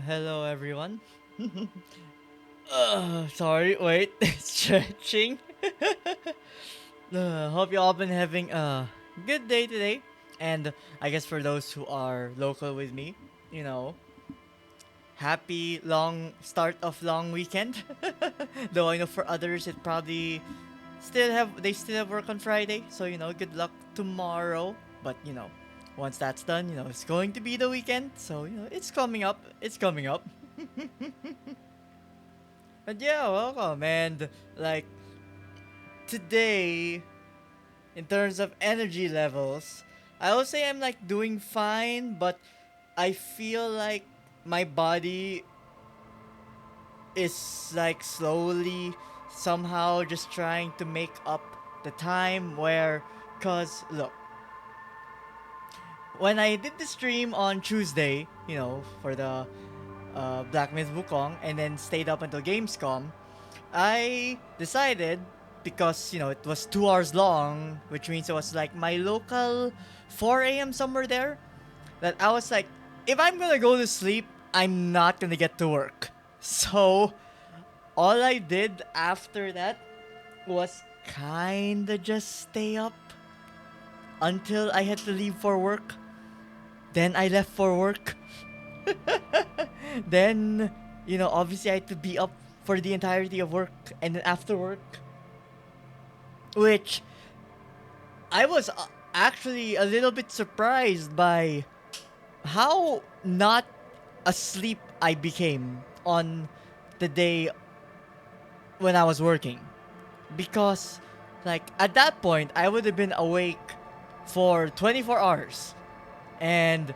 Hello everyone. Sorry, wait, stretching. Hope you all been having a good day today. And I guess for those who are local with me, you know, happy long start of long weekend. Though I know for others it probably still have work on Friday, so good luck tomorrow. But once that's done, it's going to be the weekend, so it's coming up. It's coming up. But yeah, welcome. And like today, in terms of energy levels, I will say I'm like doing fine, but I feel like my body is like slowly somehow just trying to make up the time where, cause look, when I did the stream on Tuesday, for the Black Myth Wukong, and then stayed up until Gamescom, I decided, because it was 2 hours long, which means it was like my local 4 a.m. somewhere there, that I was like, if I'm gonna go to sleep, I'm not gonna get to work. So all I did after that was kinda just stay up until I had to leave for work. Then I left for work. Then, obviously I had to be up for the entirety of work. And then after work, which I was actually a little bit surprised by how not asleep I became on the day when I was working. Because, like, at that point, I would have been awake for 24 hours. And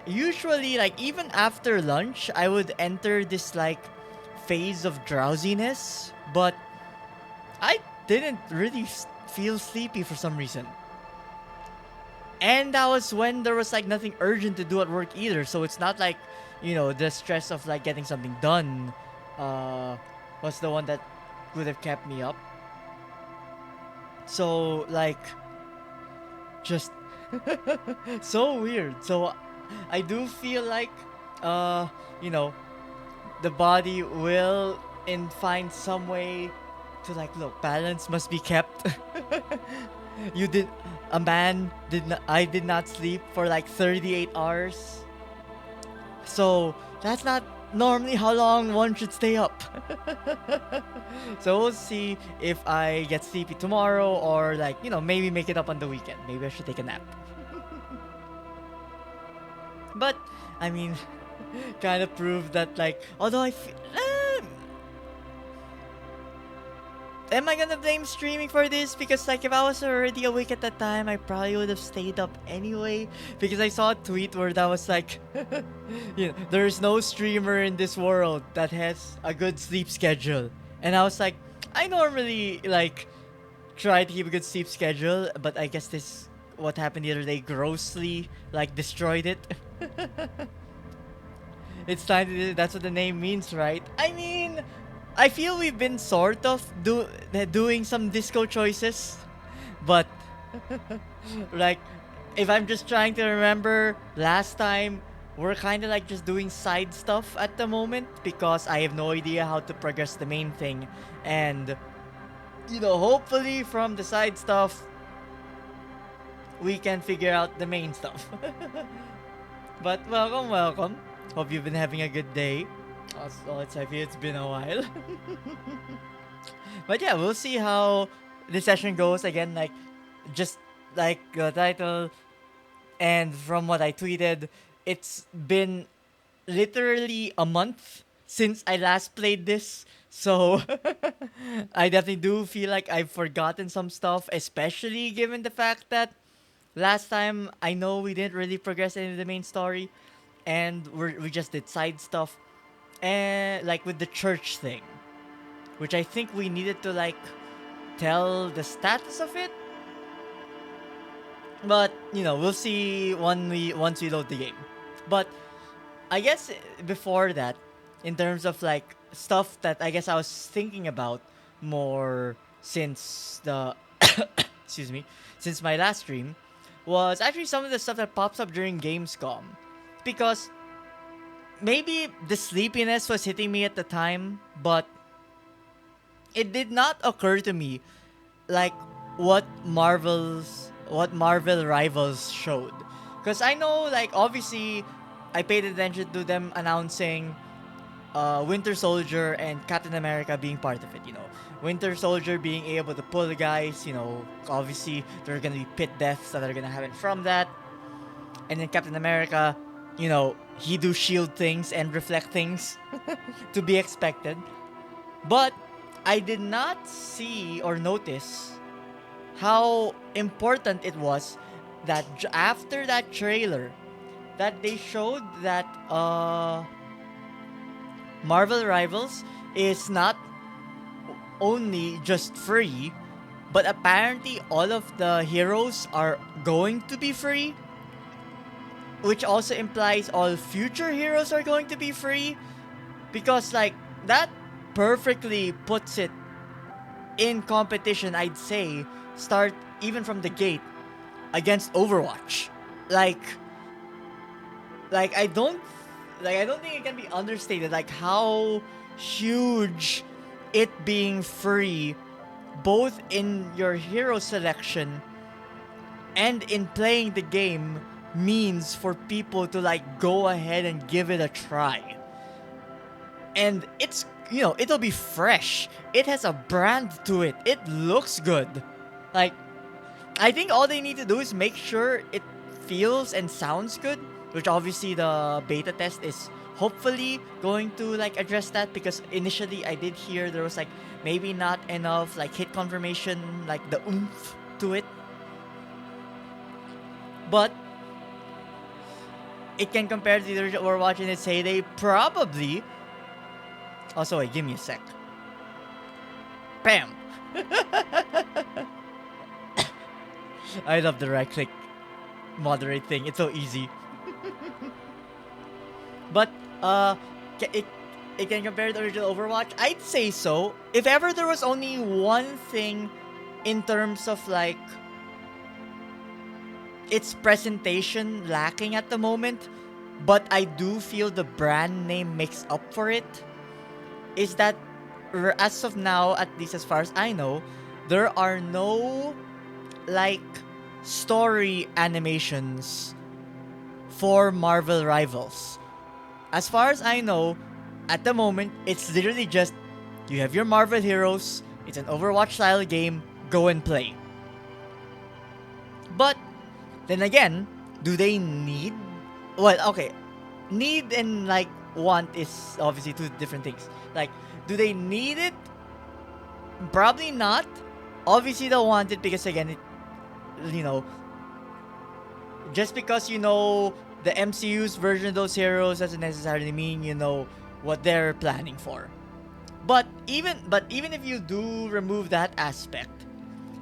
usually, like, even after lunch, I would enter this, like, phase of drowsiness. But I didn't really feel sleepy for some reason. And that was when there was, like, nothing urgent to do at work either. So it's not like, the stress of, like, getting something done was the one that would have kept me up. So, like, just so weird. So, I do feel like, uh, you know, the body will find some way to, like, look, balance must be kept. you did a man did not I did not sleep for like 38 hours. So that's not normally how long one should stay up. So we'll see if I get sleepy tomorrow, or like, maybe make it up on the weekend. Maybe I should take a nap. But I mean, kind of proved that, like, although I feel, am I gonna blame streaming for this? Because, like, if I was already awake at that time, I probably would have stayed up anyway. Because I saw a tweet where that was like, there's no streamer in this world that has a good sleep schedule. And I was like, I normally, like, try to keep a good sleep schedule, but I guess this, what happened the other day, grossly, like, destroyed it. It's time to, that's what the name means, right? I mean, I feel we've been sort of doing some disco choices, but like, if I'm just trying to remember last time, we're kind of like just doing side stuff at the moment because I have no idea how to progress the main thing. And, hopefully from the side stuff, we can figure out the main stuff. But welcome, welcome. Hope you've been having a good day. Also, it's been a while. But yeah, we'll see how this session goes. Again, like, just like the title and from what I tweeted, it's been literally a month since I last played this. So I definitely do feel like I've forgotten some stuff, especially given the fact that last time I know we didn't really progress any of the main story, and we just did side stuff, and like with the church thing, which I think we needed to like tell the status of it. But we'll see once we load the game. But I guess before that, in terms of like stuff that I guess I was thinking about more since the excuse me, since my last stream, was actually some of the stuff that pops up during Gamescom. Because maybe the sleepiness was hitting me at the time, but it did not occur to me like what Marvel Rivals showed. Because I know, like, obviously, I paid attention to them announcing Winter Soldier and Captain America being part of it, Winter Soldier being able to pull the guys, obviously, there are gonna be pit deaths that are gonna happen from that. And then Captain America, he do shield things and reflect things to be expected. But I did not see or notice how important it was that after that trailer that they showed that Marvel Rivals is not only just free, but apparently all of the heroes are going to be free, which also implies all future heroes are going to be free, because like that perfectly puts it in competition, I'd say, start even from the gate against Overwatch. Like I don't think it can be understated like how huge it being free both in your hero selection and in playing the game means for people to like go ahead and give it a try. And it's, it'll be fresh. It has a brand to it. It looks good. Like, I think all they need to do is make sure it feels and sounds good, which obviously the beta test is hopefully going to like address that, because initially I did hear there was like maybe not enough like hit confirmation, like the oomph to it. But it can compare to the original Overwatch in its heyday, probably. Also, wait, give me a sec. Bam! I love the right click moderate thing. It's so easy. But it can compare to the original Overwatch. I'd say so. If ever there was only one thing in terms of like its presentation lacking at the moment, but I do feel the brand name makes up for it, is that as of now, at least as far as I know, there are no like story animations for Marvel Rivals. As far as I know, at the moment, it's literally just you have your Marvel heroes, it's an Overwatch style game, go and play. But then again, do they need? Well, okay, need and like want is obviously two different things. Like, do they need it? Probably not. Obviously, they'll want it because again, it, just because the MCU's version of those heroes doesn't necessarily mean what they're planning for. But even if you do remove that aspect,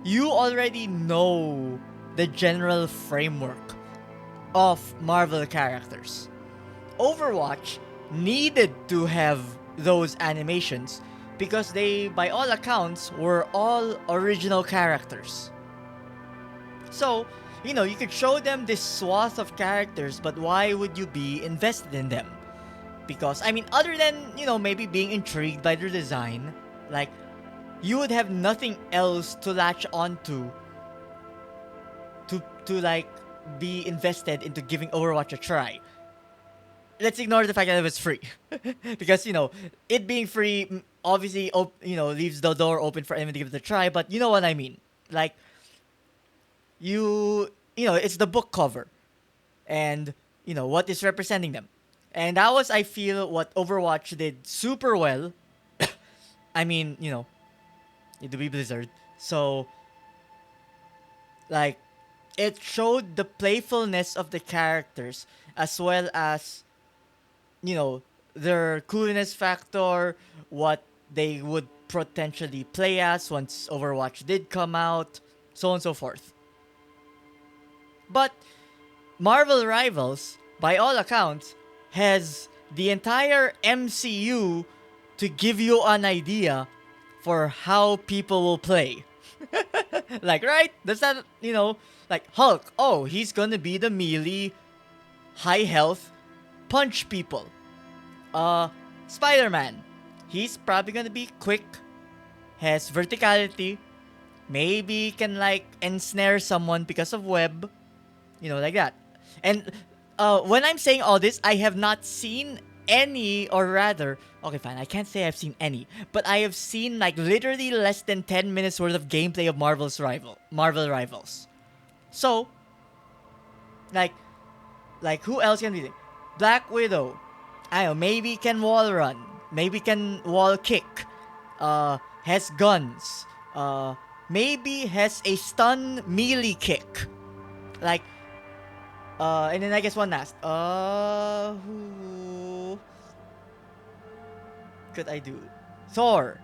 you already know the general framework of Marvel characters. Overwatch needed to have those animations because they, by all accounts, were all original characters. So, you could show them this swath of characters, but why would you be invested in them? Because, I mean, other than, maybe being intrigued by their design, like, you would have nothing else to latch onto to like, be invested into giving Overwatch a try. Let's ignore the fact that it was free. Because, it being free obviously, leaves the door open for anyone to give it a try, but you know what I mean. Like, it's the book cover and, what is representing them. And that was, I feel, what Overwatch did super well. I mean, it to be Blizzard. So, like, it showed the playfulness of the characters as well as, their coolness factor, what they would potentially play as once Overwatch did come out, so on and so forth. But Marvel Rivals, by all accounts, has the entire MCU to give you an idea for how people will play. Like, right? Does that, like Hulk, oh, he's gonna be the melee, high health, punch people. Spider-Man, he's probably gonna be quick, has verticality, maybe can like ensnare someone because of web, like that. And when I'm saying all this, I have not seen any, or rather, okay, fine, I can't say I've seen any, but I have seen like literally less than 10 minutes worth of gameplay of Marvel Rivals. So, like who else can be there? Black Widow, I don't know, maybe can wall run, maybe can wall kick, has guns, maybe has a stun melee kick, like, and then I guess one last, who could I do? Thor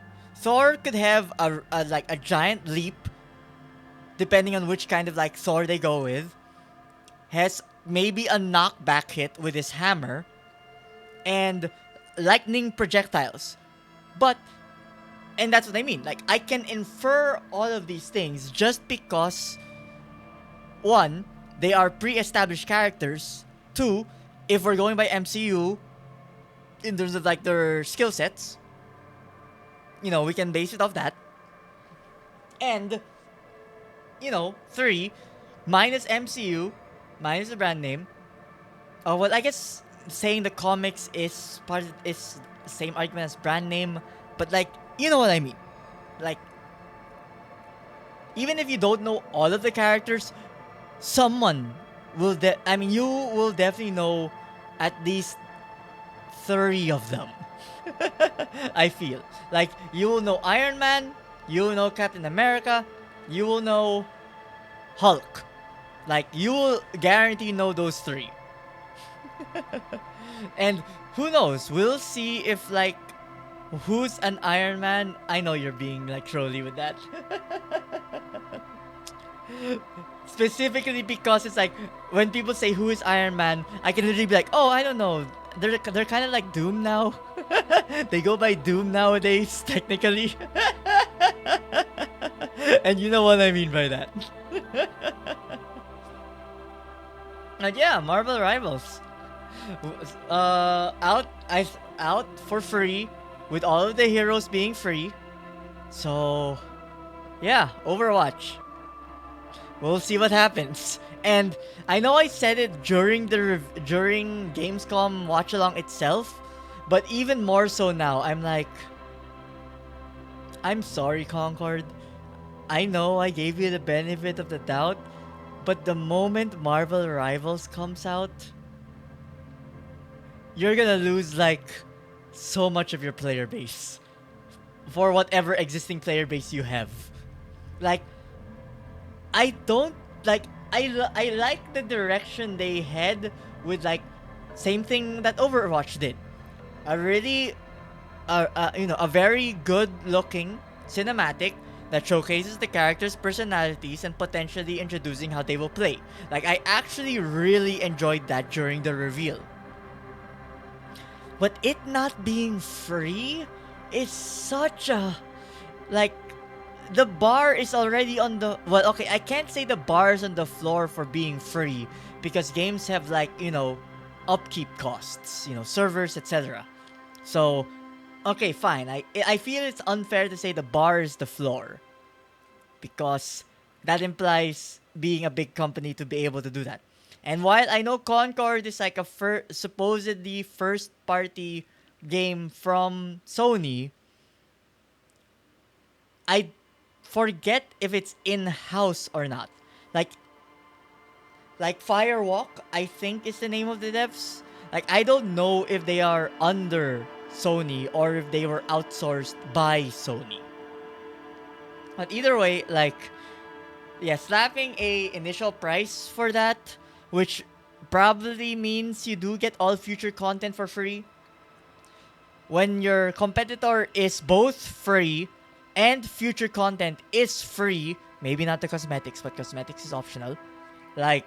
could have a giant leap, depending on which kind of like Thor they go with. Has maybe a knockback hit with his hammer, and lightning projectiles. And that's what I mean. Like, I can infer all of these things just because, one, they are pre-established characters. Two, if we're going by MCU, in terms of like their skill sets, we can base it off that. And, three, minus MCU, minus the brand name. Oh, well, I guess saying the comics is the same argument as brand name, but like, you know what I mean. Like, even if you don't know all of the characters, someone will you will definitely know at least 30 of them. I feel like you will know Iron Man, you will know Captain America, you will know Hulk. Like, you will guarantee know those three. And who knows, we'll see if like who's an Iron Man. I know you're being like trolly with that. Specifically because it's like, when people say who is Iron Man, I can literally be like, oh, I don't know. They're kind of like Doom now. They go by Doom nowadays, technically. And you know what I mean by that. And yeah, Marvel Rivals. Out for free, with all of the heroes being free. So, yeah, Overwatch. We'll see what happens. And I know I said it during during Gamescom watch along itself, but even more so now, I'm like, I'm sorry, Concord. I know I gave you the benefit of the doubt, but the moment Marvel Rivals comes out, you're gonna lose like so much of your player base for whatever existing player base you have. Like, I don't like. I like the direction they head with, like, same thing that Overwatch did. A really, a very good looking cinematic that showcases the characters' personalities and potentially introducing how they will play. Like, I actually really enjoyed that during the reveal. But it not being free is such a, like, the bar is already on the, well, okay, I can't say the bar is on the floor for being free because games have, like, upkeep costs, servers, etc. So, okay, fine. I feel it's unfair to say the bar is the floor because that implies being a big company to be able to do that. And while I know Concord is like a supposedly first party game from Sony, I forget if it's in house or not. Like Firewalk, I think is the name of the devs. Like, I don't know if they are under Sony or if they were outsourced by Sony. But either way, like, yeah, slapping a initial price for that, which probably means you do get all future content for free. When your competitor is both free and future content is free, maybe not the cosmetics, but cosmetics is optional. Like,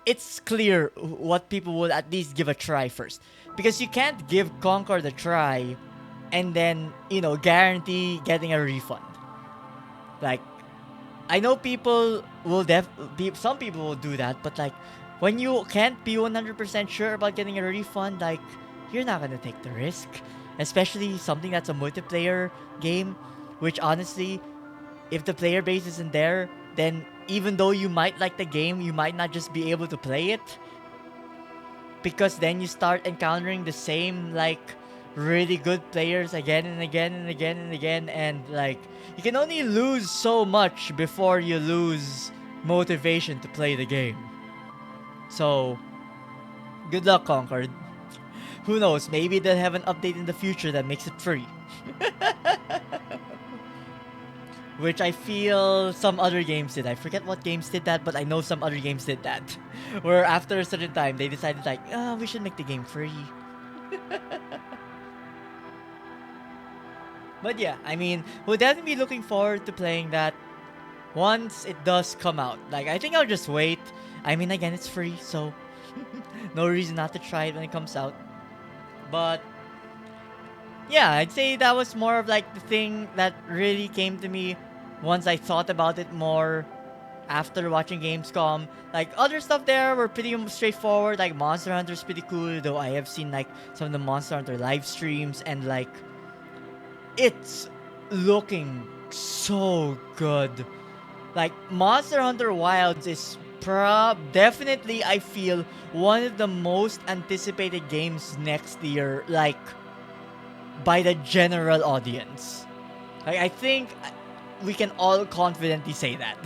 it's clear what people will at least give a try first. Because you can't give Concord a try and then, guarantee getting a refund. Like, I know people will some people will do that, but like, when you can't be 100% sure about getting a refund, like, you're not gonna take the risk. Especially something that's a multiplayer game, which honestly, if the player base isn't there, then even though you might like the game, you might not just be able to play it. Because then you start encountering the same, like, really good players again and again and again and again, and like, you can only lose so much before you lose motivation to play the game. So, good luck, Concord. Who knows, maybe they'll have an update in the future that makes it free. Which I feel some other games did. I forget what games did that, but I know some other games did that. Where after a certain time, they decided like, we should make the game free. But yeah, I mean, we'll definitely be looking forward to playing that once it does come out. Like, I think I'll just wait. I mean, again, it's free, so no reason not to try it when it comes out. But yeah, I'd say that was more of like the thing that really came to me once I thought about it more after watching Gamescom. Like, other stuff there were pretty straightforward. Like, Monster Hunter's pretty cool, though I have seen like some of the Monster Hunter live streams, and like, it's looking so good. Like, Monster Hunter Wilds is definitely, I feel, one of the most anticipated games next year, like, by the general audience. Like, I think we can all confidently say that.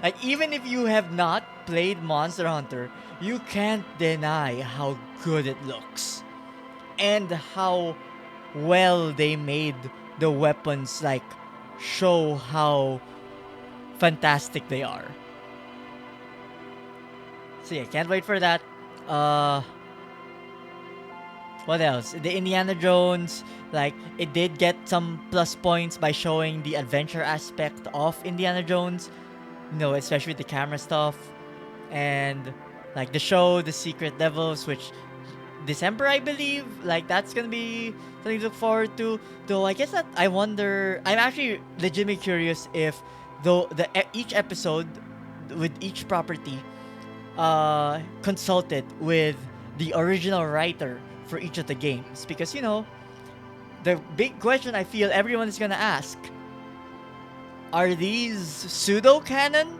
Like, even if you have not played Monster Hunter, you can't deny how good it looks. And how well they made the weapons, like, show how fantastic they are. So yeah, can't wait for that. What else? The Indiana Jones, like, it did get some plus points by showing the adventure aspect of Indiana Jones. Especially with the camera stuff. And like the show, The Secret Levels, which December, I believe. Like, that's gonna be something to look forward to. Though I guess that I wonder, I'm actually legitimately curious if though each episode with each property consulted with the original writer for each of the games, because the big question I feel everyone is gonna ask: are these pseudo canon,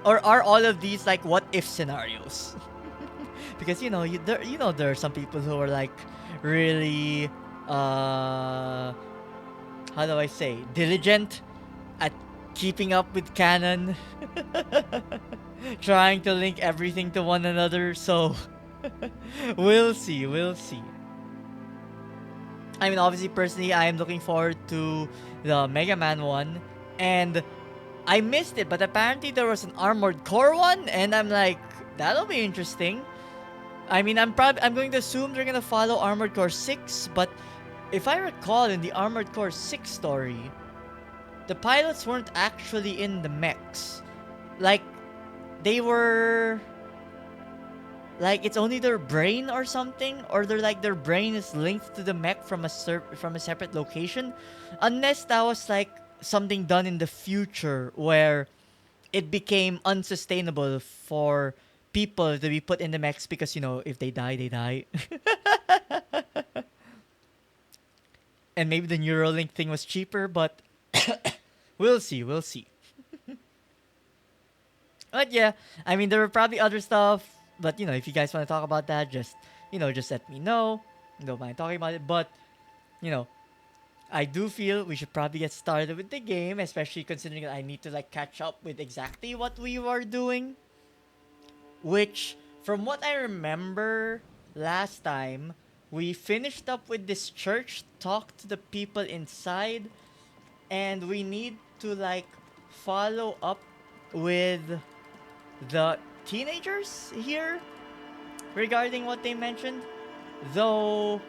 or are all of these like what if scenarios? Because there are some people who are like really how do I say, diligent at keeping up with canon, trying to link everything to one another. So we'll see. I mean, obviously, personally, I am looking forward to the Mega Man one, and I missed it, but apparently there was an Armored Core one, and I'm like, that'll be interesting. I mean, I'm going to assume they're gonna follow Armored Core 6, but if I recall, in the Armored Core 6 story, the pilots weren't actually in the mechs. Like, they were... like it's only their brain or something, or they're like their brain is linked to the mech from from a separate location, unless that was like something done in the future where it became unsustainable for people to be put in the mechs because if they die, they die. And maybe the Neuralink thing was cheaper, but we'll see, we'll see. But yeah, I mean, there were probably other stuff, but if you guys want to talk about that, just let me know. Don't mind talking about it, but you know, I do feel we should probably get started with the game, especially considering that I need to like catch up with exactly what we were doing. Which, from what I remember last time, we finished up with this church, talked to the people inside, and we need to like follow up with the teenagers here regarding what they mentioned. Though,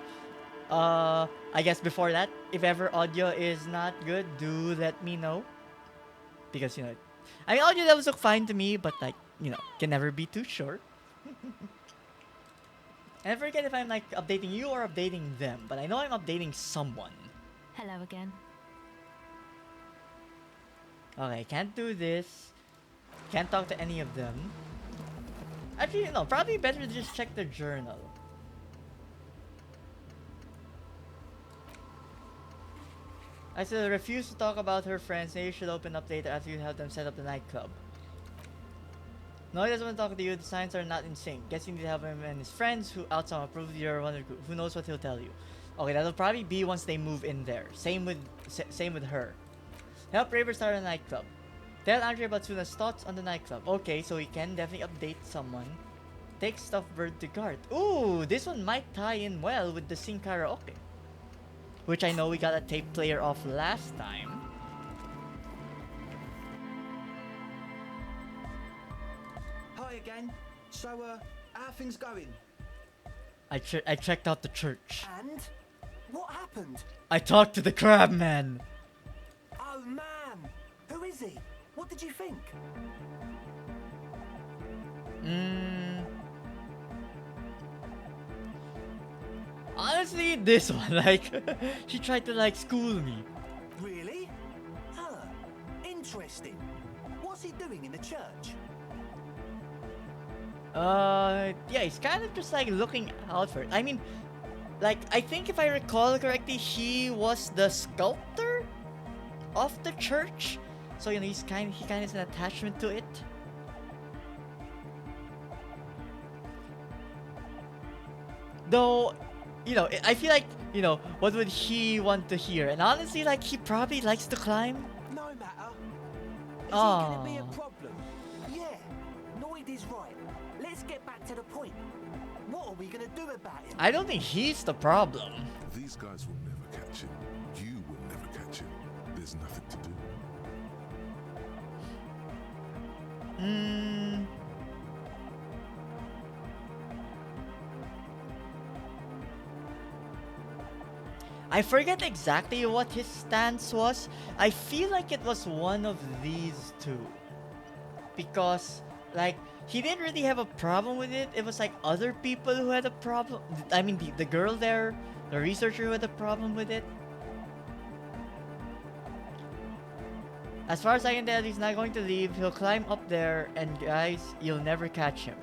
I guess before that, if ever audio is not good, do let me know. Because, I mean, audio levels look fine to me, but like, can never be too sure. And I forget if I'm like updating you or updating them, but I know I'm updating someone. Hello again. Okay, can't do this. Can't talk to any of them. Actually, no, probably better to just check the journal. I said refuse to talk about her friends. Maybe you should open up later after you help them set up the nightclub. No, he doesn't want to talk to you. The signs are not in sync. Guess you need to help him and his friends who outside approve your wonder group. Who knows what he'll tell you? Okay, that'll probably be once they move in there. Same with her. Help Raver start a nightclub. Tell Andre about Suna's thoughts on the nightclub. Okay, so we can definitely update someone. Take stuffed bird to guard. Ooh, this one might tie in well with the Sing Karaoke, which I know we got a tape player off last time. Hi again. So, how are things going? I checked out the church. And? What happened? I talked to the crab man. Oh man! Who is he? What did you think? Honestly, this one, like, she tried to like school me. Really? Huh. Interesting. What's he doing in the church? Yeah, he's kind of just like looking out for it. I mean, like, I think if I recall correctly, he was the sculptor of the church. So, he kind of has an attachment to it. Though, I feel like, what would he want to hear? And honestly, like, he probably likes to climb. No matter. Is he Aww. gonna be a problem? Yeah. Noid is right. Let's get back to the point. What are we gonna do about him? I don't think he's the problem. These guys will never catch him. You will never catch him. There's nothing to do. I forget exactly what his stance was. I feel like it was one of these two. Because, like, he didn't really have a problem with it. It was like other people who had a problem. I mean, the girl there, the researcher who had a problem with it. As far as I can tell, he's not going to leave. He'll climb up there, and guys, you'll never catch him.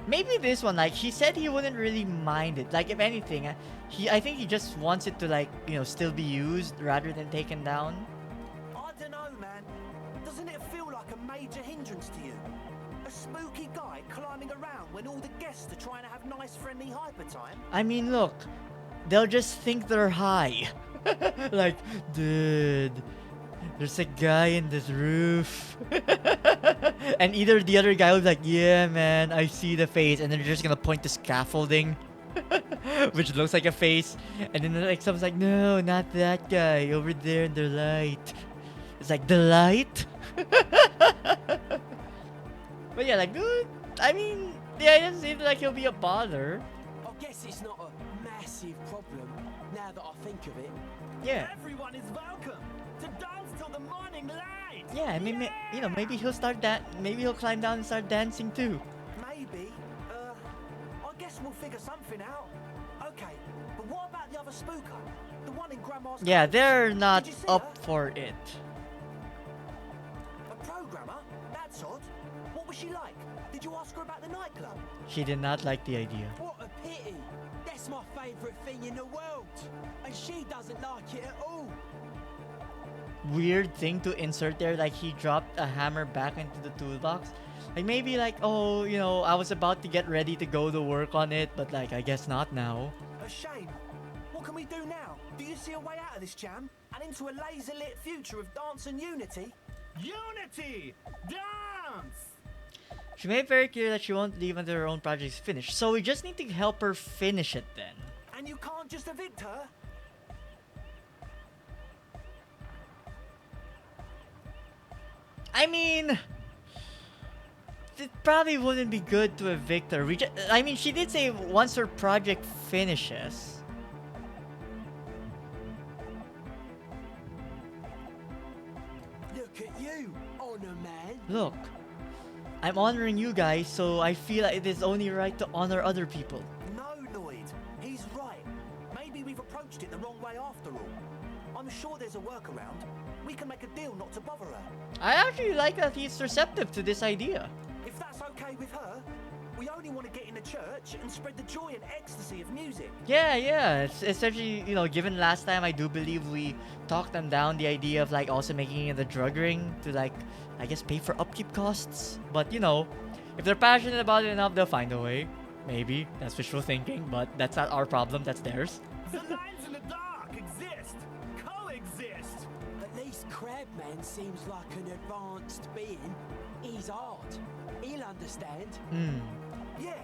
Maybe this one, like, he said he wouldn't really mind it. Like, if anything, I think he just wants it to, like, still be used rather than taken down. I don't know, man. Doesn't it feel like a major hindrance to you? A spooky guy climbing around when all the guests are trying to have nice, friendly hyper time? I mean, look, they'll just think they're high. Like, dude, there's a guy in this roof. And either the other guy will be like, yeah, man, I see the face. And then they're just gonna point to scaffolding, which looks like a face. And then like someone's like, no, not that guy over there in the light. It's like, the light? But yeah, like, dude, I mean, yeah, it doesn't seem like he'll be a bother. I guess it's not a massive problem, now that I think of it. Yeah. Everyone is welcome to dance till the morning light! Yeah, I mean, you know, maybe he'll start that. Maybe he'll climb down and start dancing too. Maybe. I guess we'll figure something out. Okay, but what about the other spooker? The one in Grandma's Yeah, clothes? they're not Did you see up her? for it. A programmer? That's odd. What was she like? Did you ask her about the nightclub? She did not like the idea. What a pity. That's my favourite thing in the world. And she doesn't like it at all. Weird thing to insert there, like he dropped a hammer back into the toolbox. Like maybe like, oh, you know, I was about to get ready to go to work on it, but like I guess not now. A shame. What can we do now? Do you see a way out of this jam? And into a laser-lit future of dance and unity? Unity! Dance! She made it very clear that she won't leave until her own project is finished. So we just need to help her finish it then. And you can't just evict her? I mean, it probably wouldn't be good to evict her. I mean, she did say once her project finishes. Look at you, honor man. Look, I'm honoring you guys, so I feel like it is only right to honor other people. No, Noid. He's right. Maybe we've approached it the wrong way after all. I'm sure there's a workaround. We can make a deal not to bother her. I actually like that he's receptive to this idea. If that's okay with her, we only want to get in the church and spread the joy and ecstasy of music. Yeah. It's especially, you know, given last time I do believe we talked them down the idea of like also making it a drug ring to like, I guess, pay for upkeep costs. But, you know, if they're passionate about it enough, they'll find a way. Maybe. That's wishful thinking, but that's not our problem. That's theirs. The lines in the dark exist! Coexist! At least Crabman seems like an advanced being. He's hard. He'll understand. Yeah,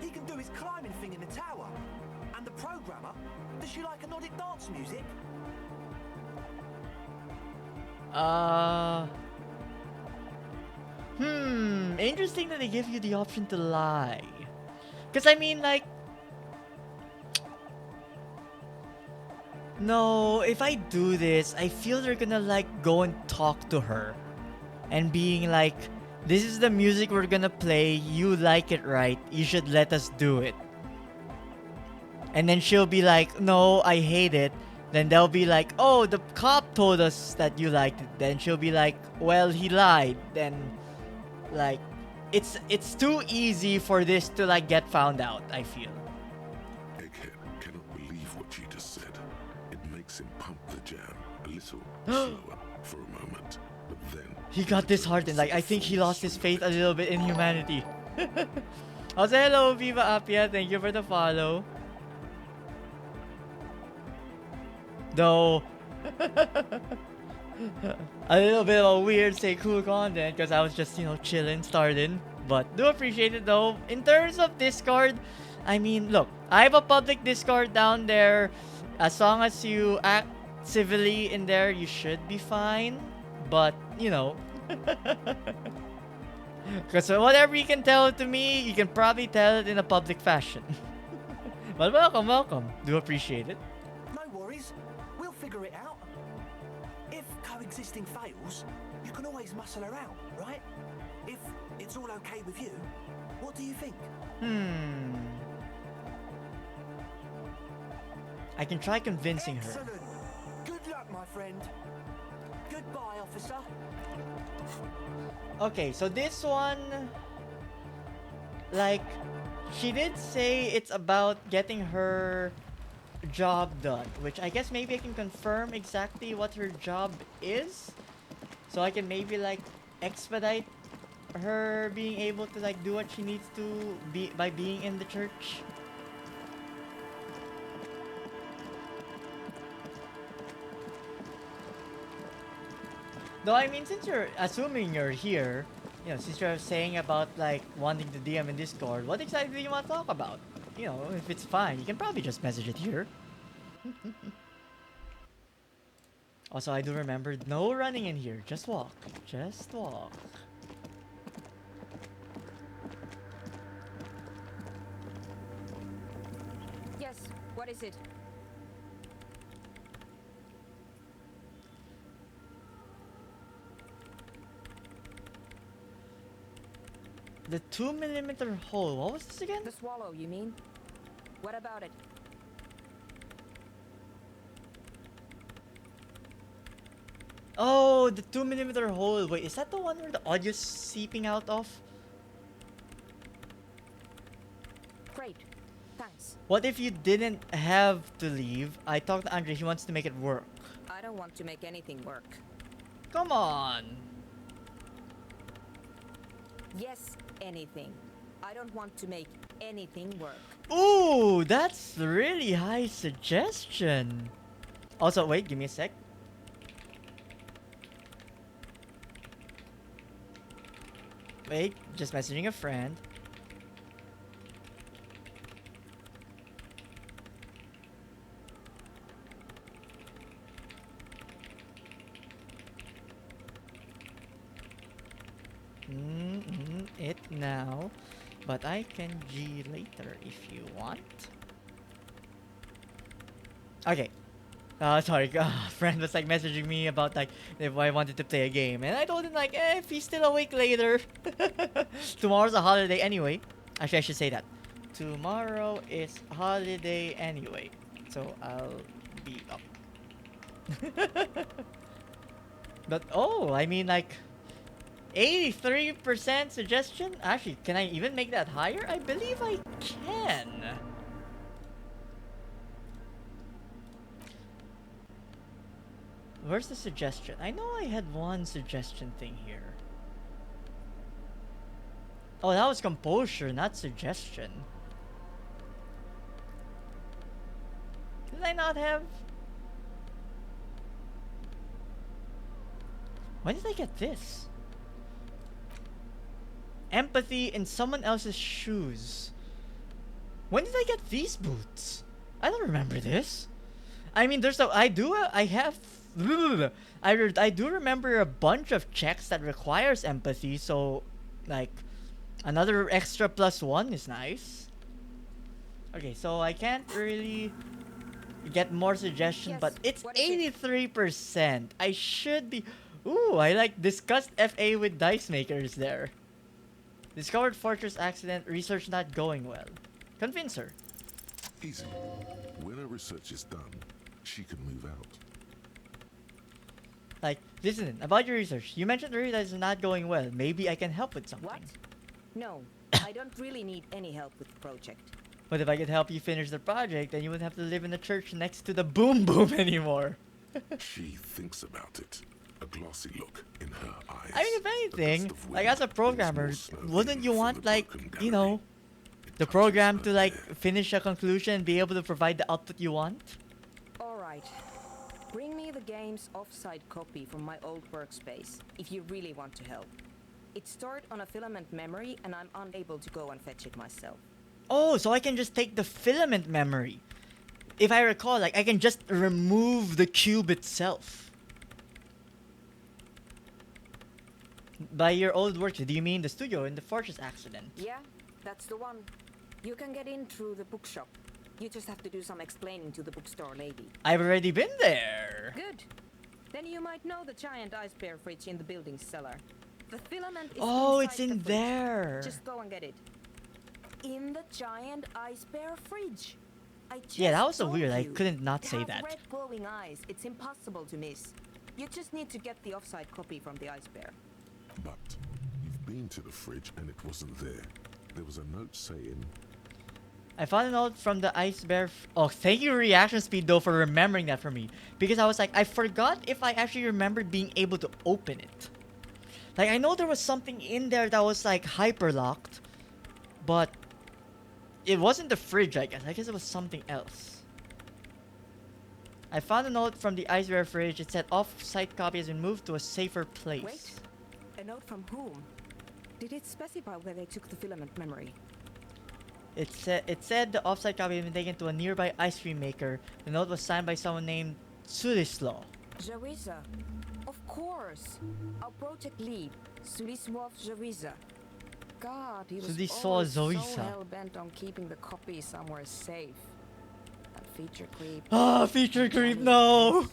he can do his climbing thing in the tower. And the programmer, does she like Nordic dance music? Interesting that they give you the option to lie. Because, I mean, like... No, if I do this, I feel they're gonna, like, go and talk to her. And being like, this is the music we're gonna play, you like it, right? You should let us do it. And then she'll be like, no, I hate it. Then they'll be like, oh, the cop told us that you liked it. Then she'll be like, well, he lied. Then, like, it's too easy for this to, like, get found out, I feel. Egghead cannot believe what she just said. It makes him pump the jam a little slower for a moment, but then He got disheartened. Like, I think he lost his faith a little bit in humanity. Also, hello, Viva Apia. Thank you for the follow. Though, a little bit of a weird say cool content because I was just, you know, chilling, starting. But do appreciate it though. In terms of Discord, I mean, look, I have a public Discord down there. As long as you act civilly in there, you should be fine. But, you know, because whatever you can tell to me, you can probably tell it in a public fashion. But welcome. Do appreciate it. No worries. We'll figure it out. If coexisting fails, you can always muscle her out, right? If it's all okay with you, what do you think? I can try convincing her. Excellent. Good luck, my friend. Goodbye, officer. Okay, so this one, like, she did say it's about getting her job done, which I guess maybe I can confirm exactly what her job is, so I can maybe like expedite her being able to like do what she needs to be by being in the church. Though, I mean, since you're assuming you're here, you know, since you're saying about, like, wanting to DM in Discord, what exactly do you want to talk about? You know, if it's fine, you can probably just message it here. Also, I do remember, no running in here. Just walk. Just walk. Yes, what is it? The 2mm hole. What was this again? The swallow, you mean? What about it? Oh, the 2mm hole. Wait, is that the one where the audio's seeping out of? Great. Thanks. What if you didn't have to leave? I talked to Andre. He wants to make it work. I don't want to make anything work. Come on. Yes, anything. I don't want to make anything work. Ooh, that's really high suggestion. Also, wait, give me a sec. Wait, just messaging a friend. It now, but I can G later if you want. Okay. Sorry, friend was like messaging me about like if I wanted to play a game, and I told him like, if he's still awake later. Tomorrow's a holiday anyway. Actually, I should say that. Tomorrow is holiday anyway, so I'll be up. But oh, I mean like 83% suggestion? Actually, can I even make that higher? I believe I can. Where's the suggestion? I know I had one suggestion thing here. Oh, that was composure, not suggestion. Did I not have? When did I get this? Empathy in someone else's shoes. When did I get these boots? I don't remember this. I mean, I do remember a bunch of checks that requires empathy, so like another extra +1 is nice. Okay, so I can't really get more suggestions, Yes, but it's what is it? 83%. I should be. Ooh, I like discussed FA with dice makers there. Discovered fortress accident, research not going well. Convince her. Easy. When her research is done, she can move out. Like, listen, about your research. You mentioned earlier that it's not going well. Maybe I can help with something. What? No, I don't really need any help with the project. But if I could help you finish the project, then you wouldn't have to live in the church next to the boom boom anymore. She thinks about it. A glossy look in her eyes. I mean, if A anything, gust of like wind as a programmer, brings more snow wouldn't in you from want the like, broken you gallery. know, It the touches program her to like hair. finish a conclusion and be able to provide the output you want? Alright. Bring me the game's offsite copy from my old workspace, if you really want to help. It's stored on a filament memory and I'm unable to go and fetch it myself. Oh, so I can just take the filament memory. If I recall, like I can just remove the cube itself. By your old work, do you mean the studio in the fortress accident? Yeah, that's the one. You can get in through the bookshop. You just have to do some explaining to the bookstore lady. I've already been there. Good. Then you might know the giant ice bear fridge in the building's cellar. The filament is Oh, inside it's the in fridge. there. Just go and get it. In the giant ice bear fridge. I just Yeah, that was so told weird. I you. couldn't not They say have that. red glowing eyes. It's impossible to miss. You just need to get the offside copy from the ice bear. But you've been to the fridge and it wasn't there. There was a note saying, I found a note from the ice bear. Oh, thank you, reaction speed, though, for remembering that for me. Because I was like, I forgot if I actually remembered being able to open it. Like, I know there was something in there that was like hyper locked, but it wasn't the fridge, I guess. I guess it was something else. I found a note from the ice bear fridge. It said off-site copy has been moved to a safer place. Wait. A note from whom? Did it specify where they took the filament memory? It said the offsite copy had been taken to a nearby ice cream maker. The note was signed by someone named Sulislo. Jawiza. Of course. Our project lead, Suliswov Jawiza. God, he was Suliswov always so Jawiza. hell-bent on keeping the copy somewhere safe. That feature creep. Ah, feature creep, no!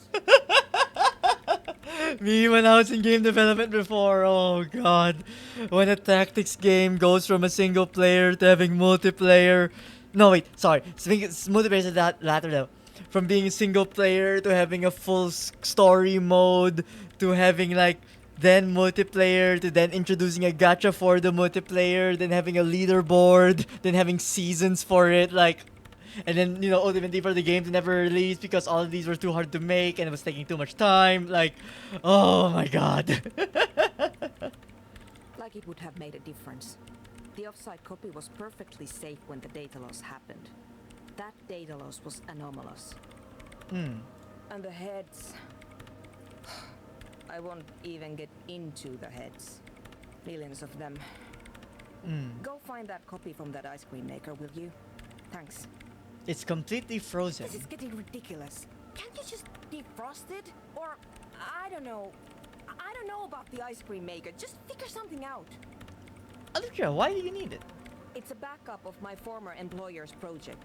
Me when I was in game development before, oh god. When a tactics game goes from a single player to having multiplayer. No, wait, sorry. Multiplayer is that latter level. From being a single player to having a full story mode to having like then multiplayer to then introducing a gacha for the multiplayer, then having a leaderboard, then having seasons for it, like, and then, you know, ultimately for the game to never release because all of these were too hard to make and it was taking too much time. Like, oh my god. Like it would have made a difference. The offside copy was perfectly safe when the data loss happened. That data loss was anomalous. Hmm. And the heads... I won't even get into the heads. Millions of them. Go find that copy from that ice cream maker, will you? Thanks. It's completely frozen. This is getting ridiculous. Can't you just defrost it? Or, I don't know. I don't know about the ice cream maker. Just figure something out. Olivia, why do you need it? It's a backup of my former employer's project.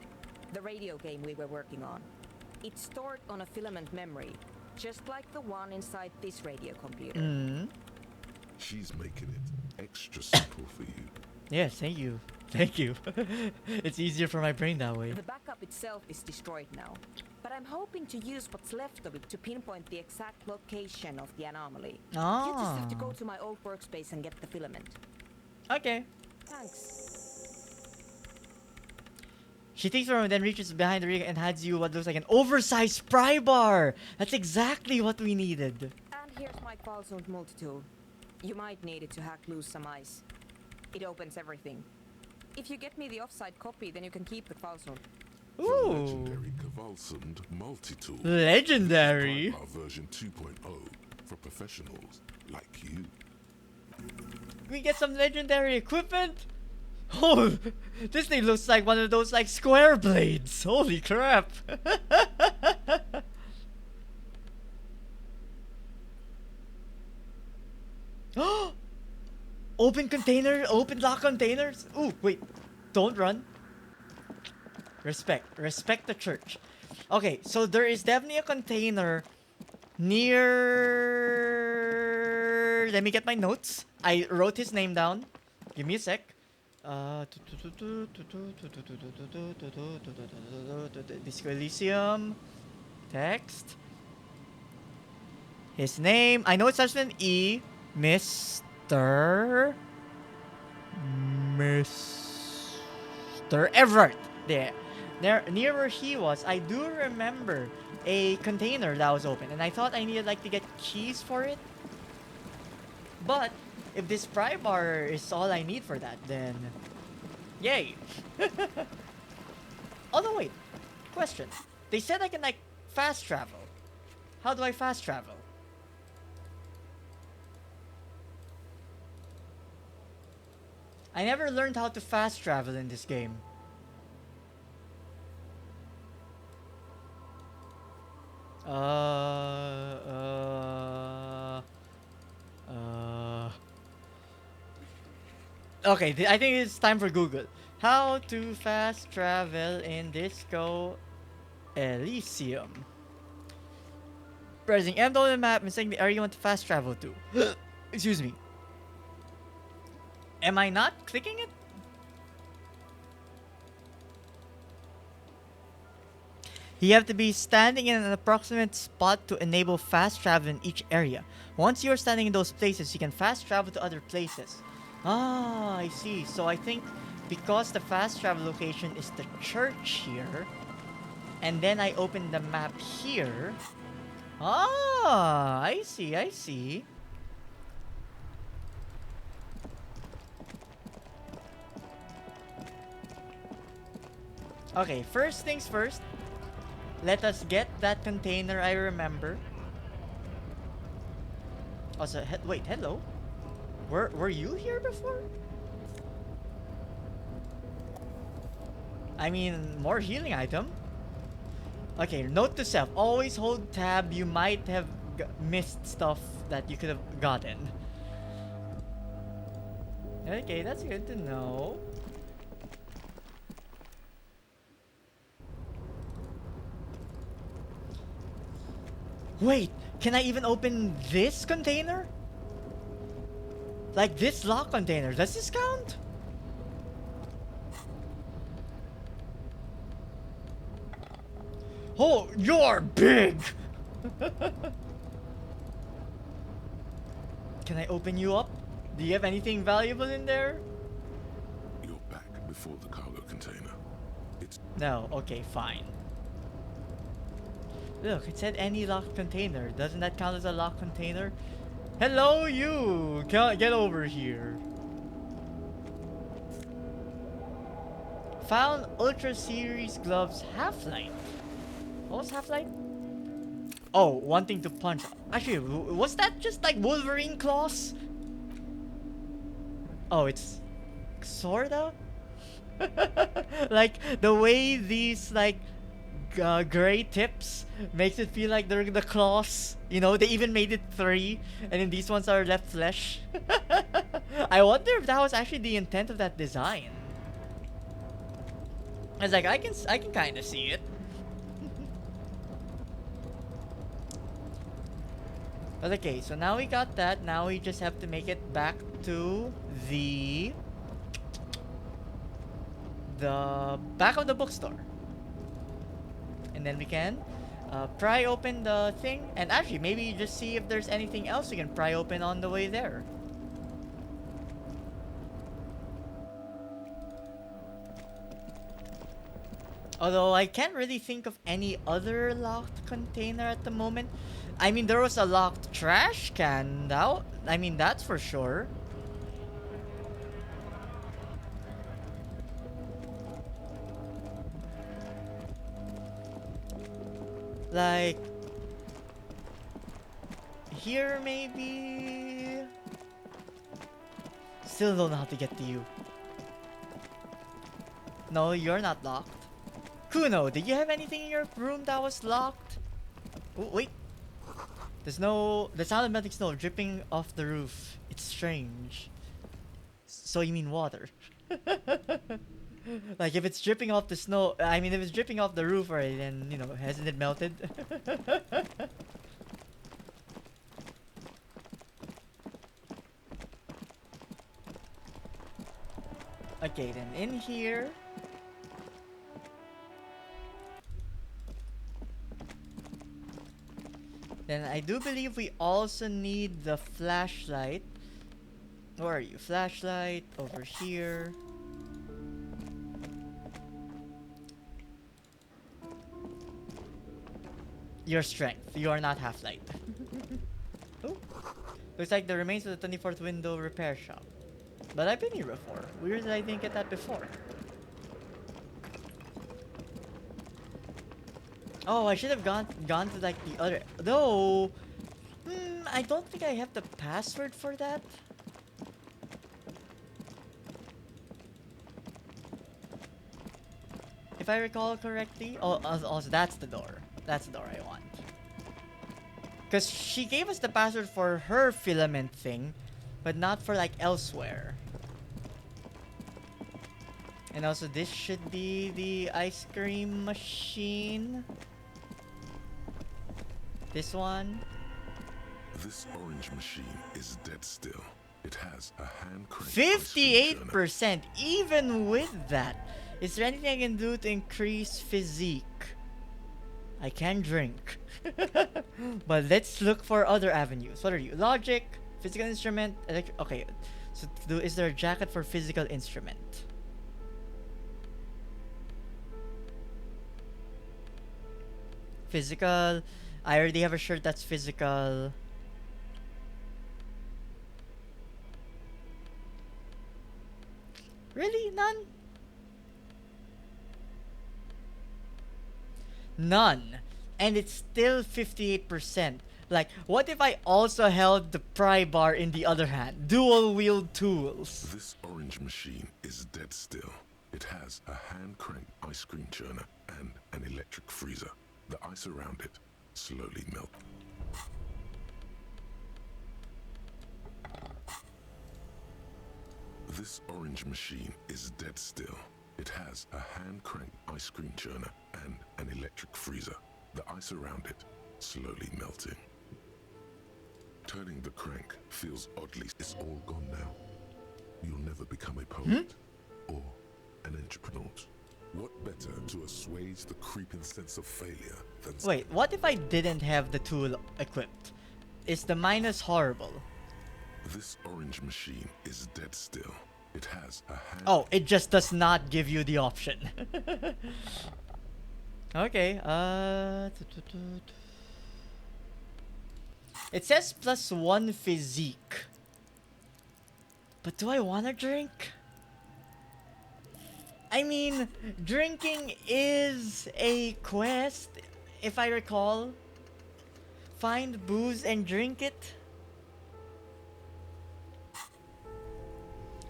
The radio game we were working on. It's stored on a filament memory, just like the one inside this radio computer. She's making it extra simple for you. Yes, thank you. Thank you. It's easier for my brain that way. The backup itself is destroyed now, but I'm hoping to use what's left of it to pinpoint the exact location of the anomaly. You just have to go to my old workspace and get the filament. Okay. Thanks. She takes from and then reaches behind the rig and hands you what looks like an oversized pry bar. That's exactly what we needed. And here's my Qualzone multi-tool. You might need it to hack loose some ice. It opens everything. If you get me the offside copy, then you can keep the Qualzone. The Ooh. legendary Cavalsand multi-tool. Legendary. Our version 2.0 for professionals like you. We get some legendary equipment. Oh, this thing looks like one of those like square blades. Holy crap. Open container, open lock containers. Ooh, wait. Don't run. Respect the church. Okay, so there is definitely a container near... Let me get my notes. I wrote his name down. Give me a sec. Disco Elysium. Text. His name. I know it starts with an E. Mr. Everett. There. Near where he was, I do remember a container that was open, and I thought I needed like to get keys for it. But if this pry bar is all I need for that, then yay. Although wait, question. They said I can like fast travel. How do I fast travel? I never learned how to fast travel in this game. Okay, I think it's time for Google. How to fast travel in Disco Elysium. Pressing M on the map and saying the area you want to fast travel to. Excuse me. Am I not clicking it? You have to be standing in an approximate spot to enable fast travel in each area. Once you are standing in those places, you can fast travel to other places. Ah, I see. So I think because the fast travel location is the church here, and then I open the map here. Ah, I see, I see. Okay, first things first. Let us get that container I remember. Also, wait, hello? Were you here before? I mean, more healing item. Okay, note to self. Always hold tab. You might have missed stuff that you could have gotten. Okay, that's good to know. Wait, Can I even open this container? Like this lock container, does this count? Oh, you're big! Can I open you up? Do you have anything valuable in there? You're back before the cargo container. It's No, okay, fine. Look, it said any locked container. Doesn't that count as a locked container? Hello, you! Get over here. Found Ultra Series Gloves Half-Light. What was Half-Light? Oh, wanting to punch. Actually, was that just like Wolverine claws? Oh, it's sorta? Like, the way these, like, gray tips makes it feel like they're the claws. You know, they even made it 3, and then these ones are left flesh. I wonder if that was actually the intent of that design. I was like, I can kind of see it. But okay, so now we got that. Now we just have to make it back to the back of the bookstore. And then we can pry open the thing. And actually, maybe just see if there's anything else we can pry open on the way there. Although I can't really think of any other locked container at the moment. I mean, there was a locked trash can out. I mean, that's for sure. Like, here maybe? Still don't know how to get to you. No, you're not locked. Kuno, did you have anything in your room that was locked? Oh, wait. There's no... The sound of melting snow dripping off the roof. It's strange. So you mean water? Like, if it's dripping off the snow... I mean, if it's dripping off the roof already, then, you know, hasn't it melted? Okay, then in here... Then I do believe we also need the flashlight. Where are you? Flashlight over here. Your strength. You are not half-light. Oh. Looks like the remains of the 24th window repair shop. But I've been here before. Weird that I didn't get that before. Oh, I should have gone to like the other. Though, I don't think I have the password for that. If I recall correctly. Oh, also that's the door. That's the door I want. Because she gave us the password for her filament thing, but not for like elsewhere. And also this should be the ice cream machine. This one. This orange machine is dead still. It has a hand crank. 58%. Even with that, is there anything I can do to increase physique? I can drink. But let's look for other avenues. What are you? Logic, physical instrument, okay. So is there a jacket for physical instrument? Physical. I already have a shirt that's physical. Really? None? None. And it's still 58%. Like, what if I also held the pry bar in the other hand? Dual wield tools. This orange machine is dead still. It has a hand crank ice cream churner and an electric freezer. The ice around it slowly melts. This orange machine is dead still. It has a hand crank ice cream churner and an electric freezer. The ice around it slowly melting. Turning the crank feels oddly. It's all gone now. You'll never become a poet or an entrepreneur. What better to assuage the creeping sense of failure than... Wait, what if I didn't have the tool equipped? Is the minus horrible? This orange machine is dead still. It has a hand... Oh, it just does not give you the option. Okay, it says +1 physique. But do I want to drink? I mean, drinking is a quest, if I recall. Find booze and drink it.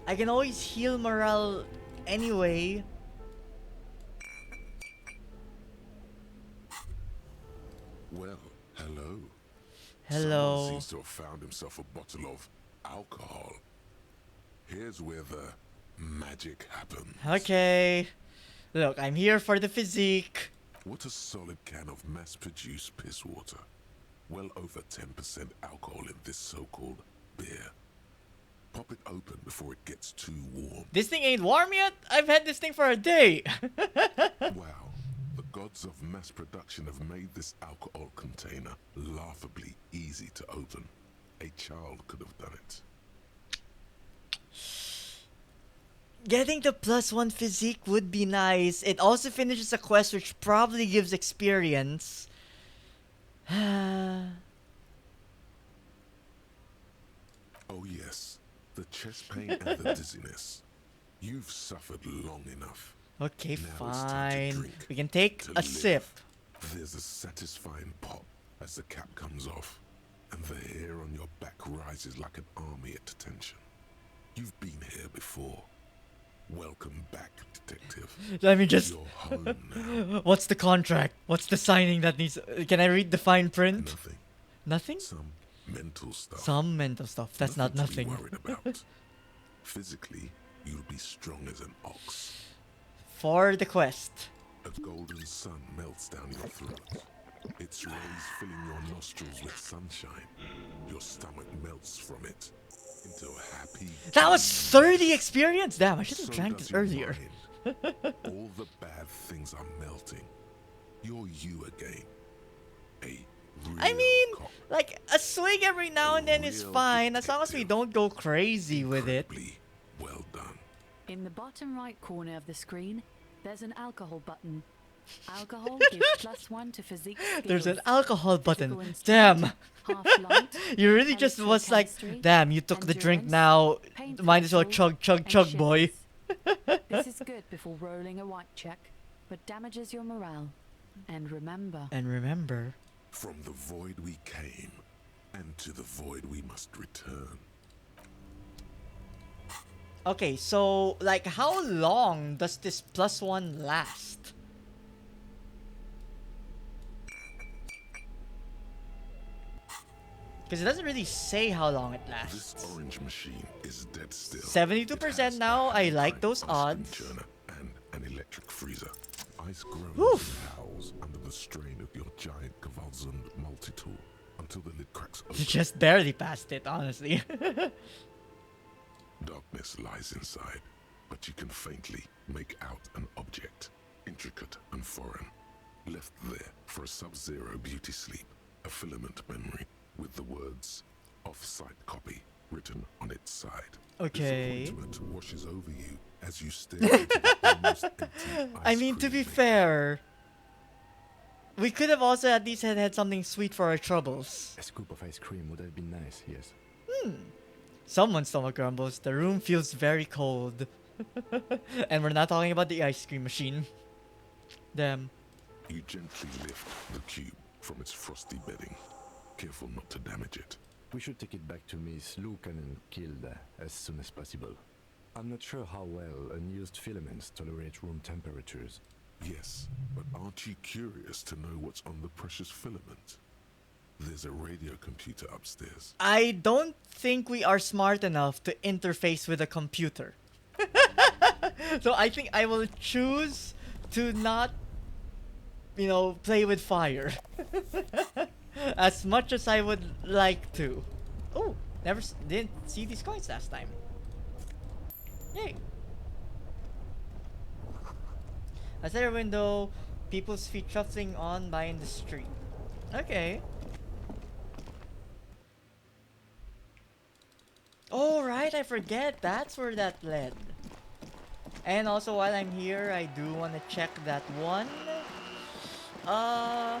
I can always heal morale anyway. Well, hello. Hello. Someone seems to have found himself a bottle of alcohol. Here's where the magic happens. Okay. Look, I'm here for the physique. What a solid can of mass-produced piss water. Well over 10% alcohol in this so-called beer. Pop it open before it gets too warm. This thing ain't warm yet? I've had this thing for a day. Wow. The gods of mass production have made this alcohol container laughably easy to open. A child could have done it. Getting the +1 physique would be nice. It also finishes a quest which probably gives experience. Oh yes, the chest pain and the dizziness. You've suffered long enough. Okay, Now it's time to fine. drink, We can take to a live. sip. There's a satisfying pop as the cap comes off, and the hair on your back rises like an army at attention. You've been here before. Welcome back, detective. Let me just... You're home now. What's the contract? What's the signing that needs... Can I read the fine print? Nothing. Nothing? Some mental stuff. Some mental stuff. That's not To nothing. be worried about. Physically, you'll be strong as an ox. For the quest. A golden sun melts down your throat. Its rays filling your nostrils with sunshine. Your stomach melts from it into a happy... That was 30 experience! Damn, I should have So drank does this your earlier. mind. All the bad things are melting. You're you again. A I real mean, cop. like, a swig every now and then is Real fine, as long as we detective. don't go crazy with it. Incredibly well done. In the bottom right corner of the screen, there's an alcohol button. Alcohol gives +1 to physique skills. There's an alcohol button. Physical instinct, Damn! half-light, You really just was like, electrochemistry, damn, you took the drink endurance, now. pain Might as well control, chug, chug, and chug, boy. shivers. This is good before rolling a white check, but damages your morale. And remember, And remember, From the void we came, and to the void we must return. okay, so, like, how long does this +1 last? Because it doesn't really say how long it This lasts. orange machine is dead still. 72% It has now, a I like hand-crank those ice cream odds. churner and an electric freezer. Ice groans Oof. and howls under the strain of your giant Kvalzund multi-tool until the lid cracks You open. just barely passed it, honestly. Darkness lies inside, but you can faintly make out an object, intricate and foreign, left there for a sub-zero beauty sleep, a filament memory with the words "off-site copy" written on its side. Okay. Disappointment washes over you as you stare into the almost empty I ice mean, to cream be maker. fair, we could have also at least had something sweet for our troubles. A scoop of ice cream would have been nice, yes. Someone's stomach grumbles. The room feels very cold. And we're not talking about the ice cream machine. Damn. You gently lift the cube from its frosty bedding, careful not to damage it. We should take it back to Miss Lucan and killed as soon as possible. I'm not sure how well unused filaments tolerate room temperatures. Yes, but aren't you curious to know what's on the precious filament? There's a radio computer upstairs. I don't think we are smart enough to interface with a computer. So I think I will choose to not, play with fire. As much as I would like to. Oh, didn't see these coins last time. Yay. Outside window, people's feet shuffling on by in the street. Okay. Oh, right, I forget. That's where that led. And also, while I'm here, I do want to check that one uh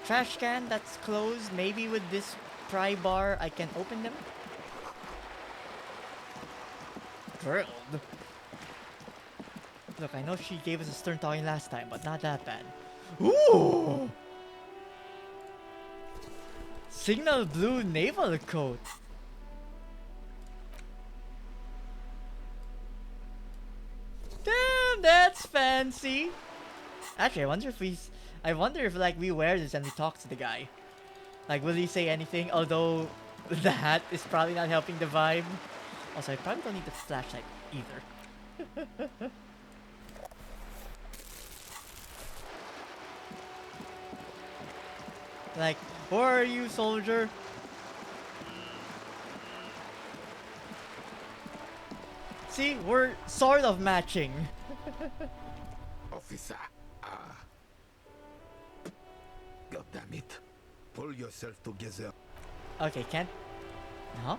trash can that's closed. Maybe with this pry bar, I can open them. Drilled. Look, I know she gave us a stern talking last time, but not that bad. Ooh! Signal blue naval coat. Damn, that's fancy. Actually, I wonder if like we wear this and we talk to the guy. Like, will he say anything? Although the hat is probably not helping the vibe. Also, I probably don't need the flashlight either. Like, who are you, soldier? See, we're sort of matching. Officer, God damn it. Pull yourself together. Okay, can't. Huh?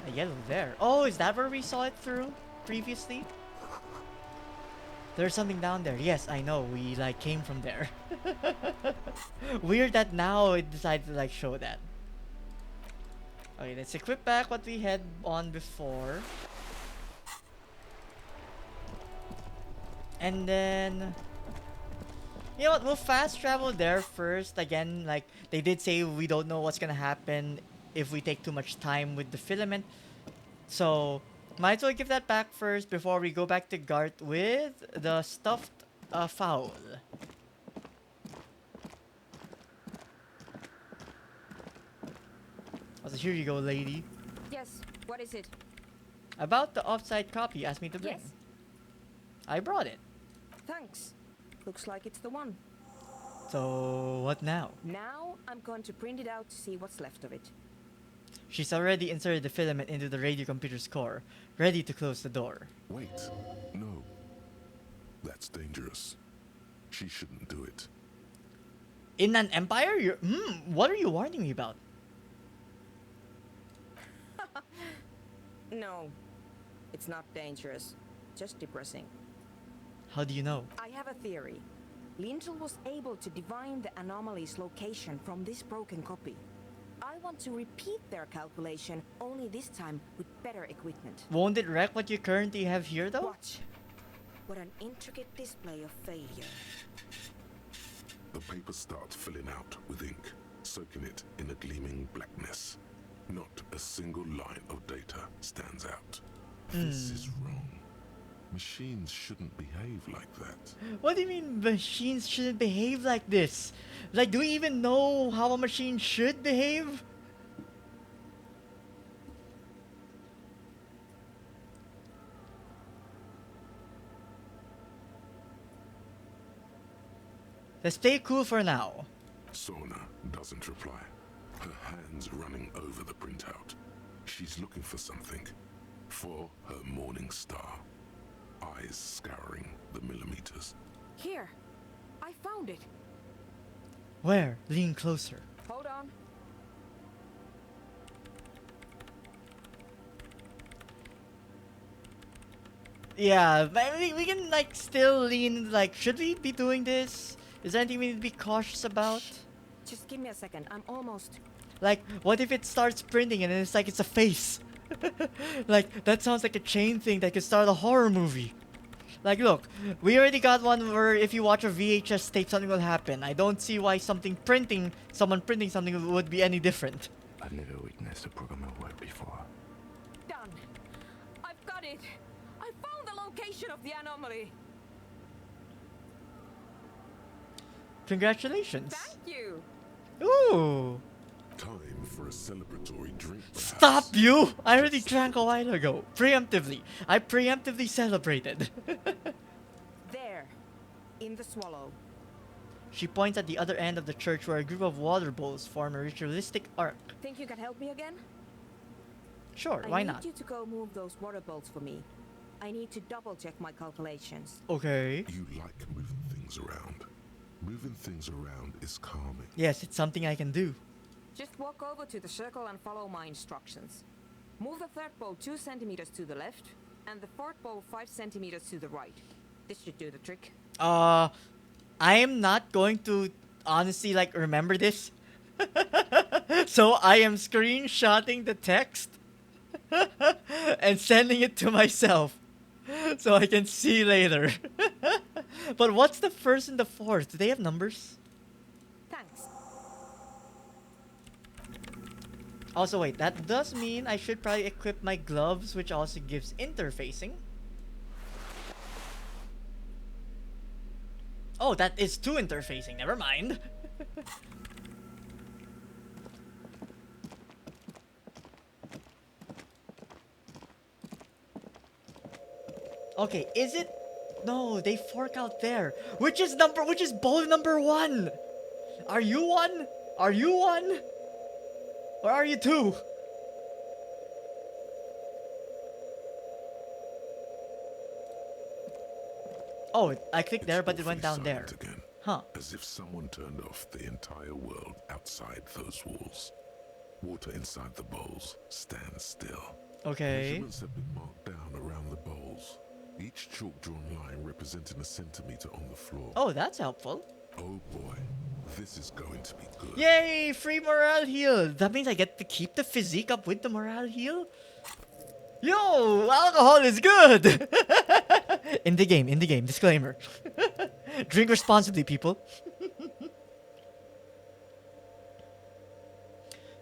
A yellow there. Oh, is that where we saw it through previously? There's something down there. Yes, I know. We like came from there. Weird that now it decided to like show that. Okay, let's equip back what we had on before. And then, you know what, we'll fast travel there first. Again, like, they did say we don't know what's gonna happen if we take too much time with the filament. So, might as well give that back first before we go back to Gart with the stuffed fowl. So here you go, lady. Yes, what is it? About the offside copy you asked me to bring. Yes. I brought it. Thanks. Looks like it's the one. So, what now? Now, I'm going to print it out to see what's left of it. She's already inserted the filament into the radio computer's core, ready to close the door. Wait, no. That's dangerous. She shouldn't do it. In an empire? What are you warning me about? No, it's not dangerous. Just depressing. How do you know? I have a theory. Lintel was able to divine the anomaly's location from this broken copy. I want to repeat their calculation, only this time with better equipment. Won't it wreck what you currently have here, though? Watch. What an intricate display of failure. The paper starts filling out with ink, soaking it in a gleaming blackness. Not a single line of data stands out. This is wrong. Machines shouldn't behave like that. What do you mean machines shouldn't behave like this? Like, do we even know how a machine should behave? Let's stay cool for now. Sona doesn't reply. Her hands running over the printout. She's looking for something. For her morning star. Eyes scouring the millimeters. Here. I found it. Where? Lean closer. Hold on. Yeah, but we can like still lean, like, should we be doing this? Is there anything we need to be cautious about? Just give me a second. I'm almost... Like, what if it starts printing and then it's like it's a face? Like, that sounds like a chain thing that could start a horror movie. Like, look, we already got one where if you watch a VHS tape, something will happen. I don't see why someone printing something would be any different. I've never witnessed a program at work before. Done. I've got it. I found the location of the anomaly. Congratulations. Thank you. Ooh. Time for a celebratory drink, perhaps. Stop you! I already drank a while ago. Preemptively. I preemptively celebrated. There. In the swallow. She points at the other end of the church where a group of water bowls form a ritualistic arc. Think you can help me again? Sure, I why need not? you to go move those water bolts for me. I need to double check my calculations. Okay. You like moving things around. Moving things around is calming. Yes, it's something I can do. Just walk over to the circle and follow my instructions. Move the third bolt 2 centimeters to the left, and the fourth bolt 5 centimeters to the right. This should do the trick. I am not going to honestly like remember this. So I am screenshotting the text and sending it to myself so I can see later. But what's the first and the fourth? Do they have numbers? Thanks. Also, wait, that does mean I should probably equip my gloves, which also gives interfacing. Oh, that is 2 interfacing. Never mind. Okay, is it? No, they fork out there. Which is bowl number 1? Are you 1? Are you 1? Or are you 2? Oh, I clicked there, but it went down there. Again, Huh. as if someone turned off the entire world outside those walls. Water inside the bowls stands still. Okay. Measurements have been marked down around the bowls, each chalk-drawn line representing a centimeter on the floor. Oh, that's helpful. Oh boy, this is going to be good. Yay! Free morale heal! That means I get to keep the physique up with the morale heal? Yo! Alcohol is good! In the game, disclaimer. Drink responsibly, people.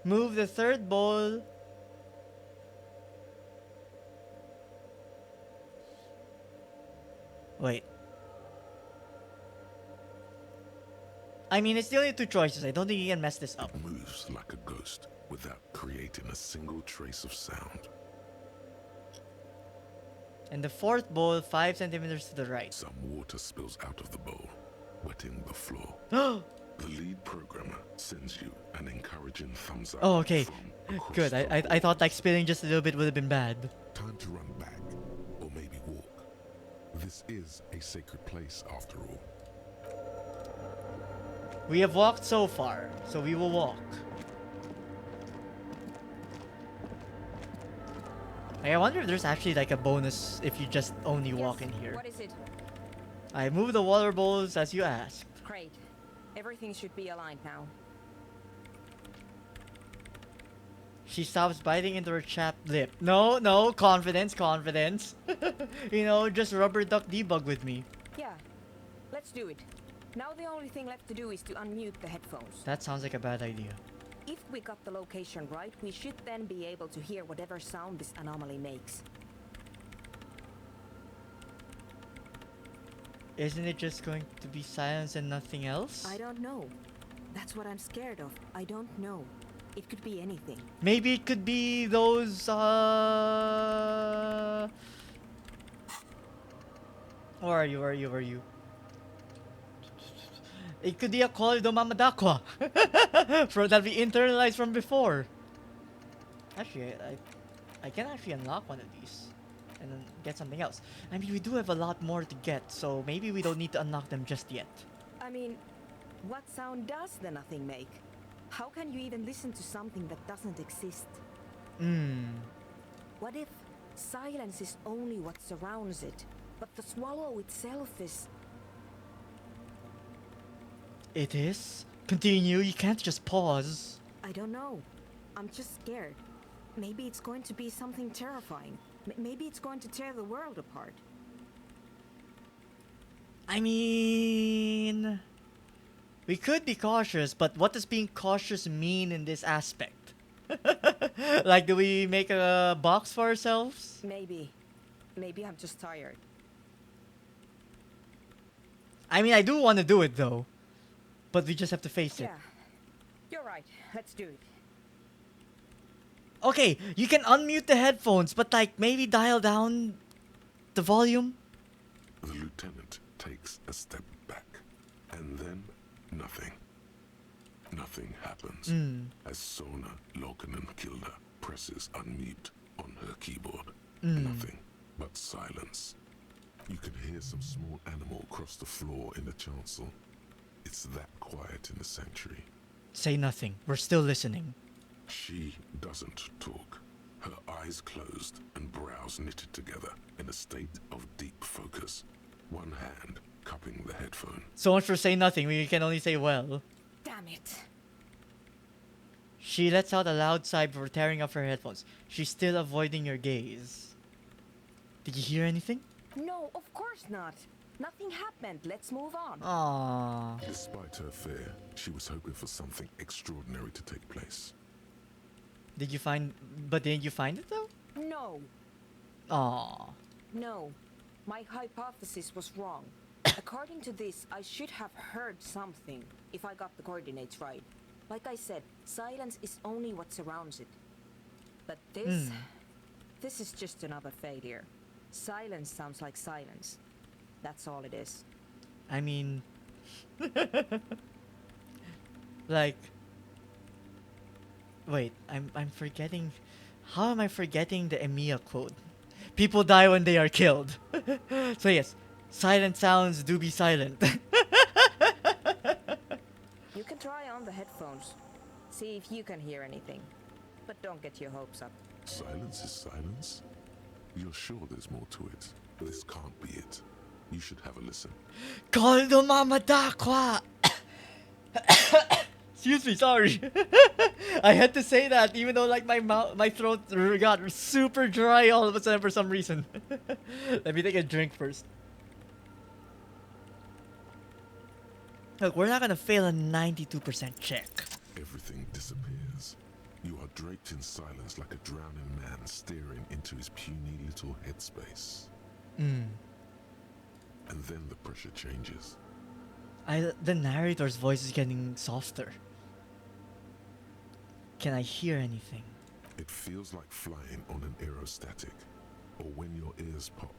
Move the third bowl. Wait. I mean, it's the only 2 choices. I don't think you can mess this up. It moves like a ghost without creating a single trace of sound. And the fourth bowl, 5 centimeters to the right. Some water spills out of the bowl, wetting the floor. The lead programmer sends you an encouraging thumbs up. Oh, okay. From across Good. the I bowl. thought like spilling just a little bit would have been bad. Time to run back, or maybe walk. This is a sacred place after all. We have walked so far, so we will walk. Hey, I wonder if there's actually like a bonus if you just only walk in here. What is it? I moved the water bowls as you asked. Great. Everything should be aligned now. She stops biting into her chapped lip. No, confidence. You know, just rubber duck debug with me. Yeah, let's do it. Now the only thing left to do is to unmute the headphones. That sounds like a bad idea. If we got the location right, we should then be able to hear whatever sound this anomaly makes. Isn't it just going to be silence and nothing else? I don't know. That's what I'm scared of. I don't know. It could be anything. Maybe it could be those, Where are you? It could be a call to Mamadakwa. That we internalized from before. Actually, I can actually unlock one of these. And then get something else. I mean, we do have a lot more to get, so maybe we don't need to unlock them just yet. I mean, what sound does the nothing make? How can you even listen to something that doesn't exist? What if silence is only what surrounds it, but the swallow itself is... It is? Continue, you can't just pause. I don't know. I'm just scared. Maybe it's going to be something terrifying. Maybe it's going to tear the world apart. I mean... We could be cautious, but what does being cautious mean in this aspect? Like, do we make a box for ourselves? Maybe. Maybe I'm just tired. I mean, I do want to do it, though. But we just have to face it. Yeah. You're right. Let's do it. Okay, you can unmute the headphones, but like, maybe dial down the volume? The lieutenant takes a step back, and then Nothing. Nothing happens as Sona Lokanen Kilda presses unmute on her keyboard. Nothing but silence. You can hear some small animal cross the floor in the chancel. It's that quiet in the sanctuary. Say nothing. We're still listening. She doesn't talk. Her eyes closed and brows knitted together in a state of deep focus. One hand cupping the headphone. So much for say nothing. We can only say well. Damn it. She lets out a loud sigh before tearing off her headphones. She's still avoiding your gaze. Did you hear anything? No, of course not. Nothing happened. Let's move on. Aww. Despite her fear, she was hoping for something extraordinary to take place. Didn't you find it though? No. Aww. No. My hypothesis was wrong. According to this, I should have heard something, if I got the coordinates right. Like I said, silence is only what surrounds it. But this... This is just another failure. Silence sounds like silence. That's all it is. I mean... like... Wait, I'm forgetting... How am I forgetting the Emiya quote? People die when they are killed. So yes, silent sounds do be silent. You can try on the headphones. See if you can hear anything. But don't get your hopes up. Silence is silence? You're sure there's more to it? This can't be it. You should have a listen. Koldo Mamadakwa! Excuse me, sorry. I had to say that even though like my throat got super dry all of a sudden for some reason. Let me take a drink first. Look, we're not gonna fail a 92% check. Everything disappears. You are draped in silence like a drowning man staring into his puny little headspace. And then the pressure changes. The narrator's voice is getting softer. Can I hear anything? It feels like flying on an aerostatic, or when your ears pop,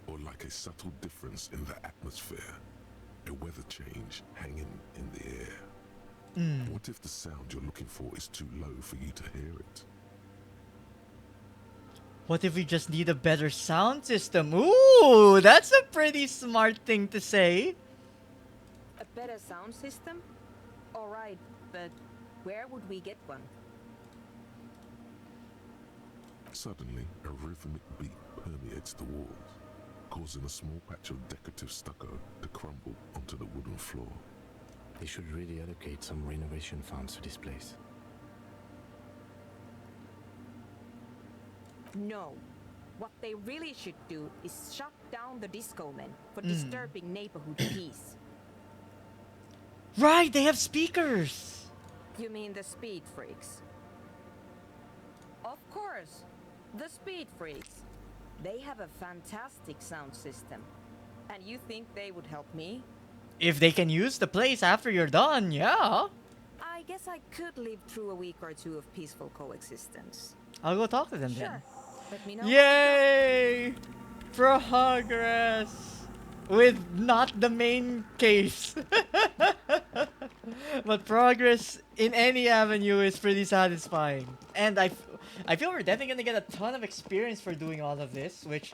or like a subtle difference in the atmosphere, a weather change hanging in the air. What if the sound you're looking for is too low for you to hear it? What if we just need a better sound system? Ooh, that's a pretty smart thing to say. A better sound system? Alright, but where would we get one? Suddenly, a rhythmic beat permeates the walls, causing a small patch of decorative stucco to crumble onto the wooden floor. They should really allocate some renovation funds to this place. No. What they really should do is shut down the disco men for disturbing neighborhood peace. Right, they have speakers. You mean the speed freaks? Of course, the speed freaks. They have a fantastic sound system. And you think they would help me? If they can use the place after you're done, yeah. I guess I could live through a week or two of peaceful coexistence. I'll go talk to them Sure. then. Let me know. Yay! Progress! With not the main case. But progress in any avenue is pretty satisfying. And I feel we're definitely gonna get a ton of experience for doing all of this, which,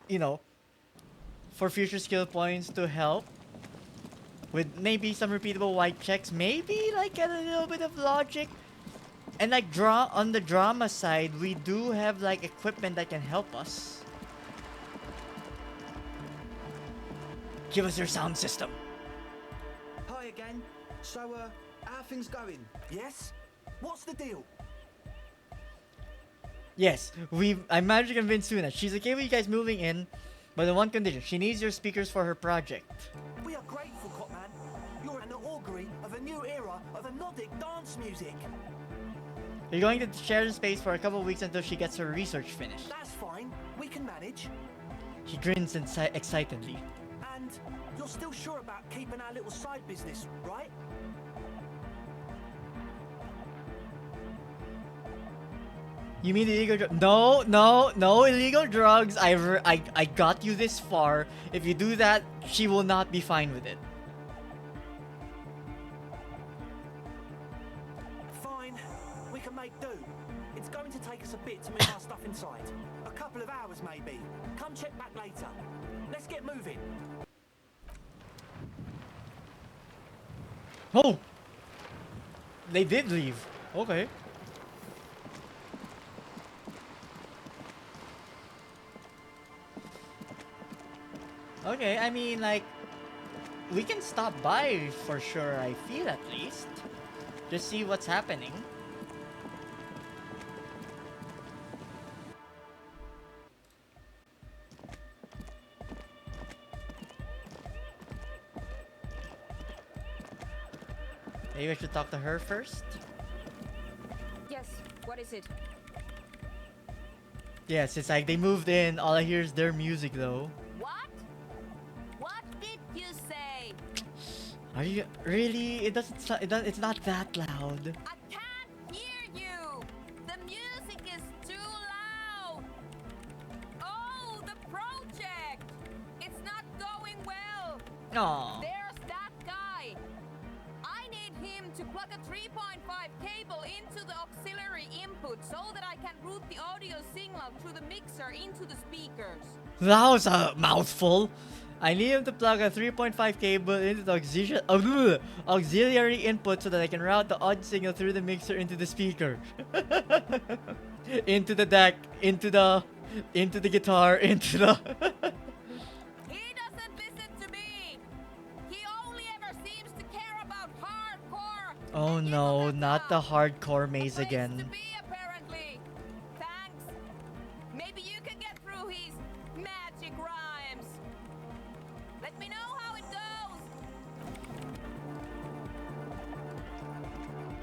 you know, for future skill points to help. With maybe some repeatable white checks, maybe like a little bit of logic. And like on the drama side, we do have like equipment that can help us. Give us your sound system. Hi again. So, how are things going? Yes? What's the deal? Yes, I managed to convince Suna. She's okay with you guys moving in, but on one condition. She needs your speakers for her project. We are grateful, Cotman. You're an augury of a new era of anodic dance music. You're going to share the space for a couple of weeks until she gets her research finished. That's fine. We can manage. He grins excitedly. And you're still sure about keeping our little side business, right? You mean illegal drugs? No illegal drugs. I got you this far. If you do that, she will not be fine with it. stuff inside. A couple of hours, maybe. Come check back later. Let's get moving. Oh! They did leave. Okay. Okay, I mean, like, we can stop by for sure, I feel at least. Just see what's happening. Maybe I should talk to her first? Yes, what is it? Yes, it's like they moved in, all I hear is their music though. What? What did you say? Are you really? It's not that loud. I can't hear you! The music is too loud! Oh, the project! It's not going well! Aww. There's that guy! I need him to plug a 3.5 cable into the auxiliary input so that I can route the audio signal through the mixer into the speakers. That was a mouthful. I need him to plug a 3.5 cable into the auxiliary input so that I can route the audio signal through the mixer into the speaker. Into the deck, into the guitar, into the... He doesn't listen to me! He only ever seems to care about hardcore! Oh and no, give not the hardcore maze place again. to be, apparently. Thanks. Maybe you can get through his magic rhymes. Let me know how it goes.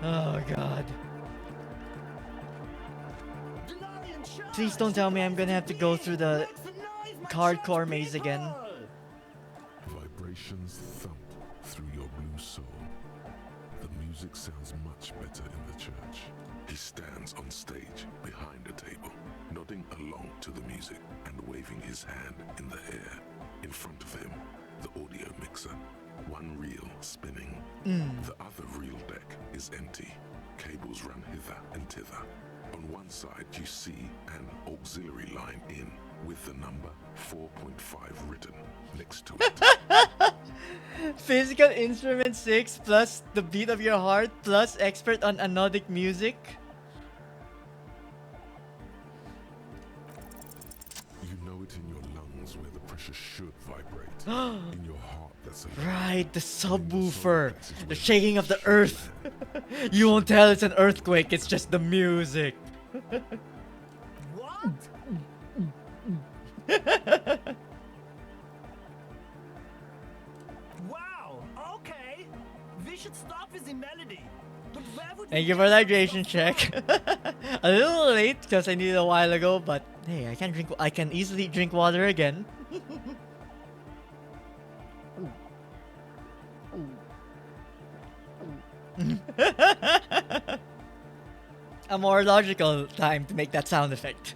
Oh god. Please don't tell me I'm gonna have to go through the hardcore maze again. Vibrations thump through your blue soul. The music sounds much better in the church. He stands on stage behind a table, nodding along to the music and waving his hand in the air. In front of him, the audio mixer, one reel spinning. The other reel deck is empty. Cables run hither and thither. On one side, you see an auxiliary line in with the number 4.5 written next to it. Physical instrument 6 plus the beat of your heart plus expert on anodic music. You know it in your lungs where the pressure should vibrate. In your heart, that's a Right, the subwoofer. The shaking of the earth. You won't tell it's an earthquake, it's just the music. What? Wow, okay. Vicious stuff is in melody. But where would Thank we you for the get hydration this check. stuff A little late because I needed a while ago, but hey, I can easily drink water again. A more logical time to make that sound effect.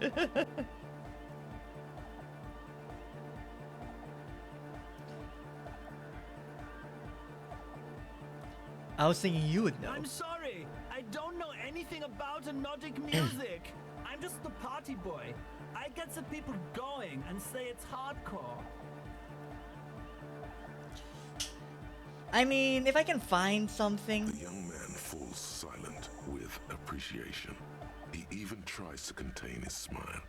I was thinking you would know. I'm sorry, I don't know anything about anodic music. I'm just the party boy. I get the people going and say it's hardcore. I mean, if I can find something. The young man falls silent with appreciation. He even tries to contain his smile,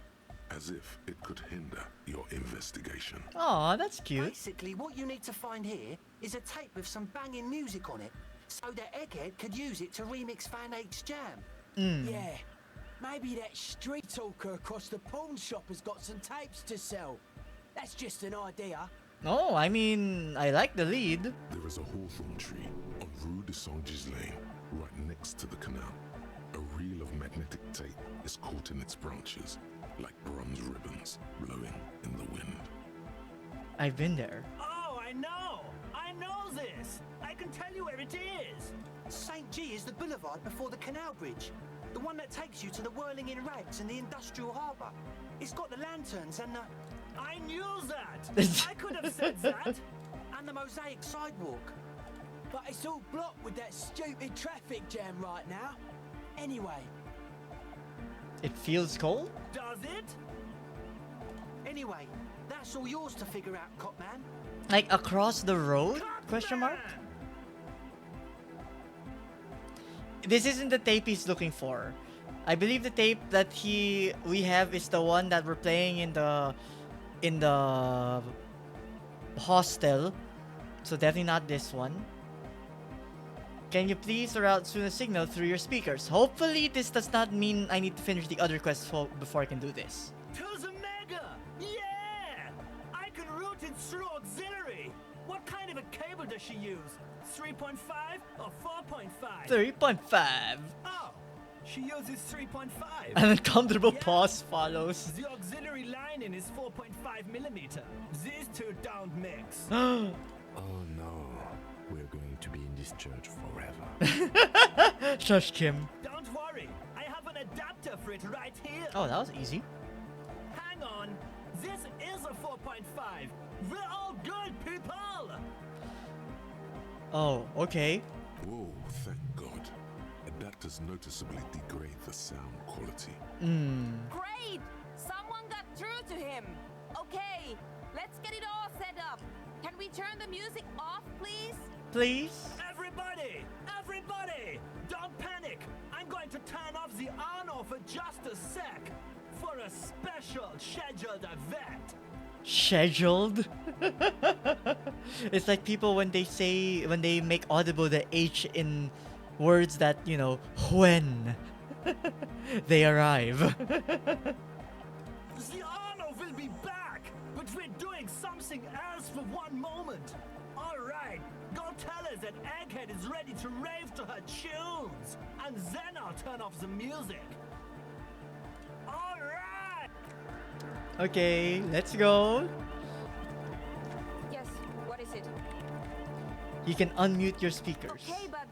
as if it could hinder your investigation. Aw, that's cute. Basically, what you need to find here is a tape with some banging music on it, so that Egghead could use it to remix Fan 8's jam. Yeah, maybe that street talker across the pawn shop has got some tapes to sell. That's just an idea. Oh, I mean, I like the lead. There is a hawthorn tree on Rue de Saint-Gilles Lane, right next to the canal. A reel of magnetic tape is caught in its branches, like bronze ribbons blowing in the wind. I've been there. Oh, I know! I know this! I can tell you where it is! St. G is the boulevard before the canal bridge. The one that takes you to the whirling in rags and the industrial harbour. It's got the lanterns and the... I knew that! I could have said that! And the mosaic sidewalk. But it's all blocked with that stupid traffic jam right now. Anyway, It feels cold? Does it? Anyway, that's all yours to figure out, Copman. Like across the road? Question mark? This isn't the tape he's looking for. I believe the tape that we have is the one that we're playing in the hostel. So definitely not this one. Can you please route Suna signal through your speakers? Hopefully this does not mean I need to finish the other quest before I can do this. To the Mega! Yeah! I can route it through auxiliary. What kind of a cable does she use? 3.5 or 4.5? 3.5. Oh, she uses 3.5. An uncomfortable pause follows. The auxiliary lining is 4.5 millimeter. These two don't mix. Oh no, we're going to be in this church forever. Shush, Kim. Don't worry, I have an adapter for it right here. Oh, that was easy. Hang on, this is a 4.5. We're all good people. Oh, okay. Whoa, thank God. Adapters noticeably degrade the sound quality. Great! Someone got through to him. Okay, let's get it all set up. Can we turn the music off, please? Please? Everybody, don't panic. I'm going to turn off the on-off for just a sec for a special scheduled event. Scheduled? It's like people when they make audible the H in words that, you know, when they arrive. The honor will be back, but we're doing something else for one moment. All right, go tell her that Egghead is ready to rave to her tunes, and then I'll turn off the music. All right. Okay, let's go. Yes, what is it? You can unmute your speakers. Okay, but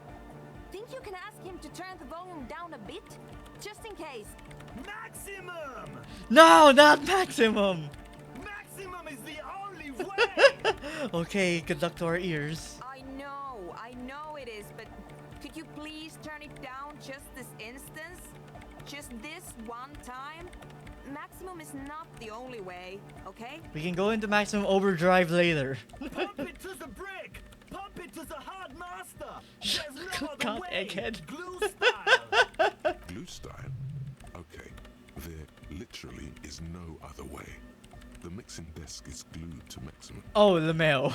think you can ask him to turn the volume down a bit? Just in case. Maximum! No, not maximum! Maximum is the only way! Okay, good luck to our ears. I know it is, but could you please turn it down just this instance? Just this one time? Maximum is not the only way, okay? We can go into maximum overdrive later. Pump it to the brick! Pump it to the hard master! There's no other God, way! Egghead. Glue style! Glue style? Okay, there literally is no other way. The mixing desk is glued to maximum. Oh, LeMail.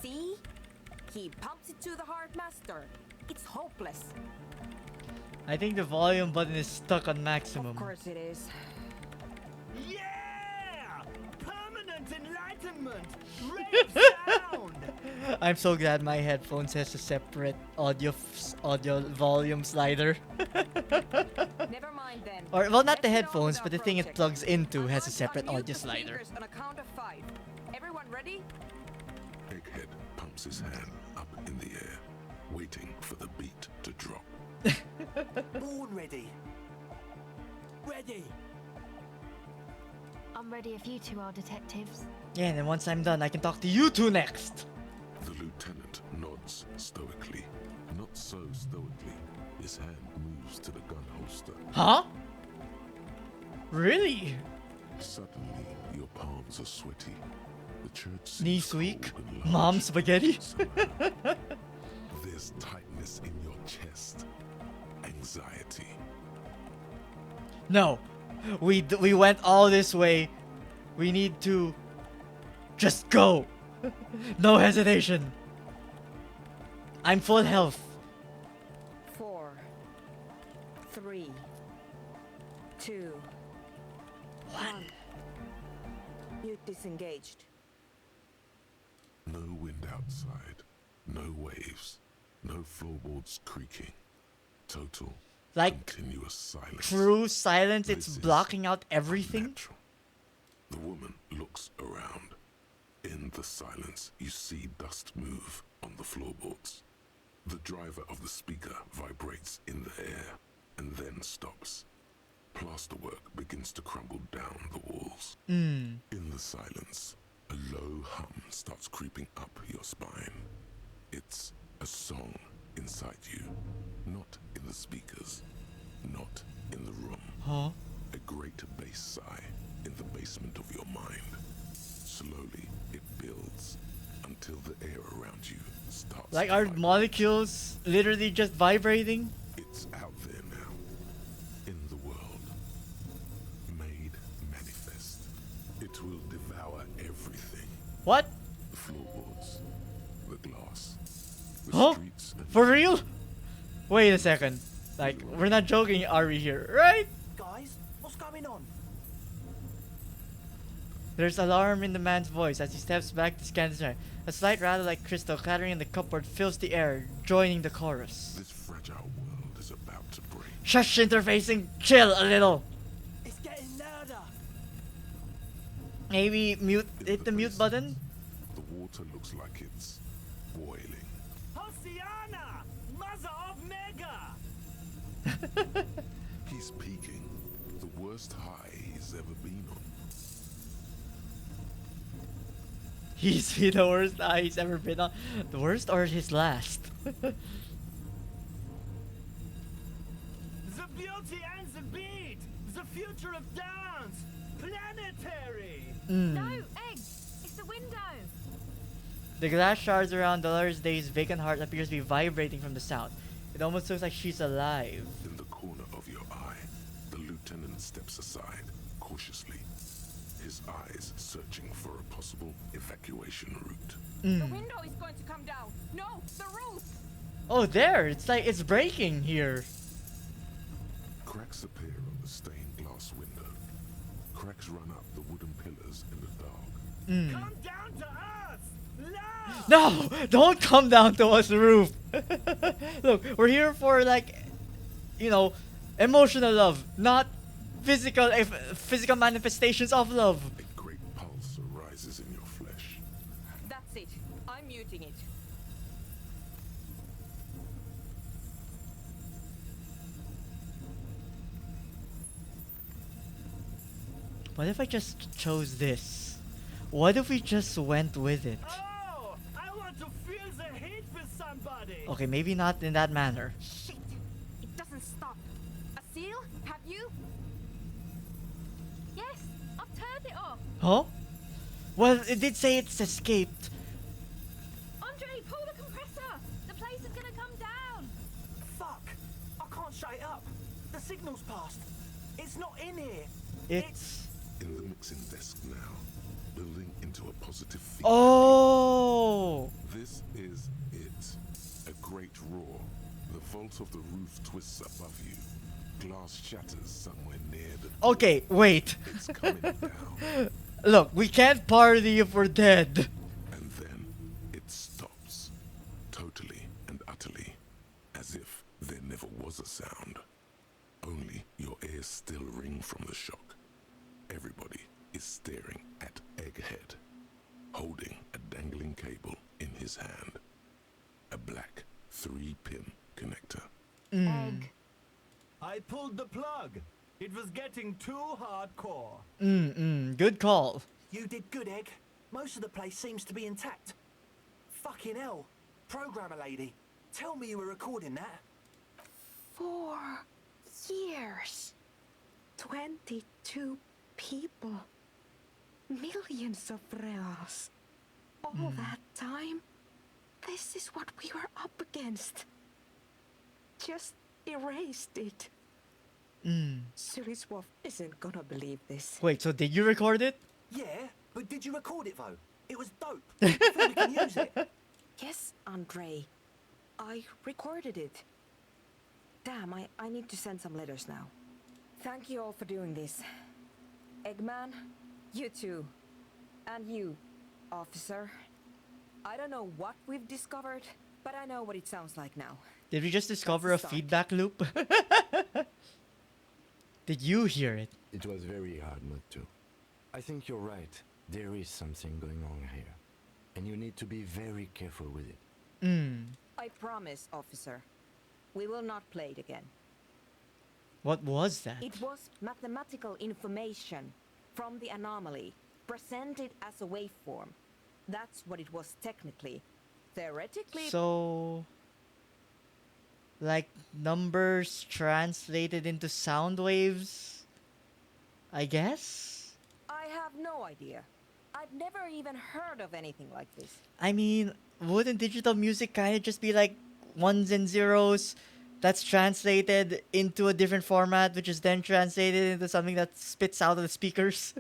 See? He pumps it to the hard master. It's hopeless. I think the volume button is stuck on Of maximum. course it is. Yeah! Permanent enlightenment! Rave sound! I'm so glad my headphones has a separate audio volume slider. Never mind then. Or well, not Let's the get on headphones, with but our the thing it project. plugs into I'm has a going to separate unmute audio the slider. speakers on a count of 5. Everyone ready? Egghead pumps his hand up in the air, waiting for the beat to drop. Born ready. Ready. I'm ready if you two are detectives. Yeah, and then once I'm done, I can talk to you two next. The lieutenant nods stoically. Not so stoically. His hand moves to the gun holster. Huh? Really? Suddenly, your palms are sweaty. The church seems Knees weak? cold and large. Mom spaghetti? There's tightness in your chest. Anxiety. No. We went all this way. We need to just go. No hesitation. I'm full health. 4, 3, 2, 1. You disengaged. No wind outside. No waves. No floorboards creaking. Total, Like continuous silence. true silence, it's This is blocking out everything. unnatural. The woman looks around. In the silence, you see dust move on the floorboards. The driver of the speaker vibrates in the air and then stops. Plasterwork begins to crumble down the walls. In the silence, a low hum starts creeping up your spine. It's a song inside you, not in the speakers. not in the room. Huh? A great bass sigh in the basement of your mind. Slowly, it builds until the air around you starts Like, to are vibrate. molecules literally just vibrating? It's out there now, in the world, made manifest. It will devour everything. What? The floorboards, the glass, the Huh? streets, and For real? Wait a second. Like, we're not joking, are we here, right? Guys, what's going on? There's alarm in the man's voice as he steps back to scan the sky. A slight rattle like crystal clattering in the cupboard fills the air, joining the chorus. this fragile world is about to break. Shush interfacing, chill a little. It's getting louder. Maybe mute, In hit the mute basement, button? The water looks like it's boiling. Hosiana! Mother of Mega! He's peaking. The worst high he's ever been on. He's the worst he's ever been on. The worst or his last? The beauty and the beat! The future of dance! Planetary! No, Egg! It's the window! The glass shards around Dolores Day's vacant heart appears to be vibrating from the sound. It almost looks like she's alive. In the corner of your eye, the lieutenant steps aside, cautiously. His eyes searching for a possible evacuation route. The window is going to come down. No, the roof! Oh, there! It's like it's breaking here. Cracks appear on the stained glass window. Cracks run up the wooden pillars in the dark. Come down to us! Love! No! Don't come down to us, roof! Look, we're here for, like, you know, emotional love, not physical manifestations of love. A great pulse arises in your flesh. That's it. I'm muting it. What if I just chose this? What if we just went with it? Oh! I want to feel the heat with somebody! Okay, maybe not in that manner. Shit! It doesn't stop. A seal? Have you? Yes, I've turned it off. Huh? Well, it did say it's escaped. Andre, pull the compressor! The place is gonna come down! Fuck! I can't shut it up. The signal's passed. It's not in here. It's... In the mixing desk now, building into a positive feedback. Oh! This is it. A great roar. The vault of the roof twists above you. Glass shatters somewhere near the door. Okay, wait. It's coming down. Look, we can't party if we're dead. And then it stops. Totally and utterly. As if there never was a sound. Only your ears still ring from the shock. Everybody is staring at Egghead, holding a dangling cable in his hand. A black 3-pin connector. Egg. I pulled the plug! It was getting too hardcore. Good call. You did good, Egg. Most of the place seems to be intact. Fucking hell. Programmer lady, tell me you were recording that. 4 years. 22 people. Millions of reals. All that time. This is what we were up against. Just erased it. Suliswolf isn't gonna believe this. Wait, so did you record it? Yeah, but did you record it though? It was dope. I thought we can use it. Yes, Andre. I recorded it. Damn, I need to send some letters now. Thank you all for doing this. Eggman, you too. And you, officer. I don't know what we've discovered, but I know what it sounds like now. Did we just discover a That's the start. feedback loop? Did you hear it? It was very hard not to. I think you're right. There is something going on here. And you need to be very careful with it. I promise, officer. We will not play it again. What was that? It was mathematical information from the anomaly, presented as a waveform. That's what it was technically. Theoretically... So... like numbers translated into sound waves, I guess? I have no idea. I've never even heard of anything like this. I mean, wouldn't digital music kind of just be like ones and zeros that's translated into a different format, which is then translated into something that spits out of the speakers?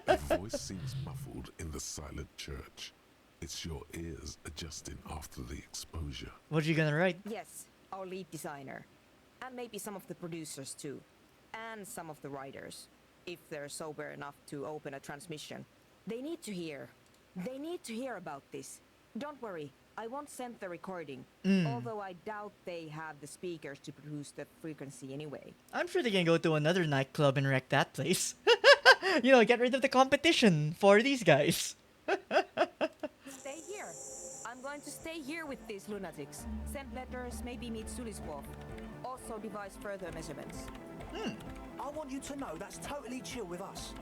A voice seems muffled in the silent church. It's your ears adjusting after the exposure. What are you gonna write? Yes, our lead designer. And maybe some of the producers too. And some of the writers. If they're sober enough to open a transmission. They need to hear. They need to hear about this. Don't worry, I won't send the recording. Although I doubt they have the speakers to produce the frequency anyway. I'm sure they can go to another nightclub and wreck that place. You know, get rid of the competition for these guys. Stay here. I'm going to stay here with these lunatics. Send letters, maybe meet Sulispov. Also devise further measurements. I want you to know that's totally chill with us.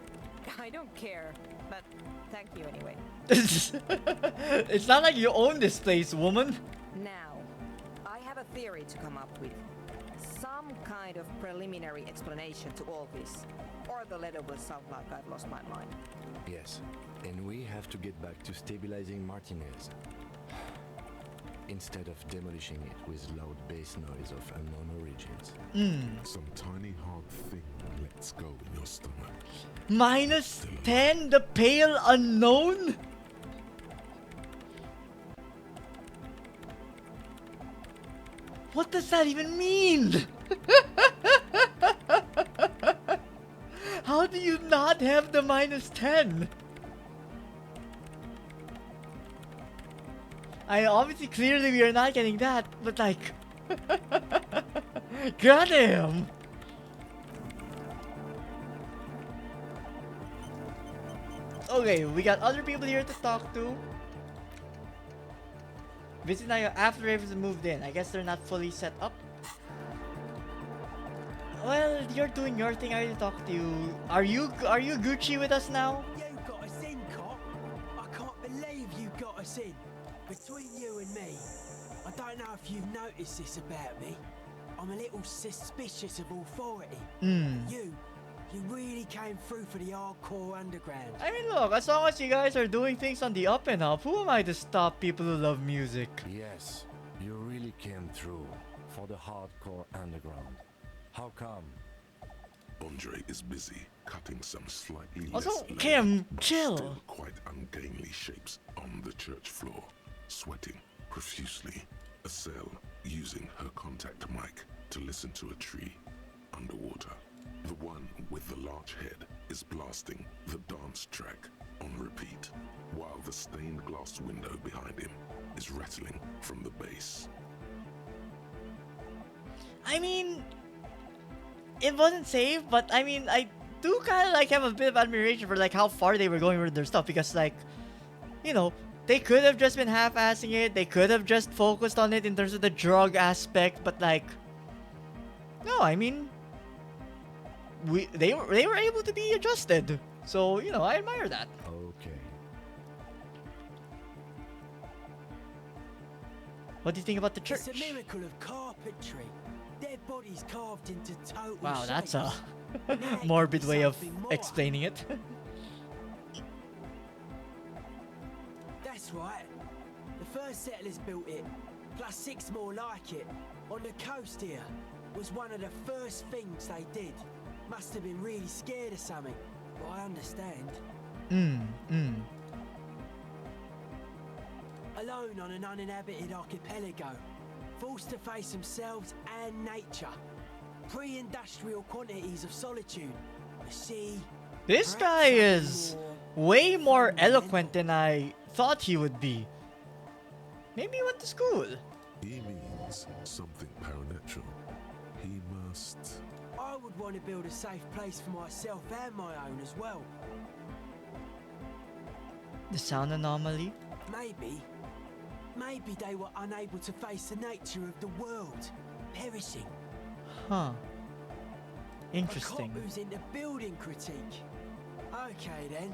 I don't care, but thank you anyway. It's not like you own this place, woman. Now, I have a theory to come up with. Some kind of preliminary explanation to all this. Or the letter will sound like I've lost my mind. Yes, and we have to get back to stabilizing Martinez. Instead of demolishing it with loud bass noise of unknown origins. Some tiny hard thing lets go in your stomach. Minus 10, the pale unknown? What does that even mean? How do you not have the minus 10? Obviously, clearly we are not getting that, but like... Goddamn! Okay, we got other people here to talk to. Visit now after Ravens moved in. I guess they're not fully set up. Well, you're doing your thing. I need to talk to you. Are you Gucci with us now? You got us in, cop. I can't believe you got us in. Between you and me, I don't know if you've noticed this about me. I'm a little suspicious of authority. You really came through for the hardcore underground. I mean, look, as long as you guys are doing things on the up and up, who am I to stop people who love music? Yes, you really came through for the hardcore underground. How come? Andre is busy cutting some slightly Also, less Kim, layered, but chill. still quite ungainly shapes on the church floor, sweating profusely. Estelle using her contact mic to listen to a tree underwater. The one with the large head is blasting the dance track on repeat, while the stained glass window behind him is rattling from the bass. I mean, it wasn't safe, but I mean, I do kind of like have a bit of admiration for like how far they were going with their stuff, because like, you know, they could have just been half-assing it. They could have just focused on it in terms of the drug aspect, but like, no, I mean, they were able to be adjusted. So, you know, I admire that. Okay. What do you think about the church? It's a miracle of carpentry. Dead bodies carved into total Wow, that's a shapes. Now it morbid could be way of something more. explaining it. That's right. The first settlers built it, plus 6 more like it, on the coast here. Was one of the first things they did. Must have been really scared of something, but I understand. Alone on an uninhabited archipelago, forced to face themselves and nature. Pre-industrial quantities of solitude. The sea. This perhaps guy something is more way more fundamental. eloquent than I thought he would be. Maybe he went to school. He means something paranatural. He must... I would want to build a safe place for myself and my own as well. The sound anomaly? Maybe they were unable to face the nature of the world, perishing. Huh. A Interesting. cop who's into building critique. Okay then,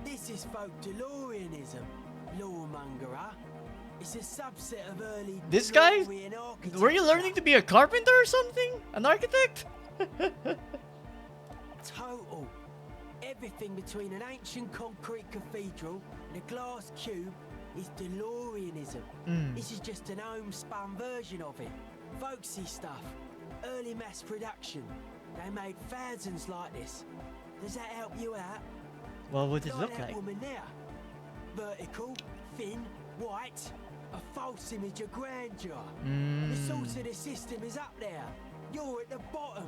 this is folk DeLoreanism, lawmonger, huh? It's a subset of early This guy? Victorian architecture. Were you learning to be a carpenter or something? An architect? Total. Everything between an ancient concrete cathedral and a glass cube is DeLoreanism. This is just an homespun version of it. Folksy stuff. Early mass production. They made thousands like this. Does that help you out? What would it look that like? woman there. Vertical, thin, white. A false image of grandeur. The source of the system is up there. You're at the bottom.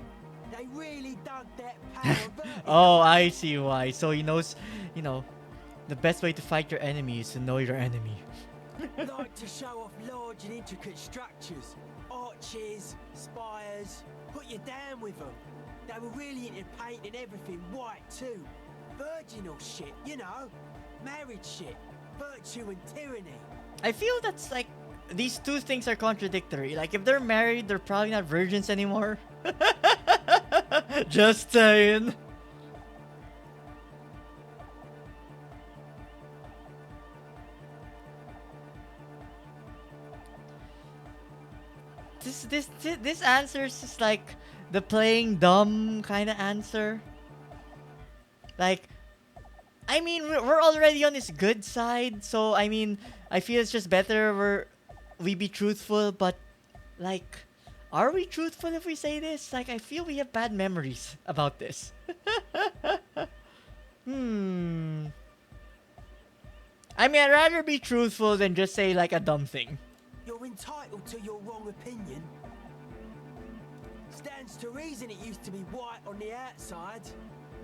They really dug that power vertical. Oh, I see why. So he knows, you know, the best way to fight your enemy is to know your enemy. Like to show off large and intricate structures. Arches, spires. Put you down with them. They were really into painting everything white too. Virginal shit, you know. Marriage shit. Virtue and tyranny. I feel that's like, these two things are contradictory. Like, if they're married, they're probably not virgins anymore. Just saying. This answer is just like the playing dumb kind of answer. Like, I mean, we're already on his good side, so I mean, I feel it's just better we be truthful, but like, are we truthful if we say this? Like, I feel we have bad memories about this. I mean, I'd rather be truthful than just say like a dumb thing. You're entitled to your wrong opinion. Stands to reason it used to be white on the outside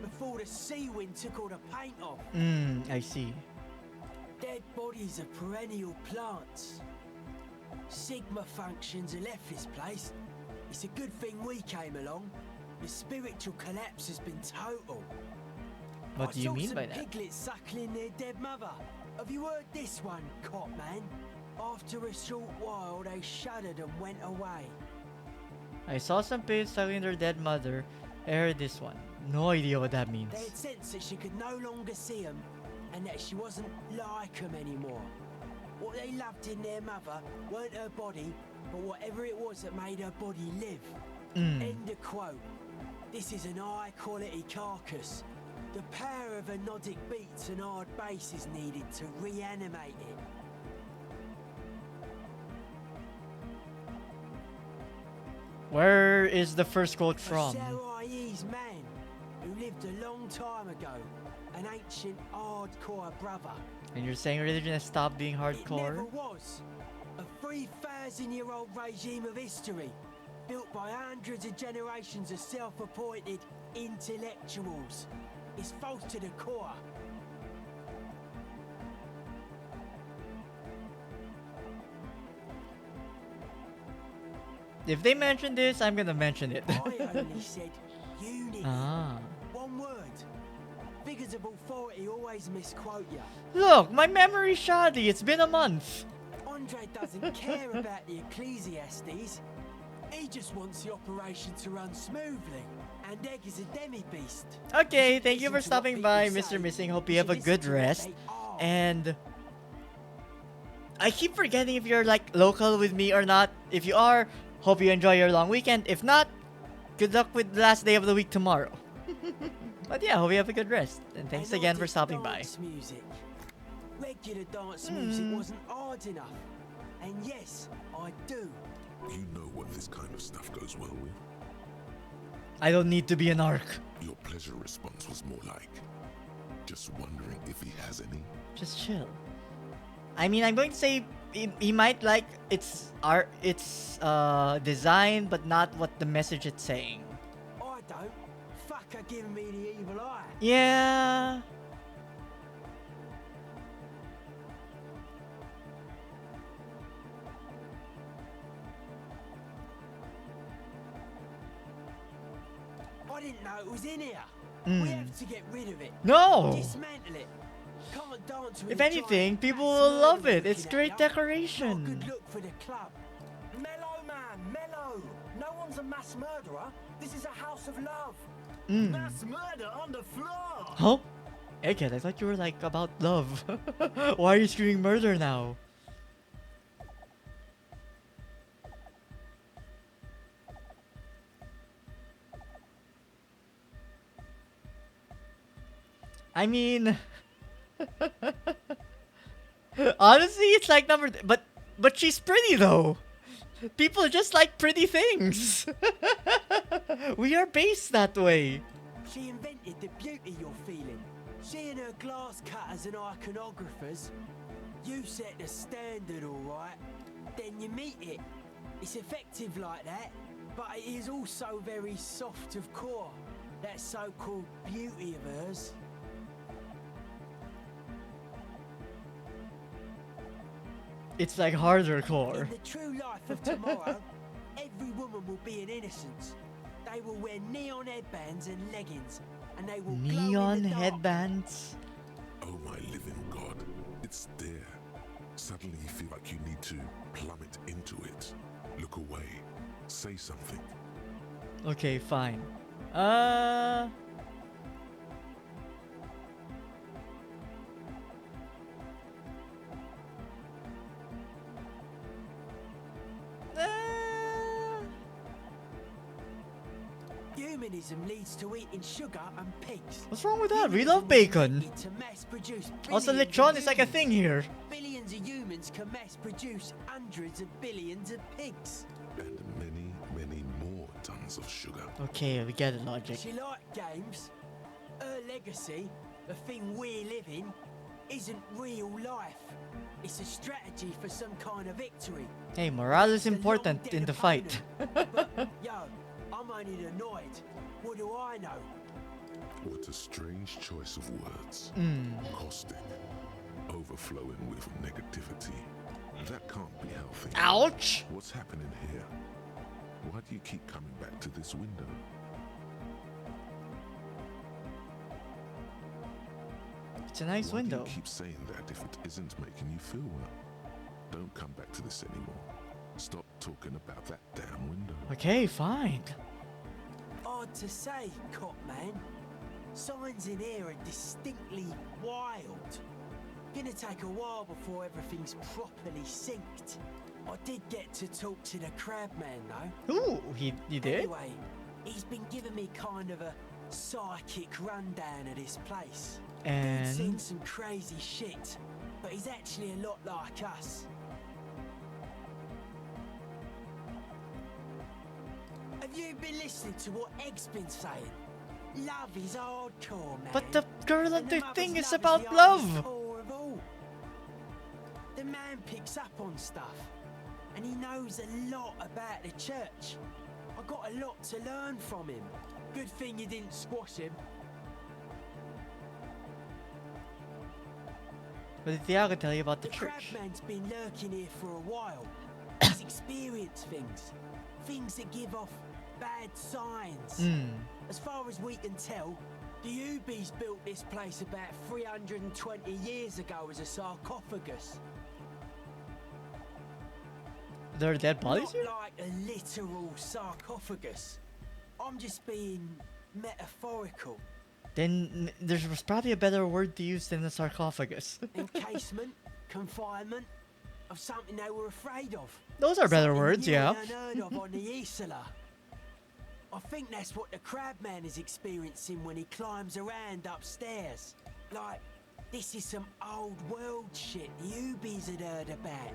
before the sea wind took all the paint off. I see. Dead bodies are perennial plants. Sigma functions have left this place. It's a good thing we came along. The spiritual collapse has been total. What do you mean by I saw some that? piglets suckling their dead mother. Have you heard this one, cop man? After a short while, they shuddered and went away. I saw some pigs sucking their dead mother. I heard this one. No idea what that means. They had sensed that she could no longer see them and that she wasn't like them anymore. What they loved in their mother weren't her body, but whatever it was that made her body live. End of quote. This is an high-quality carcass. The power of anodic beats and hard bass is needed to reanimate it. Where is the first quote from? A Sarais man who lived a long time ago, an ancient hardcore brother. And you're saying religion has stopped being It never hardcore? was. A 3,000-year-old regime of history, built by hundreds of generations of self-appointed intellectuals. It's false to the core. If they mention this, I'm gonna mention it. I only said unity. Ah. One word. Figures of authority always misquote you. Look, my memory's shoddy. It's been a month. Andre doesn't care about the Ecclesiastes. He just wants the operation to run smoothly. And Egg is a demi-beast. Okay, thank you for stopping by, Mr. Missing. Hope you have a good rest. And I keep forgetting if you're like local with me or not. If you are, hope you enjoy your long weekend. If not, good luck with the last day of the week tomorrow. But yeah, hope you have a good rest. And thanks again for stopping by. Music. Regular dance music wasn't hard enough. And yes, I do. You know what this kind of stuff goes well with. I don't need to be an arc. Your pleasure response was more like, just wondering if he has any. Just chill. I mean, I'm going to say he might like its art, its design, but not what the message it's saying. I don't. Fuck her giving me the evil eye. Yeah. I didn't know it was in here. Mm. We have to get rid of it. No. Dismantle it. Can't dance with If a anything, giant people mass will murderer love it. looking It's at great ya. Not decoration. good look for the club. Mellow, man, mellow. No one's a mass murderer. This is a house of love. Mass murder on the floor! Huh? Egghead, I thought you were like about love. Why are you screaming murder now? I mean, honestly, it's like but she's pretty though. People just like pretty things. We are based that way. She invented the beauty you're feeling. Seeing her glass cutters and iconographers, you set the standard, alright. Then you meet it. It's effective like that, but it is also very soft of core. That so-called beauty of hers. It's like harder core. In the true life of tomorrow, every woman will be an innocence. They will wear neon headbands and leggings, and they will glow Neon in the dark. headbands. Oh my living God, it's there. Suddenly you feel like you need to plummet into it. Look away. Say something. Okay, fine. Humanism leads to eating sugar and pigs. What's wrong with that? We Humanism love bacon. is to mass produce Also, billions lechon of is like a thing here. Billions of humans can mass produce hundreds of billions of pigs. And many, many more tons of sugar. Okay, we get it, logic. She liked games. Her legacy, the thing we're living, isn't real life. It's a strategy for some kind of victory. Hey, morale is The long important dead in the fight. opponent. But, yo, I'm only annoyed. What do I know? What a strange choice of words. Caustic. Overflowing with negativity. That can't be healthy. Ouch! What's happening here? Why do you keep coming back to this window? It's a nice Why window. do you keep saying that if it isn't making you feel well? Don't come back to this anymore. Stop talking about that damn window. Okay, fine. Hard to say, cop man. Signs in here are distinctly wild. Gonna take a while before everything's properly synced. I did get to talk to the crab man though. Ooh, you did? Anyway, he's been giving me kind of a psychic rundown of this place. He's seen And some crazy shit, but he's actually a lot like us. Have you been listening to what Egg's been saying? Love is hardcore, man. but the girl And under mother's thing is love about the love. hardest core of all. The man picks up on stuff, and he knows a lot about the church. I got a lot to learn from him. Good thing you didn't squash him. What did Thiago tell you about the The church? crabman's been lurking here for a while. He's experienced things that give off bad signs. As far as we can tell, the Ubies built this place about 320 years ago as a sarcophagus. There are dead bodies Not here? like a literal sarcophagus. I'm just being metaphorical. Then there was probably a better word to use than a sarcophagus. Encasement, confinement of something they were afraid of. Those are better Something words, you yeah. ain't unheard of on the Isla. I think that's what the crabman is experiencing when he climbs around upstairs. Like, this is some old world shit the Ubies had heard about.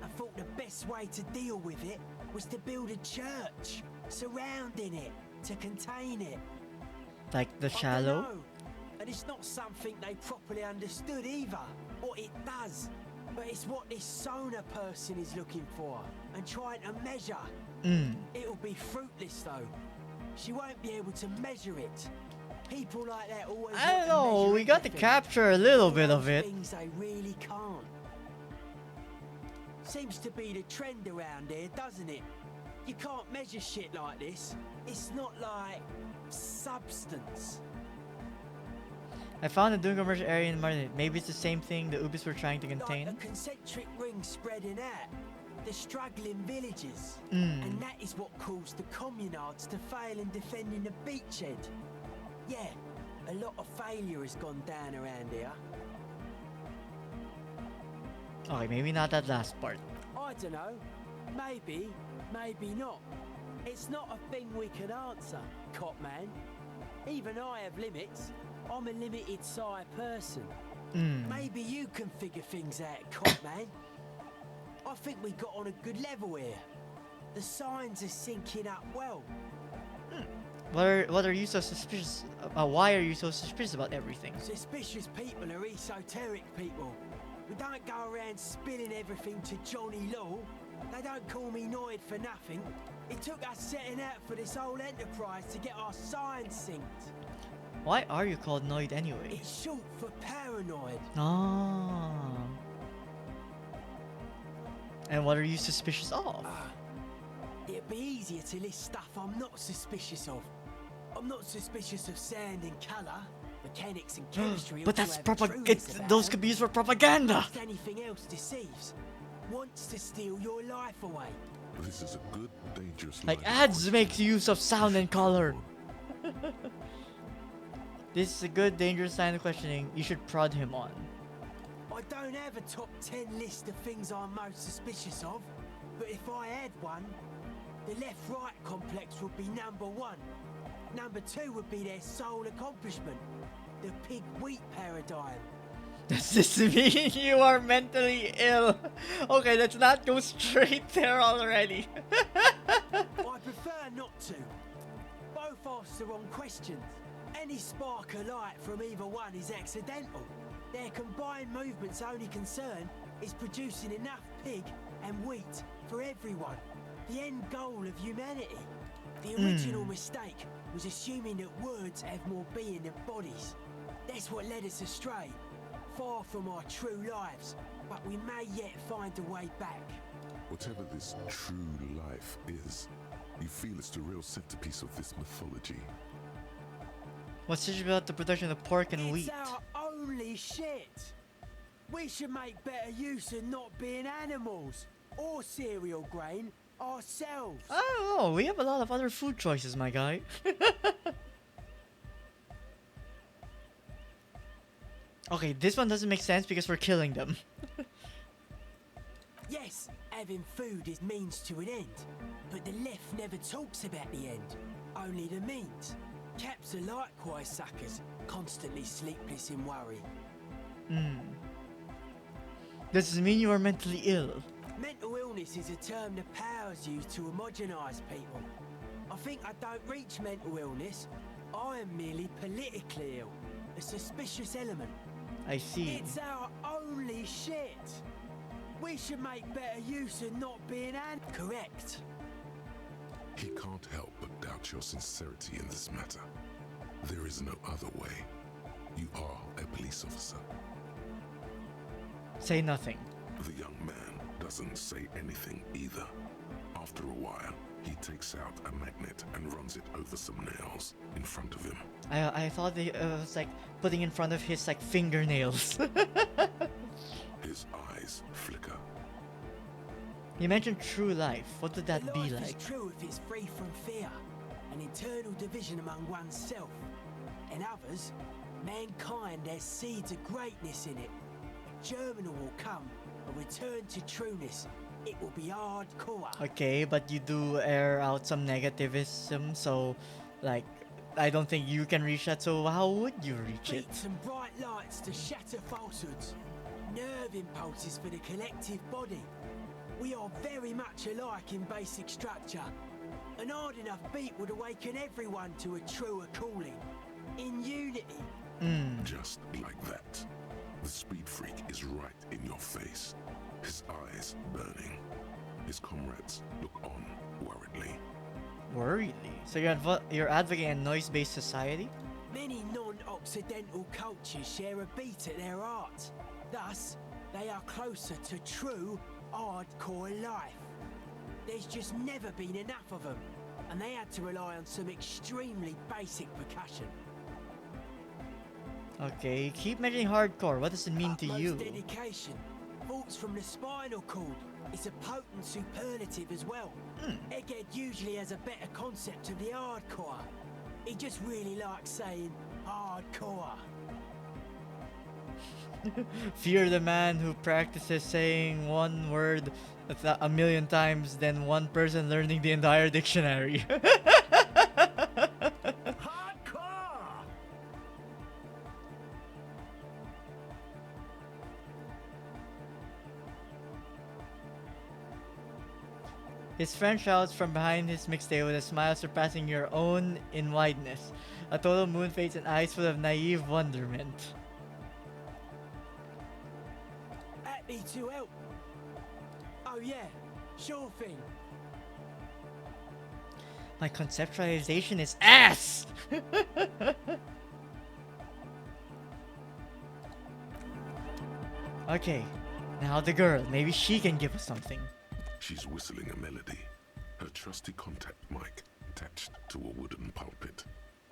I thought the best way to deal with it was to build a church surrounding it to contain it. Like the I shallow? dunno, and it's not something they properly understood either, what it does. But it's what this Sona person is looking for and trying to measure. It'll be fruitless though. She won't be able to measure it. People like that always. I want don't to know, measure we got to everything. capture a little All bit of those it. Things they really can't. Seems to be the trend around here, doesn't it? You can't measure shit like this. It's not like substance. I found a doing commercial area in Martin. Maybe it's the same thing the Ubis were trying to Like contain. a concentric ring spreading out. The struggling villages. Mm. And that is what caused the communards to fail in defending the beachhead. Yeah, a lot of failure has gone down around here. Okay, maybe not that last part. I don't know. Maybe, maybe not. It's not a thing we can answer, cop man. Even I have limits. I'm a limited sight person. Hmm. Maybe you can figure things out, cop man. I think we got on a good level here. The signs are syncing up well. What are you so suspicious? Why are you so suspicious about everything? Suspicious people are esoteric people. We don't go around spilling everything to Johnny Law. They don't call me Noid for nothing. It took us setting out for this whole enterprise to get our signs synced. Why are you called Noid anyway? It's short for paranoid. Ah. And what are you suspicious of? It'd be easier to list stuff I'm not suspicious of. I'm not suspicious of sound and colour, mechanics and chemistry. But that's those could be used for propaganda. If anything else deceives, wants to steal your life away. This is a good, dangerous Like line of ads make use of sound and color. This is a good, dangerous line of questioning you should prod him on. I don't have a top 10 list of things I'm most suspicious of, but if I had one, the left-right complex would be number 1. Number 2 would be their sole accomplishment, the pig-wheat paradigm. Does this mean you are mentally ill? Okay, let's not go straight there already. I prefer not to. Both ask the wrong questions. Any spark of light from either one is accidental. Their combined movement's only concern is producing enough pig and wheat for everyone. The end goal of humanity. The original mistake was assuming that words have more being than bodies. That's what led us astray. Far from our true lives, but we may yet find a way back. Whatever this true life is, you feel it's the real centerpiece of this mythology. What's this about the production of pork and wheat? It's our only shit. We should make better use of not being animals or cereal grain ourselves. I don't know, we have a lot of other food choices, my guy. Okay, this one doesn't make sense because we're killing them. Yes, having food is means to an end, but the left never talks about the end, only the means. Caps are likewise suckers, constantly sleepless in worry. Does this mean you are mentally ill? Mental illness is a term the powers use to homogenise people. I think I don't reach mental illness. I am merely politically ill, a suspicious element. I see. It's our only shit. We should make better use of not being correct. He can't help but doubt your sincerity in this matter. There is no other way. You are a police officer. Say nothing. The young man doesn't say anything either. After a while, he takes out a magnet and runs it over some nails in front of him. I thought it was like putting in front of his like fingernails. His eyes flicker. You mentioned true life. What would that be Life like? is true if it's free from fear, an internal division among oneself. And others, mankind has seeds of greatness in it. A germinal will come, a return to trueness. It will be hardcore. Okay, but you do air out some negativism, so like I don't think you can reach that, so how would you reach it? Beats and bright lights to shatter falsehoods. Nerve impulses for the collective body. We are very much alike in basic structure. An hard enough beat would awaken everyone to a truer calling. In unity. Just like that. The speed freak is right in your face. His eyes burning. His comrades look on worriedly. Worriedly? So you're advocating a noise-based society? Many non-Occidental cultures share a beat at their art. Thus, they are closer to true, hardcore life. There's just never been enough of them, and they had to rely on some extremely basic percussion. Okay, keep mentioning hardcore. What does it mean to you? Dedication. Thoughts from the spinal cord. It's a potent superlative as well. Egghead usually has a better concept of the hardcore. He just really likes saying hardcore. Fear the man who practices saying one word a million times than one person learning the entire dictionary. His friend shouts from behind his mixtape with a smile surpassing your own in wideness. A total moon face and eyes full of naive wonderment. Happy to help. Oh yeah, sure thing. My conceptualization is ass! Okay, now the girl. Maybe she can give us something. She's whistling a melody, her trusty contact mic attached to a wooden pulpit.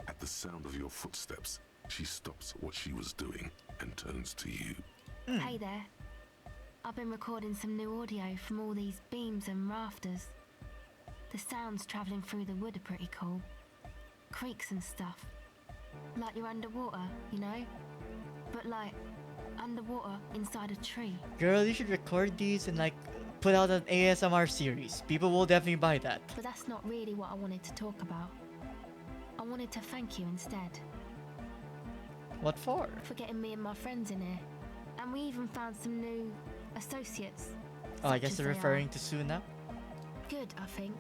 At the sound of your footsteps, she stops what she was doing and turns to you. Hey there. I've been recording some new audio from all these beams and rafters. The sounds travelling through the wood are pretty cool. Creaks and stuff. Like you're underwater, you know? But like, underwater inside a tree. Girl, you should record these and like put out an ASMR series. People will definitely buy that. But that's not really what I wanted to talk about. I wanted to thank you instead. What for? For getting me and my friends in here. And we even found some new associates. Oh, I such guess as they're they referring are. to Suna. Good, I think.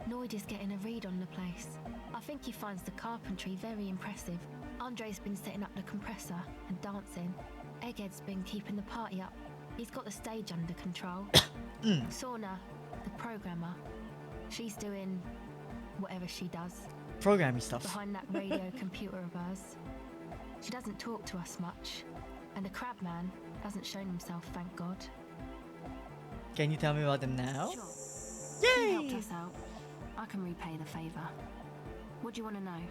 Noid is getting a read on the place. I think he finds the carpentry very impressive. Andre's been setting up the compressor and dancing. Egghead's been keeping the party up. He's got the stage under control. Sauna, the programmer, she's doing whatever she does Programming stuff. behind that radio computer of hers. She doesn't talk to us much, and the crab man hasn't shown himself, thank God. Can you tell me about them now? Sure. He helped us out. I can repay the favour. What do you want to know?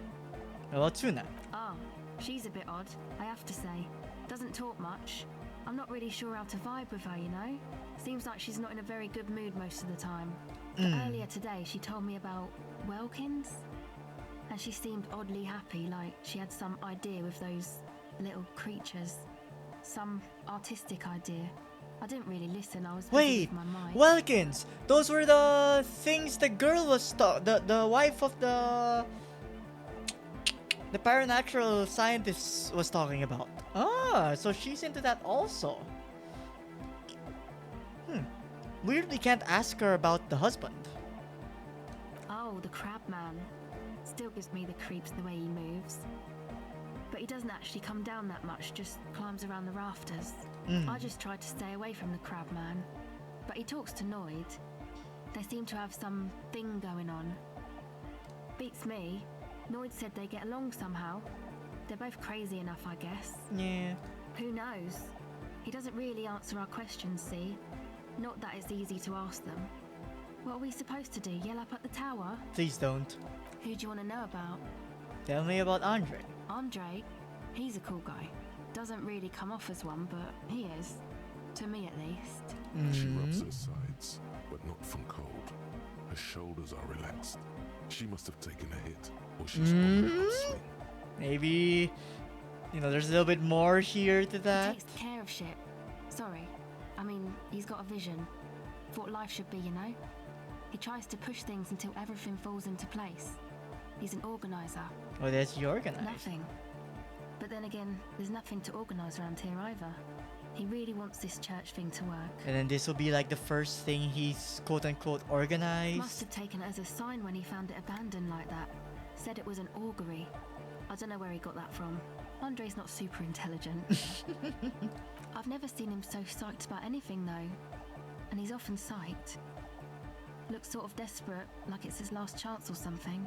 About Suna. Oh, she's a bit odd, I have to say. Doesn't talk much. I'm not really sure how to vibe with her, you know? Seems like she's not in a very good mood most of the time. But earlier today, she told me about Welkins. And she seemed oddly happy, like she had some idea with those little creatures. Some artistic idea. I didn't really listen, I was busy Wait, with my mind. Welkins! Those were the things the girl was the wife of the paranatural scientist was talking about. Ah, so she's into that also. Weird we can't ask her about the husband. Oh, the crab man. Still gives me the creeps the way he moves. But he doesn't actually come down that much, just climbs around the rafters. I just tried to stay away from the crab man. But he talks to Noid. They seem to have some thing going on. Beats me. Noid said they get along somehow. They're both crazy enough, I guess. Yeah. Who knows? He doesn't really answer our questions, see? Not that it's easy to ask them. What are we supposed to do? Yell up at the tower? Please don't. Who do you want to know about? Tell me about Andre. Andre? He's a cool guy. Doesn't really come off as one, but he is. To me, at least. She rubs her sides, but not from cold. Her shoulders are relaxed. She must have taken a hit, or she's on the upswing. Maybe, there's a little bit more here to He that. takes care of shit. Sorry. I mean, he's got a vision. For what life should be, you know? He tries to push things until everything falls into place. He's an organizer. Oh, that's the organizer. Nothing. But then again, there's nothing to organize around here either. He really wants this church thing to work. And then this will be like the first thing he's quote-unquote organized. Must have taken it as a sign when he found it abandoned like that. Said it was an augury. I don't know where he got that from. Andre's not super intelligent. I've never seen him so psyched about anything though. And he's often psyched. Looks sort of desperate, like it's his last chance or something.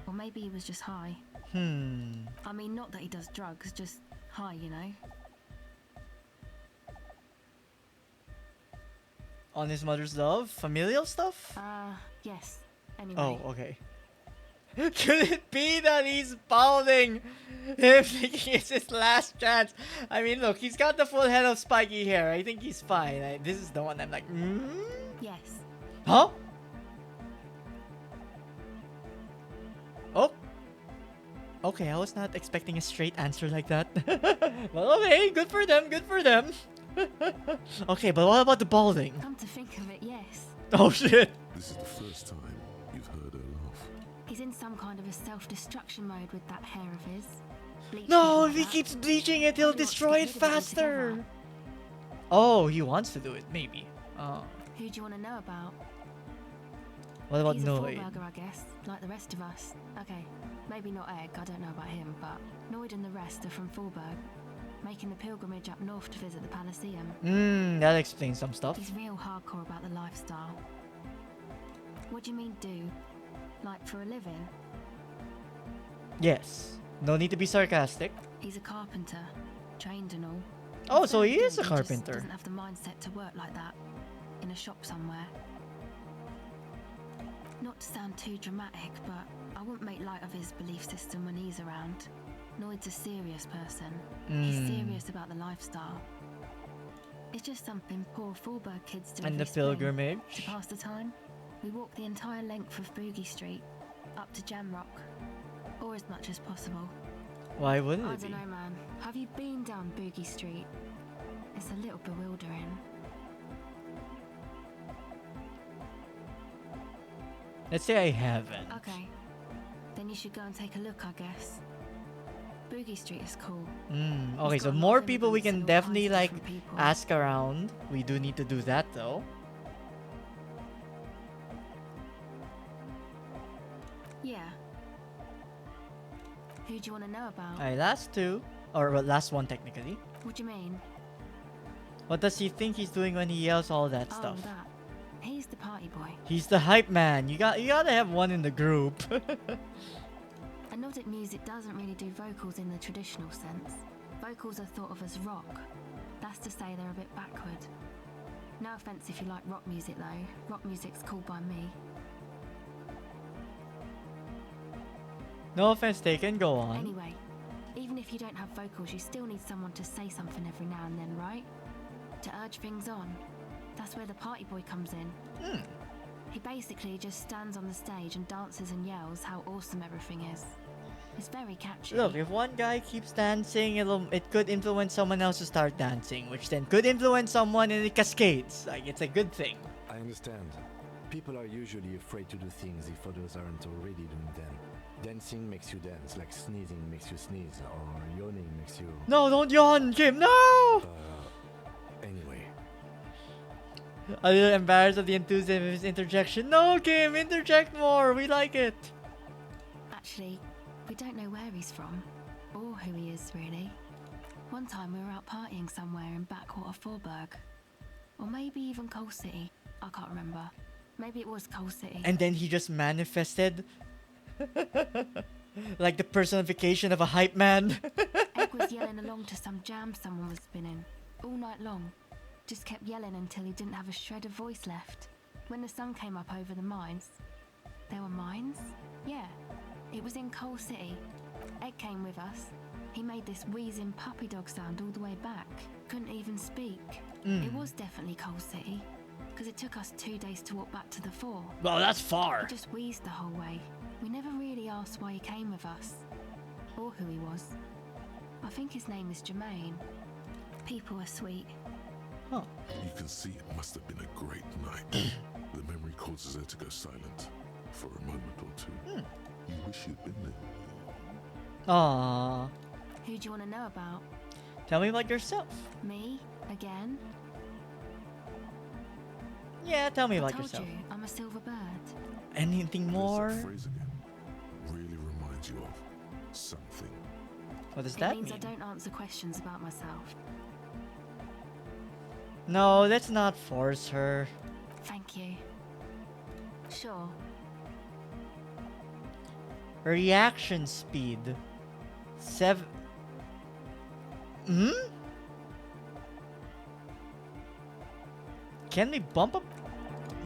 Or maybe he was just high. I mean, not that he does drugs, just high, you know? On his mother's love? Familial stuff? Yes. Anyway. Oh, okay. Could it be that he's balding him thinking it's his last chance? I mean, look, he's got the full head of spiky hair. I think he's fine. This is the one I'm like, Yes. Huh? Oh. Okay, I was not expecting a straight answer like that. Well, okay, good for them, good for them. Okay, but what about the balding? Come to think of it, yes. Oh shit. This is the first time you've heard her laugh. He's in some kind of a self-destruction mode with that hair of his. Bleaching No, it if he like that. keeps bleaching it, he'll Probably wants to destroy get it rid of it faster. altogether. Oh, he wants to do it, maybe. Oh. Who do you want to know about? What about He's a Noid? Fourburger, I guess, like the rest of us. Okay, maybe not Egg, I don't know about him, but Noid and the rest are from Fourburg, making the pilgrimage up north to visit the Palaceum. That explains some stuff. He's real hardcore about the lifestyle. What do you mean do? Like for a living? Yes. No need to be sarcastic. He's a carpenter, trained and all. Oh, so he Very is a good, carpenter. Just doesn't have the mindset to work like that in a shop somewhere. Not to sound too dramatic, but I wouldn't make light of his belief system when he's around. Noid's a serious person. He's serious about the lifestyle. It's just something poor Fourburg kids do And every the spring pilgrimage. to pass the time. We walk the entire length of Boogie Street up to Jamrock, or as much as possible. Why wouldn't I it be? don't know, man. Have you been down Boogie Street? It's a little bewildering. Let's say I haven't. Okay, then you should go and take a look, I guess. Boogie Street is cool. Okay, He's so got a lot more of people we immigrants can and all definitely kinds of like different people. ask around. We do need to do that though. Yeah. Who do you want to know about? Alright, last two. Or well, last one technically. What do you mean? What does he think he's doing when he yells all that Oh, stuff? that. He's the party boy. He's the hype man. You gotta have one in the group. And Nordic music doesn't really do vocals in the traditional sense. Vocals are thought of as rock. That's to say they're a bit backward. No offense if you like rock music though. Rock music's cool by me. No offense taken, go on. Anyway, even if you don't have vocals, you still need someone to say something every now and then, right? To urge things on. That's where the party boy comes in. He basically just stands on the stage and dances and yells how awesome everything is. It's very catchy. Look, if one guy keeps dancing, it could influence someone else to start dancing, which then could influence someone and it cascades. Like, it's a good thing. I understand. People are usually afraid to do things if others aren't already doing them. Dancing makes you dance, like sneezing makes you sneeze, or yawning makes you... No, don't yawn, Kim, no! Anyway. A little embarrassed of the enthusiasm of his interjection. No, Kim, interject more. We like it. Actually, we don't know where he's from, or who he is, really. One time we were out partying somewhere in backwater Fourburg. Or maybe even Coal City. I can't remember. Maybe it was Coal City. And then he just manifested like the personification of a hype man. Egg was yelling along to some jam someone was spinning, all night long. Just kept yelling until he didn't have a shred of voice left. When the sun came up over the mines... There were mines? Yeah. It was in Coal City. Egg came with us. He made this wheezing puppy dog sound all the way back. Couldn't even speak. It was definitely Coal City, because it took us 2 days to walk back to the fort. Well, that's far. He just wheezed the whole way. We never really asked why he came with us, or who he was. I think his name is Jermaine. People are sweet. Huh. You can see it must have been a great night. The memory causes her to go silent for a moment or two. You wish you'd been there. Aww. Who do you want to know about? Tell me about yourself. Me? Again? Yeah, tell me I about told yourself. you, I'm a silver bird. Anything more? That phrase again really reminds you of something. What does It that means mean? I don't answer questions about myself. No, let's not force her. Thank you. Sure. Reaction speed. 7. Can we bump up?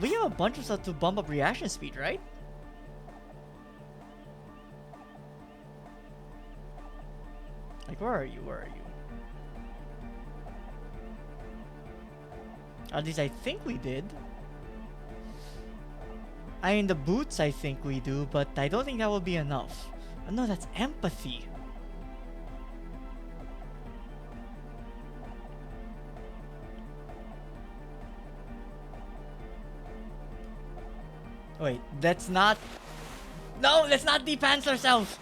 We have a bunch of stuff to bump up reaction speed, right? Like, where are you? Where are you? At least I think we did. I mean, the boots I think we do, but I don't think that will be enough. Oh, no, that's empathy. Wait, that's not... No, let's not de-pants ourselves!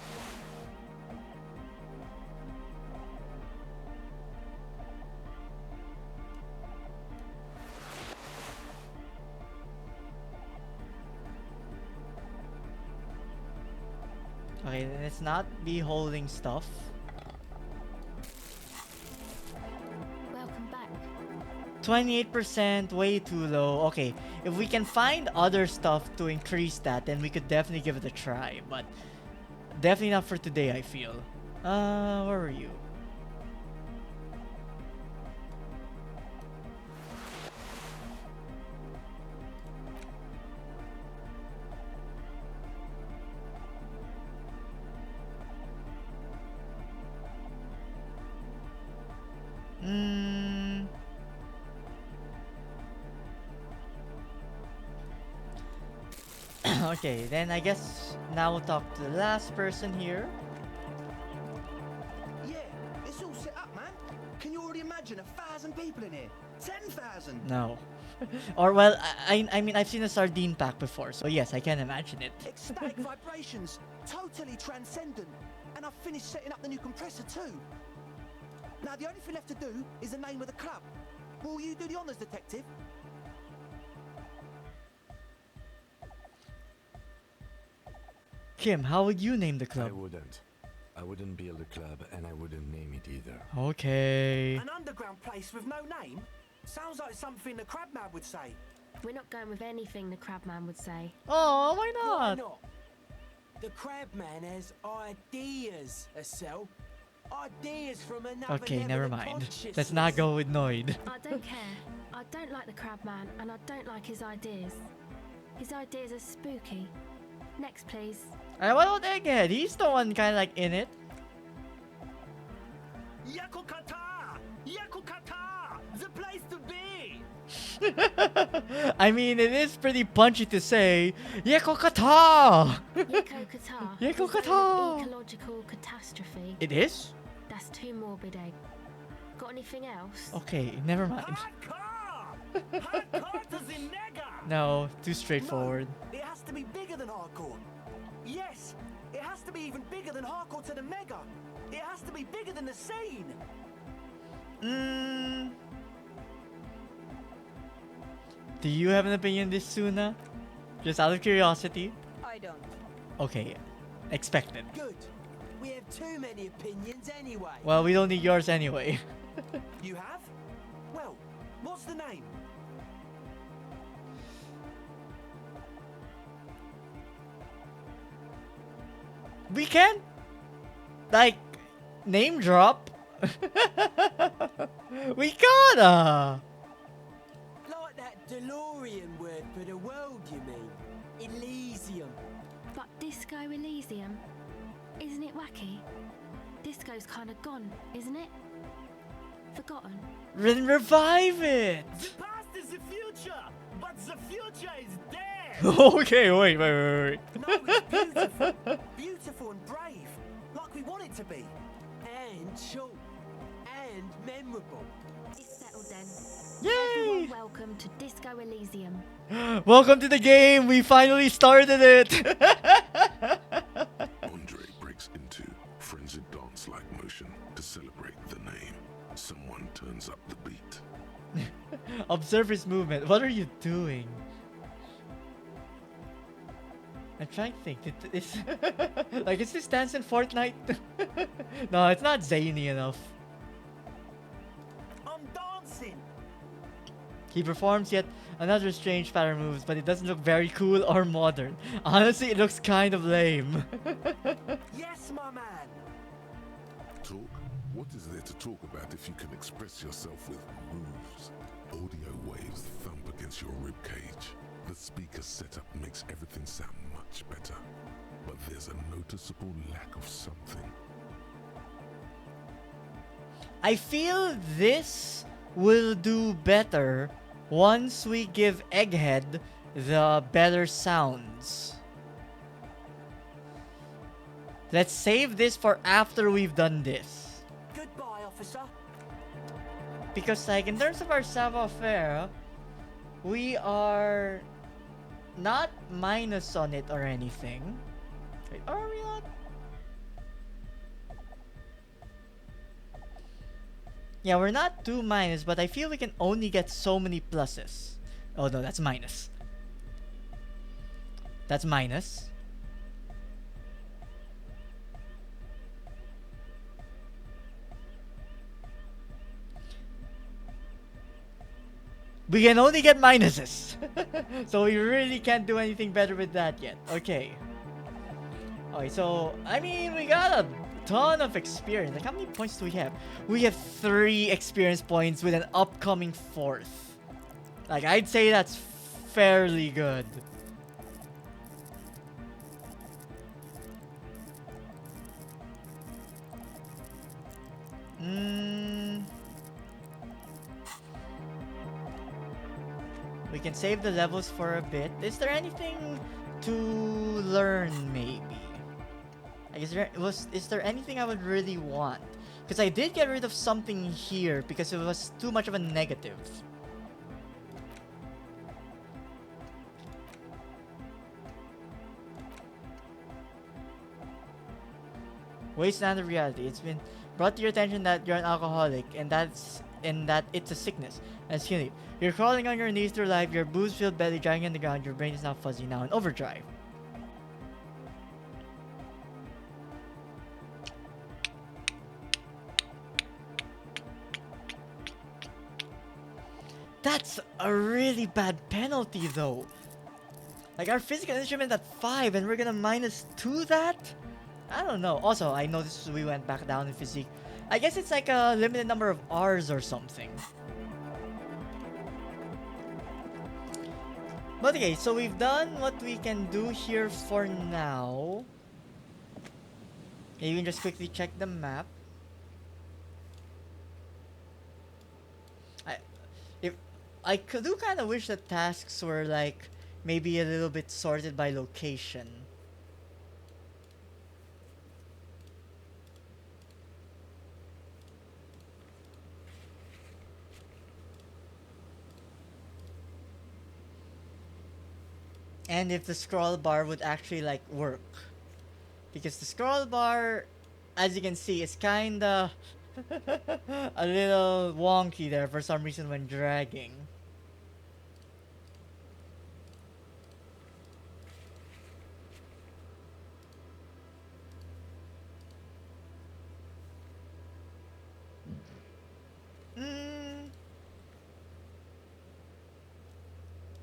Okay, let's not be holding stuff. Welcome back. 28%, way too low. Okay, if we can find other stuff to increase that, then we could definitely give it a try. But definitely not for today, I feel. Where were you? Okay, then I guess now we'll talk to the last person here. Yeah, it's all set up, man. Can you already imagine 1,000 people in here? 10,000? No. Or well, I mean I've seen a sardine pack before, so yes, I can imagine it. Ecstatic vibrations, totally transcendent. And I've finished setting up the new compressor too. Now the only thing left to do is the name of the club. Will you do the honours, detective? Kim, how would you name the I club? wouldn't. I wouldn't build a club, and I wouldn't name it either. Okay. An underground place with no name? Sounds like something the Crabman would say. We're not going with anything the Crabman would say. Oh, why Why not? not? The Crabman has ideas, Estelle. Ideas from another Okay, level never of mind. Let's consciousness. not go with Noid. I don't care. I don't like the Crabman, and I don't like his ideas. His ideas are spooky. Next, please. What about Egghead? He's the one kind of like in it. Yakukata! Yakukata! The place to be! I mean, it is pretty punchy to say, Yekokata! Yeko Qatar. Yeko is known as Qatar. Ecological catastrophe. It is? That's too morbid, Egg. Got anything else? Okay, never mind. Hardcore! Hardcore to the nega! No, too straightforward. No, it has to be bigger than hardcore. Yes, it has to be even bigger than hardcore to the mega. It has to be bigger than the scene. Do you have an opinion this Suna? Just out of curiosity? I don't. Okay, expected. Good. We have too many opinions anyway. Well, we don't need yours anyway. You have? Well, what's the name? We can, like, name drop. We gotta. Like that DeLorean word for the world, you mean? Elysium. But Disco Elysium? Isn't it wacky? Disco's kind of gone, isn't it? Forgotten. Then revive it. The past is the future, but the future is dead. Okay, wait. No, it's beautiful. Beautiful and brave. Like we want it to be. And short. And memorable. It's settled then. Yay! Everyone welcome to Disco Elysium. Welcome to the game. We finally started it. Andre breaks into frenzied dance-like motion to celebrate the name. Someone turns up the beat. Observe his movement. What are you doing? I'm trying to think. Is like, is this dance in Fortnite? No, it's not zany enough. I'm dancing. He performs yet another strange pattern moves, but it doesn't look very cool or modern. Honestly, it looks kind of lame. Yes, my man. Talk? What is there to talk about if you can express yourself with moves? Audio waves thump against your ribcage. The speaker setup makes everything sound much better. But there's a noticeable lack of something. I feel this will do better once we give Egghead the better sounds. Let's save this for after we've done this. Goodbye, officer. Because, like, in terms of our savoir-faire, we are not minus on it or anything. Wait, are we not? Yeah, we're not too minus, but I feel we can only get so many pluses. Oh no, that's minus. That's minus. We can only get minuses. So we really can't do anything better with that yet. Okay. Okay, so, I mean, we got a ton of experience. Like, how many points do we have? We have 3 experience points with an upcoming 4th. Like, I'd say that's fairly good. We can save the levels for a bit. Is there anything to learn, maybe? Like, is there anything I would really want? Because I did get rid of something here because it was too much of a negative. Wasteland of reality. It's been brought to your attention that you're an alcoholic, and that it's a sickness. As you you're crawling on your knees through life, your booze-filled belly dragging on the ground, your brain is now fuzzy, now in overdrive. That's a really bad penalty, though. Like, our physical instrument at 5, and we're gonna -2 that? I don't know. Also, I noticed we went back down in physique. I guess it's like a limited number of R's or something. But okay, so we've done what we can do here for now. You can just quickly check the map. I do kind of wish the tasks were like maybe a little bit sorted by location. And if the scroll bar would actually like work. Because the scroll bar, as you can see, is kinda a little wonky there for some reason when dragging.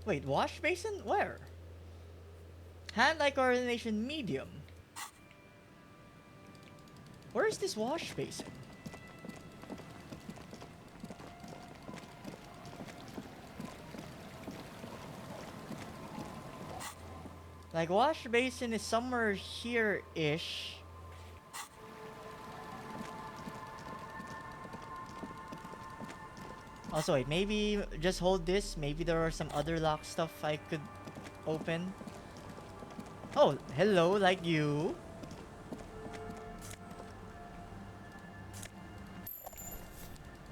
Wait, wash basin? Where? Hand-eye coordination medium. Where is this wash basin? Like, wash basin is somewhere here-ish. Also, wait, maybe just hold this. Maybe there are some other lock stuff I could open. Oh, hello, like you.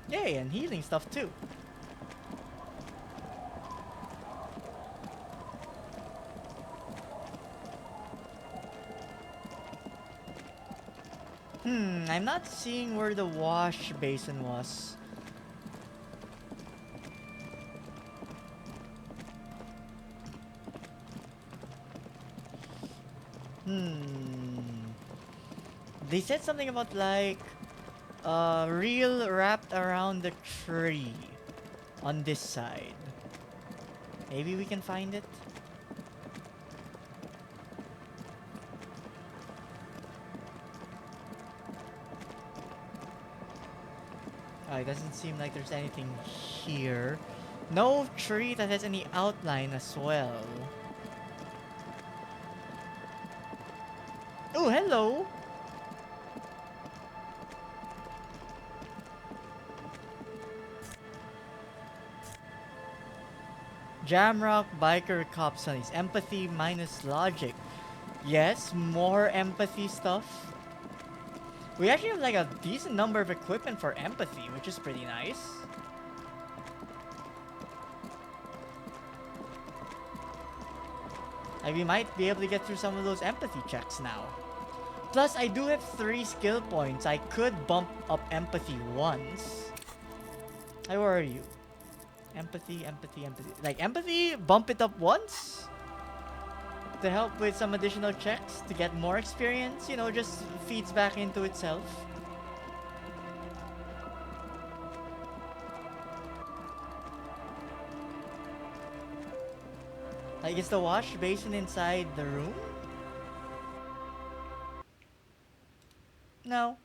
Yay, and healing stuff too. I'm not seeing where the wash basin was. They said something about like reel wrapped around the tree on this side. Maybe we can find it. Oh, it doesn't seem like there's anything here. No tree that has any outline as well. Oh, hello! Jamrock Biker Cop Sunnies. Empathy minus logic. Yes, more empathy stuff. We actually have like a decent number of equipment for empathy, which is pretty nice. Like, we might be able to get through some of those empathy checks now. Plus, I do have 3 skill points. I could bump up empathy once. Hey, where are you? Empathy, empathy, empathy. Like, empathy, bump it up once? To help with some additional checks, to get more experience, you know, just feeds back into itself. Like, is the wash basin inside the room? No.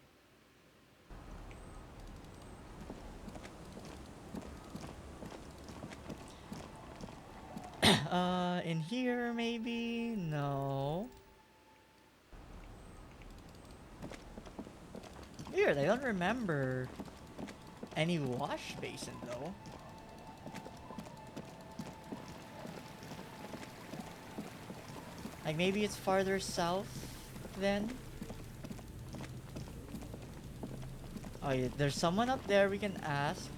In here maybe? No. Weird, I don't remember any wash basin though. Like maybe it's farther south then? Oh yeah, there's someone up there we can ask.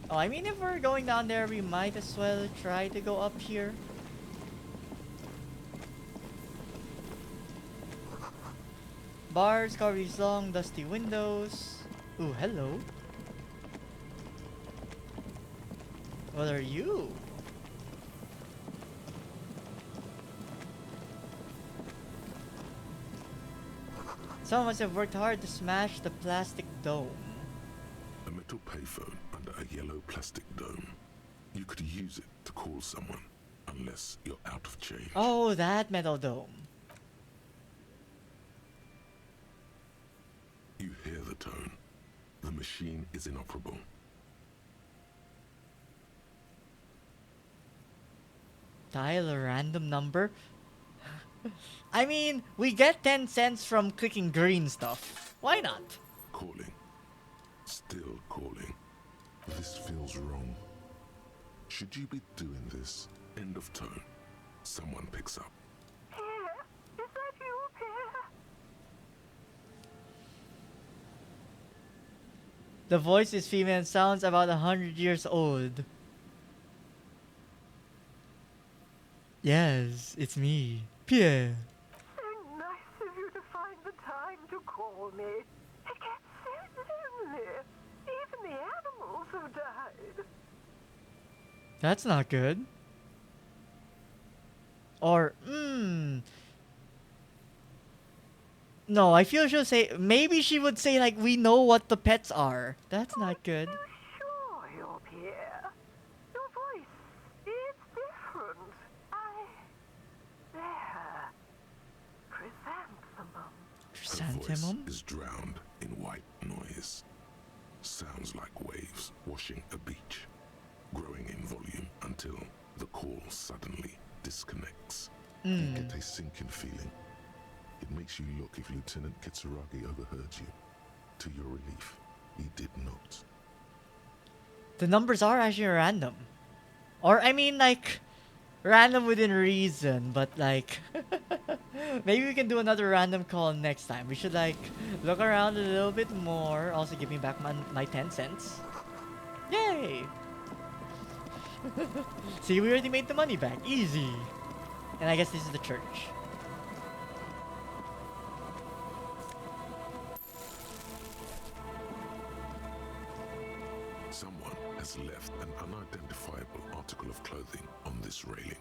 Oh, I mean if we're going down there we might as well try to go up here. Bars cover these long dusty windows. Ooh, hello. What are you? Someone must have worked hard to smash the plastic dome. A metal payphone under a yellow plastic dome. You could use it to call someone, unless you're out of change. Oh, that metal dome. You hear the tone. The machine is inoperable. Dial a random number? I mean, we get 10 cents from clicking green stuff. Why not? Calling. Still calling. This feels wrong. Should you be doing this? End of tone. Someone picks up. Pierre, is that you, Pierre? The voice is female and sounds about 100 years old. Yes, it's me, Pierre. So nice of you to find the time to call me. It gets so lonely. Even the animals have died. That's not good. Or, no, I feel she'll say, maybe she would say like, we know what the pets are. That's not good. Sure, you're Pierre. Your voice, it's different. There. Chrysanthemum. Her voice is drowned in white noise. Sounds like waves washing a beach, growing in volume until the call suddenly disconnects. You get a sinking feeling. It makes you look if Lieutenant Kitsuragi overheard you. To your relief, he did not. The numbers are actually random. Or, I mean, like, random within reason, but like, maybe we can do another random call next time. We should, like, look around a little bit more. Also, give me back my 10 cents. Yay! See, we already made the money back. Easy. And I guess this is the church. Someone has left an unidentifiable article of clothing on this railing.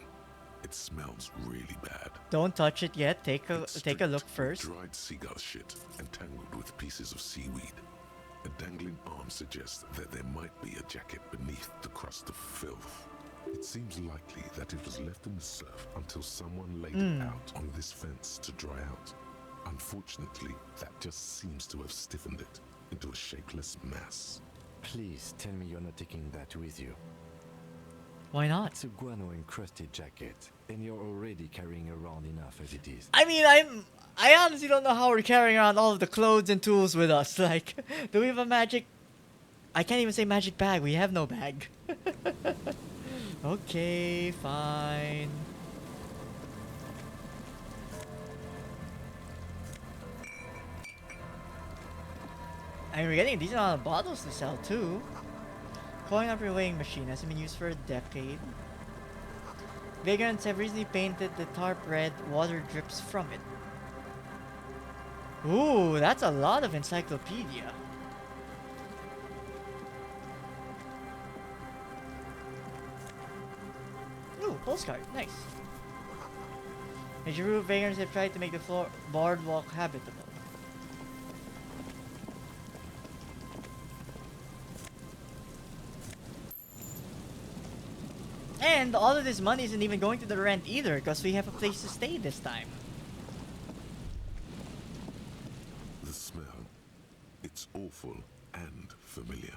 It smells really bad. Don't touch it yet. Take a look first. Dried seagull shit entangled with pieces of seaweed. A dangling arm suggests that there might be a jacket beneath the crust of filth. It seems likely that it was left in the surf until someone laid it out on this fence to dry out. Unfortunately, that just seems to have stiffened it into a shapeless mass. Please tell me you're not taking that with you. Why not? It's a guano-encrusted jacket, and you're already carrying around enough as it is. I mean, I honestly don't know how we're carrying around all of the clothes and tools with us. Like, do we have a magic... I can't even say magic bag. We have no bag. Okay, fine. I mean, we're getting a decent amount of bottles to sell, too. Calling up your weighing machine hasn't been used for a decade. Vagrants have recently painted the tarp red. Water drips from it. Ooh, that's a lot of encyclopedia. Ooh, postcard. Nice. Major group of vagrants have tried to make the boardwalk habitable. And all of this money isn't even going to the rent either, because we have a place to stay this time. The smell, it's awful and familiar.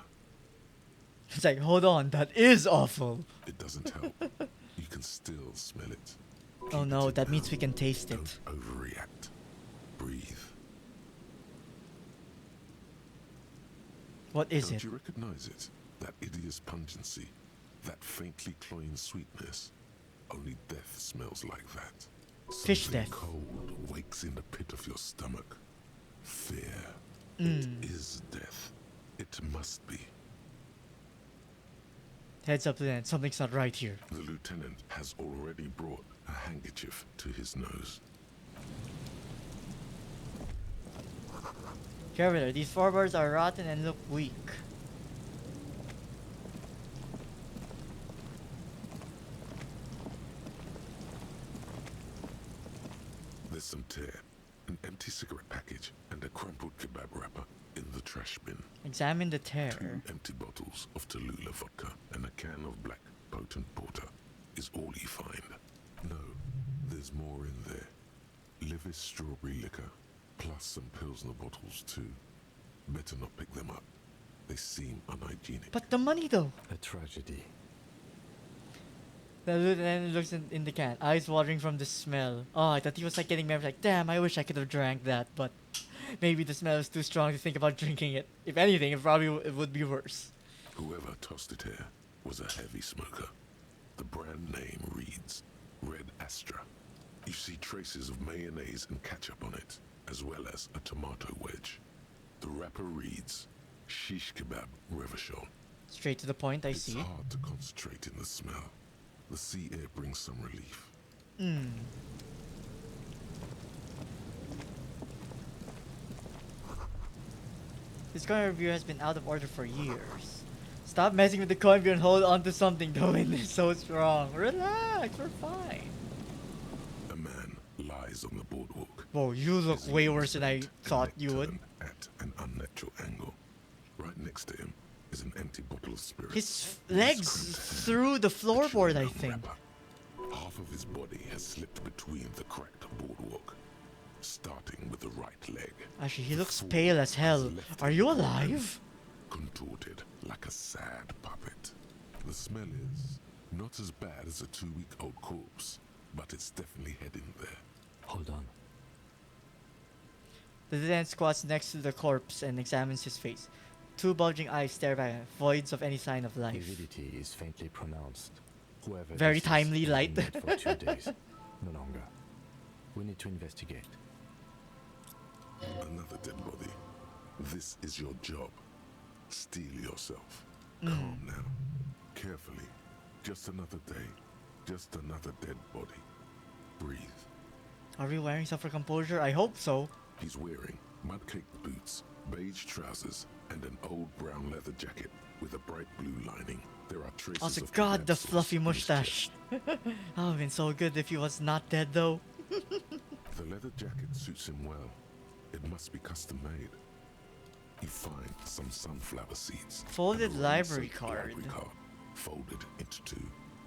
It's like, hold on, that is awful. It doesn't help. You can still smell it. Oh Keep no, it that down. means we can taste it. Don't overreact. Breathe. What is Don't it? you recognize it? That hideous pungency, that faintly cloying sweetness. Only death smells like that. Fish Something death. cold wakes in the pit of your stomach. Fear. Mm. It is death. It must be. Heads up then, something's not right here. The lieutenant has already brought a handkerchief to his nose. Careful there, these floorboards are rotten and look weak. There's some tear, an empty cigarette package, and a crumpled kebab wrapper in the trash bin. Examine the 2 tear. empty bottles of Tallulah vodka and a can of black potent porter is all you find. No, there's more in there. Livis strawberry liquor, plus some Pilsner bottles too. Better not pick them up. They seem unhygienic. But the money though! A tragedy. The lieutenant looks in the can, eyes watering from the smell. Oh, I thought he was like getting mad, like, damn, I wish I could have drank that, but maybe the smell is too strong to think about drinking it. If anything, it would be worse. Whoever tossed it here was a heavy smoker. The brand name reads Red Astra. You see traces of mayonnaise and ketchup on it, as well as a tomato wedge. The wrapper reads Shish Kebab Revachol. Straight to the point, I see. It's hard to concentrate in the smell. The sea air brings some relief. Hmm. This coin review has been out of order for years. Stop messing with the coin view and hold on to something. The wind is so strong. Relax, we're fine. A man lies on the boardwalk. Whoa, you look His way knees worse than I bent and thought neck you would. turned At an unnatural angle. Right next to him is an empty bottle of spirits. His in his legs cramped hand, through the a floorboard, I chewing gum think. wrapper. Half of his body has slipped between the cracked boardwalk, starting with the right leg. Actually, he The looks full pale as has hell. left Are him you broken, alive? Contorted like a sad puppet. The smell is not as bad as a 2-week-old corpse, but it's definitely heading there. Hold on. The lieutenant squats next to the corpse and examines his face. Two bulging eyes stare back, voids of any sign of life. Lividity is faintly pronounced. Whoever Very this is timely has light. been dead for 2 days. No longer. We need to investigate. Another dead body. This is your job. Steel yourself. Mm. Calm now. Carefully. Just another day. Just another dead body. Breathe. Are we wearing some for composure? I hope so. He's wearing mud-caked boots, beige trousers, and an old brown leather jacket with a bright blue lining. There are traces Also, of God, kebab the sauce fluffy on his mustache. chest. That would have been so good if he was not dead, though. The leather jacket suits him well. It must be custom made. You find some sunflower seeds. Folded and a library ransacked card. library card, folded into 2.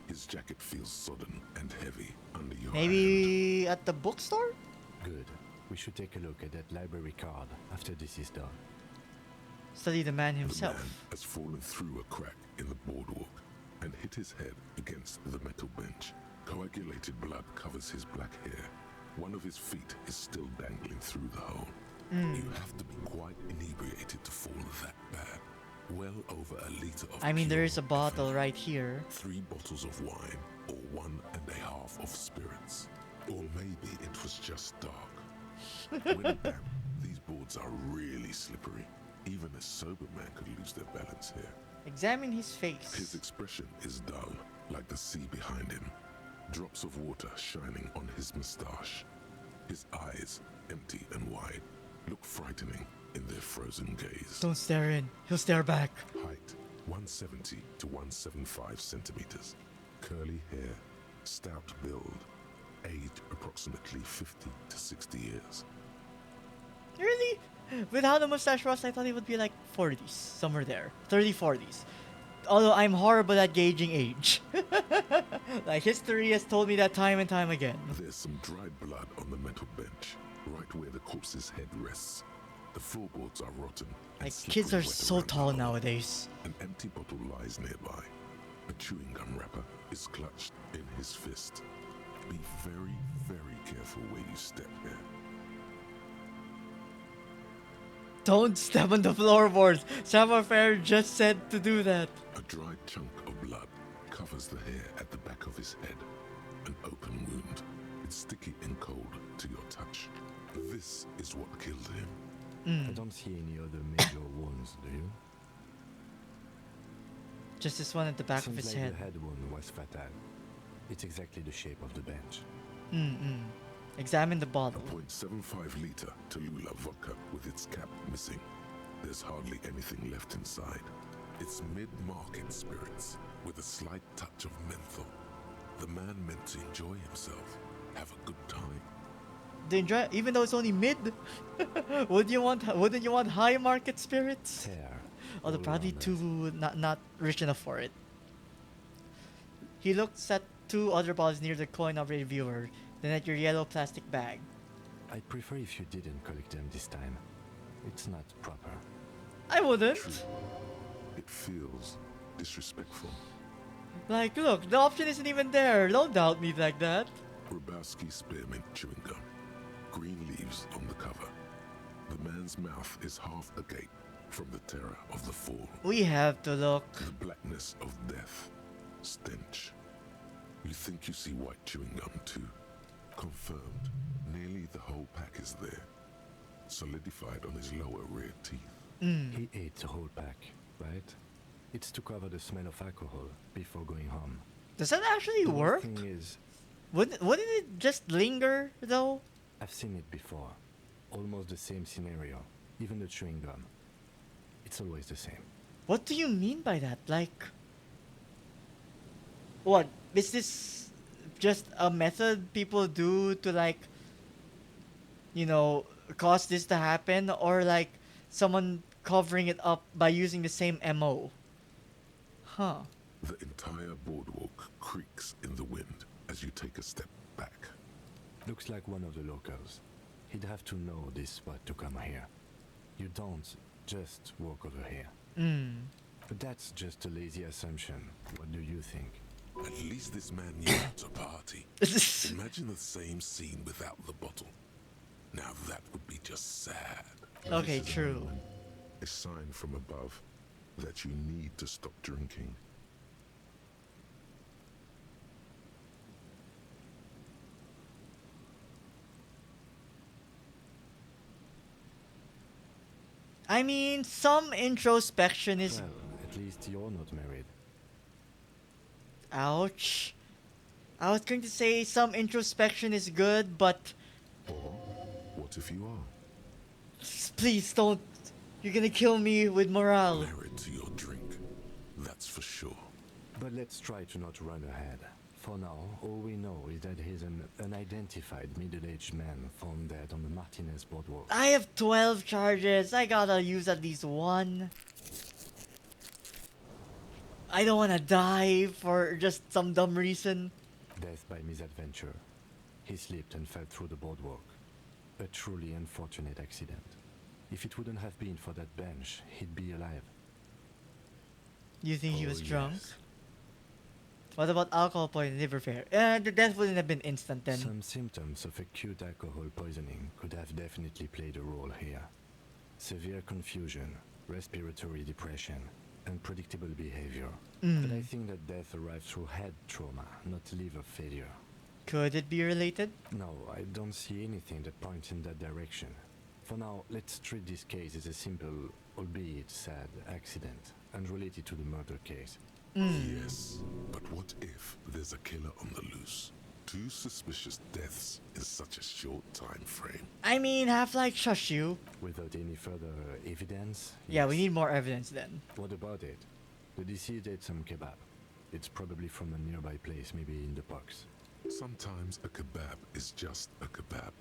His jacket feels sodden and heavy under your hand. Maybe at the bookstore? Good. We should take a look at that library card after this is done. Study the man The himself. man has fallen through a crack in the boardwalk and hit his head against the metal bench. Coagulated blood covers his black hair. One of his feet is still dangling through the hole. You have to be quite inebriated to fall that bad. Well over a liter of I mean, there is a pure bottle ethanol, right here. 3 bottles of wine, or 1.5 of spirits. Or maybe it was just dark. When damp, these boards are really slippery. Even a sober man could lose their balance here. Examine his face. His expression is dull, like the sea behind him. Drops of water shining on his moustache. His eyes, empty and wide, look frightening in their frozen gaze. Don't stare in. He'll stare back. Height, 170 to 175 centimeters. Curly hair, stout build. Age, approximately 50 to 60 years. Really? With how the mustache was, I thought he would be like 40s. Somewhere there. 30, 40s. Although I'm horrible at gauging age. Like, history has told me that time and time again. There's some dried blood on the metal bench, right where the corpse's head rests. The floorboards are rotten. Like, kids are so tall nowadays. An empty bottle lies nearby. A chewing gum wrapper is clutched in his fist. Be very, very careful where you step there. Don't step on the floorboards. Fair just said to do that. A dried chunk of blood covers the hair at the back of his head. An open wound. It's sticky and cold to your touch. This is what killed him. I don't see any other major wounds, do you? Just this one at the back Seems of his like head. The head wound was fatal. It's exactly the shape of the bench. Examine the bottle. 0.75 liter Tallulah vodka with its cap missing. There's hardly anything left inside. It's mid-market spirits with a slight touch of menthol. The man meant to enjoy himself, have a good time. They enjoy, even though it's only mid. Wouldn't you want high market spirits? Although probably too not rich enough for it. He looks at two other bottles near the coin-operated viewer, then at your yellow plastic bag. I'd prefer if you didn't collect them this time. It's not proper. I wouldn't. True. It feels disrespectful. Like, look, the option isn't even there. Don't doubt me like that. Grabowski spearmint chewing gum. Green leaves on the cover. The man's mouth is half agape from the terror of the fall. We have to look. The blackness of death. Stench. You think you see white chewing gum too. Confirmed. Nearly the whole pack is there. Solidified on his lower rear teeth. He ate the whole pack, right? It's to cover the smell of alcohol before going home. Does that actually work? The thing is, wouldn't it just linger though? I've seen it before. Almost the same scenario. Even the chewing gum. It's always the same. What do you mean by that? Like, what? Is this just a method people do to, like, you know, cause this to happen? Or like someone covering it up by using the same MO? Huh. The entire boardwalk creaks in the wind as you take a step back. Looks like one of the locals. He'd have to know this spot to come here. You don't just walk over here. But that's just a lazy assumption. What do you think? At least this man knew how to party. Imagine the same scene without the bottle. Now that would be just sad. Okay, true. A sign from above that you need to stop drinking. I mean, some introspection is... Well, at least you're not married. Ouch. I was going to say some introspection is good, but... Or what if you are? Please don't. You're gonna kill me with morale. Married to your drink. That's for sure. But let's try to not run ahead. For now, all we know is that he's an unidentified middle-aged man found dead on the Martinez boardwalk. I have 12 charges. I gotta use at least one. I don't wanna die for just some dumb reason. Death by misadventure. He slipped and fell through the boardwalk. A truly unfortunate accident. If it wouldn't have been for that bench, he'd be alive. You think he was Oh, drunk? yes. What about alcohol poisoning, liver failure? The death wouldn't have been instant then. Some symptoms of acute alcohol poisoning could have definitely played a role here. Severe confusion, respiratory depression, unpredictable behavior. But I think that death arrived through head trauma, not liver failure. Could it be related? No, I don't see anything that points in that direction. For now, let's treat this case as a simple, albeit sad, accident, unrelated to the murder case. Yes, but what if there's a killer on the loose? 2 suspicious deaths in such a short time frame. I mean, Half-Life shush you. Without any further evidence? Yeah, we yes. need more evidence then. What about it? The deceased ate some kebab. It's probably from a nearby place, maybe in the box. Sometimes a kebab is just a kebab.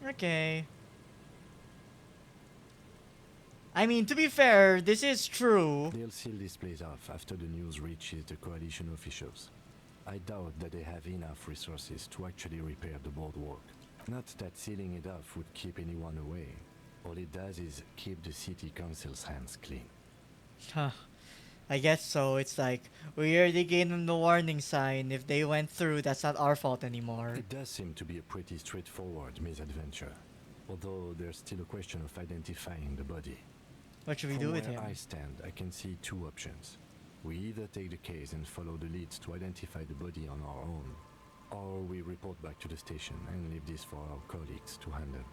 Okay. I mean, to be fair, this is true. They'll seal this place off after the news reaches the coalition officials. I doubt that they have enough resources to actually repair the boardwalk. Not that sealing it off would keep anyone away. All it does is keep the city council's hands clean. Huh. I guess so. It's like, we already gave them the warning sign. If they went through, that's not our fault anymore. It does seem to be a pretty straightforward misadventure. Although there's still a question of identifying the body. What should we do with From him? where I stand, I can see two options. We either take the case and follow the leads to identify the body on our own, or we report back to the station and leave this for our colleagues to handle.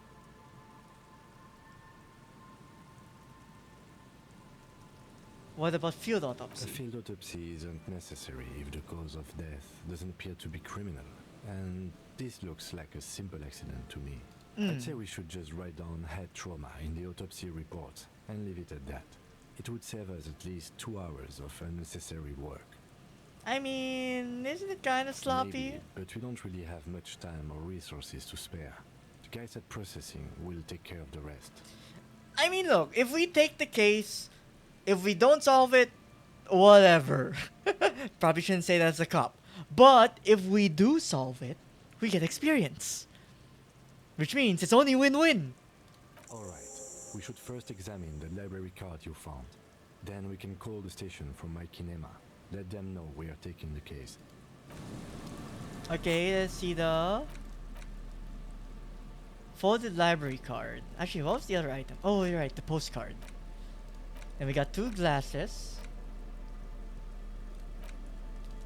What about field A autopsy? field autopsy isn't necessary if the cause of death doesn't appear to be criminal, and this looks like a simple accident to me. I'd say we should just write down head trauma in the autopsy report and leave it at that. It would save us at least 2 hours of unnecessary work. I mean, isn't it kind of sloppy? Maybe, but we don't really have much time or resources to spare. The guys at processing will take care of the rest. I mean, look, if we take the case, if we don't solve it, whatever. Probably shouldn't say that as a cop. But if we do solve it, we get experience. Which means it's only win-win. Alright, we should first examine the library card you found. Then we can call the station from my kinema. Let them know we are taking the case. Okay, let's see the folded library card. Actually, what was the other item? Oh, you're right, the postcard. And we got 2 glasses.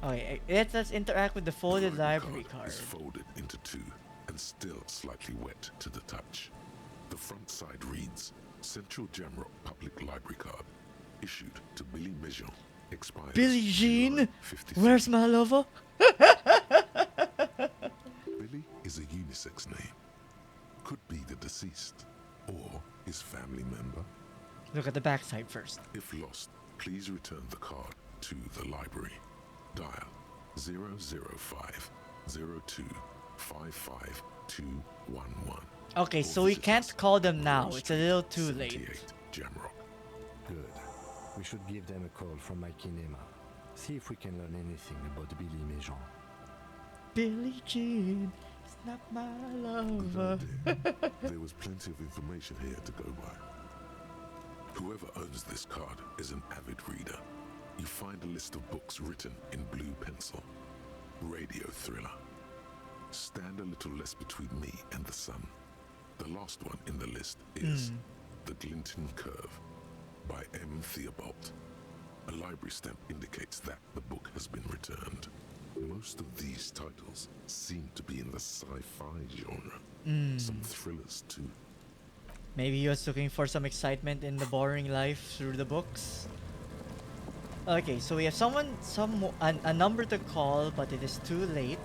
Okay, let us interact with the folded library card. Is folded into 2 and still slightly wet to the touch. The front side reads, Central Jamrock Public Library Card, issued to Billy Mejean, expired Billie Jean? July 53. Where's my lover? Billy is a unisex name. Could be the deceased, or his family member. Look at the backside first. If lost, please return the card to the library. Dial 005 02 55211. Okay, so we can't call them now. It's a little too late. 78 Jamrock. Good. We should give them a call from my kinema. See if we can learn anything about Billy Mejean. Billie Jean is not my lover. There was plenty of information here to go by. Whoever owns this card is an avid reader. You find a list of books written in blue pencil. Radio thriller. Stand a little less between me and the sun. The last one in the list is The Glinton Curve by M. Theobald. A library stamp indicates that the book has been returned. Most of these titles seem to be in the sci-fi genre. Some thrillers too. Maybe he was looking for some excitement in the boring life through the books. Okay, so we have a number to call, but it is too late.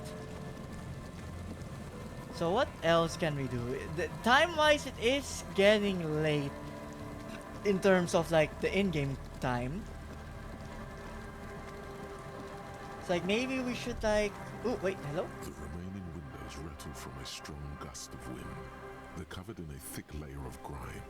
So what else can we do? Time-wise, it is getting late in terms of like the in-game time. It's like maybe we should like... Oh, wait, hello? The remaining windows rattle from a strong gust of wind. They're covered in a thick layer of grime.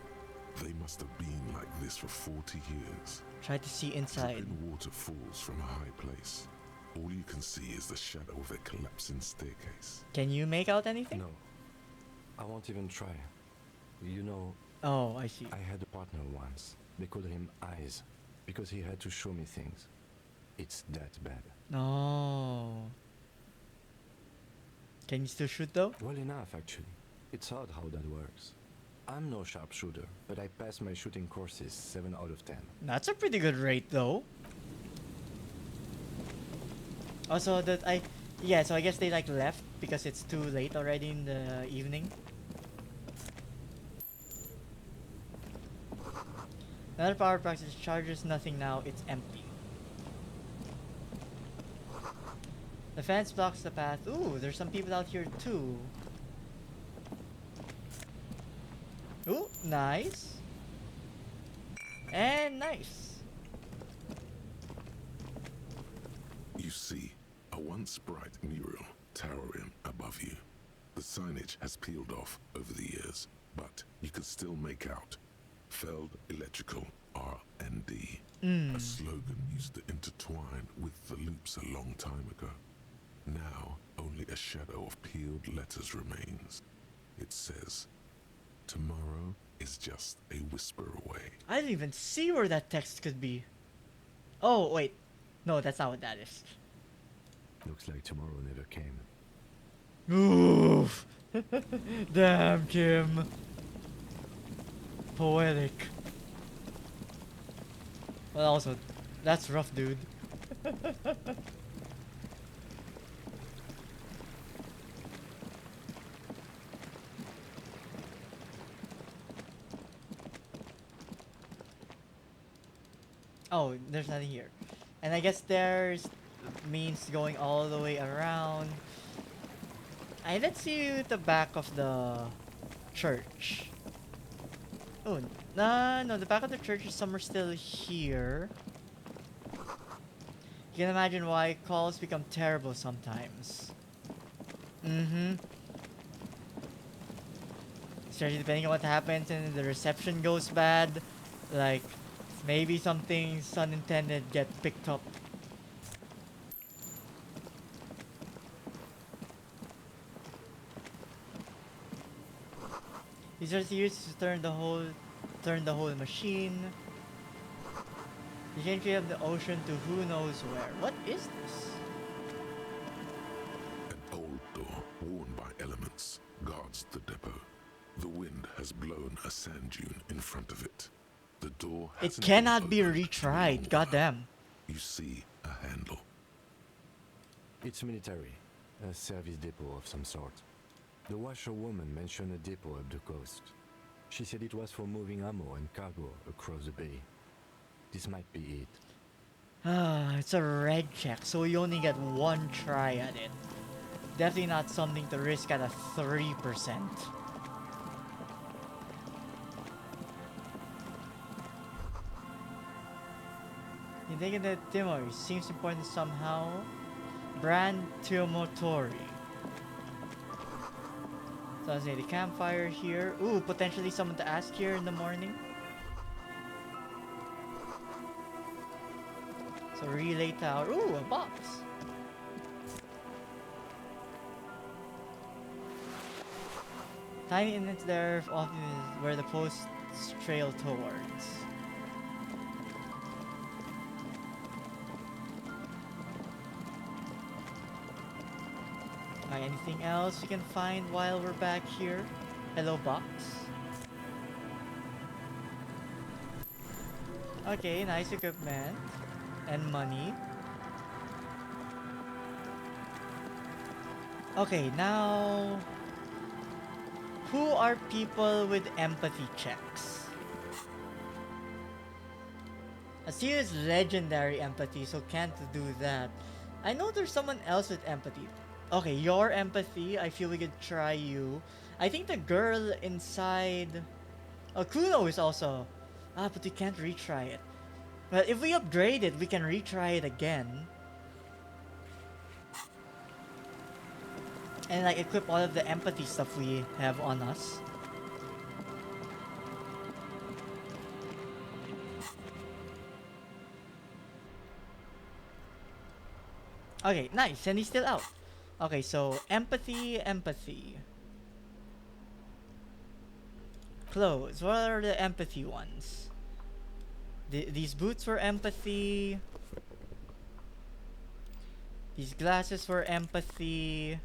They must have been like this for 40 years. Try to see inside. Dripping water falls from a high place. All you can see is the shadow of a collapsing staircase. Can you make out anything? No. I won't even try. You know... Oh, I see. I had a partner once. They called him Eyes, because he had to show me things. It's that bad. No. Can you still shoot though? Well enough, actually. It's odd how that works. I'm no sharpshooter, but I pass my shooting courses 7 out of 10. That's a pretty good rate though. Also that so I guess they like left because it's too late already in the evening. Another power box charges nothing now, it's empty. The fence blocks the path. Ooh, there's some people out here too. Ooh, nice. And nice. You see a once bright mural towering above you. The signage has peeled off over the years, but you can still make out Feld Electrical R&D. Mm. A slogan used to intertwine with the loops a long time ago. Now, only a shadow of peeled letters remains. It says, tomorrow is just a whisper away. I didn't even see where that text could be. Oh, wait. No, that's not what that is. Looks like tomorrow never came. Oof. Damn, Kim. Poetic. But also, that's rough, dude. Oh, there's nothing here. And I guess there's means going all the way around. Let's see the back of the church. Oh, no, the back of the church is somewhere still here. You can imagine why calls become terrible sometimes. Mm-hmm. Especially depending on what happens and the reception goes bad. Like, maybe some things unintended get picked up. These are used to turn the whole machine. The entry of the ocean to who knows where. What is this? An old door, worn by elements, guards the depot. The wind has blown a sand dune in front of it. The door It hasn't cannot be been opened in a retried. long Goddamn. while. You see a handle. It's military, a service depot of some sort. The washerwoman mentioned a depot up the coast. She said it was for moving ammo and cargo across the bay. This might be it. Ah, it's a red check, so you only get one try at it. Definitely not something to risk at a 3%. You think that Timori seems important somehow? Brand Timotori. So let's say the campfire here. Ooh, potentially someone to ask here in the morning. So relay tower. Ooh, a box. Tiny inlets there often is where the posts trail towards. Anything else we can find while we're back here? Hello, box. Okay, nice equipment. And money. Okay, now... Who are people with empathy checks? Asir is legendary empathy, so can't do that. I know there's someone else with empathy. Okay, your empathy, I feel we could try you. I think the girl inside... Oh, Kuno is also... Ah, but we can't retry it. But if we upgrade it, we can retry it again. And like equip all of the empathy stuff we have on us. Okay, nice. And he's still out. Okay, so empathy. Clothes. What are the empathy ones? These boots were empathy. These glasses were empathy.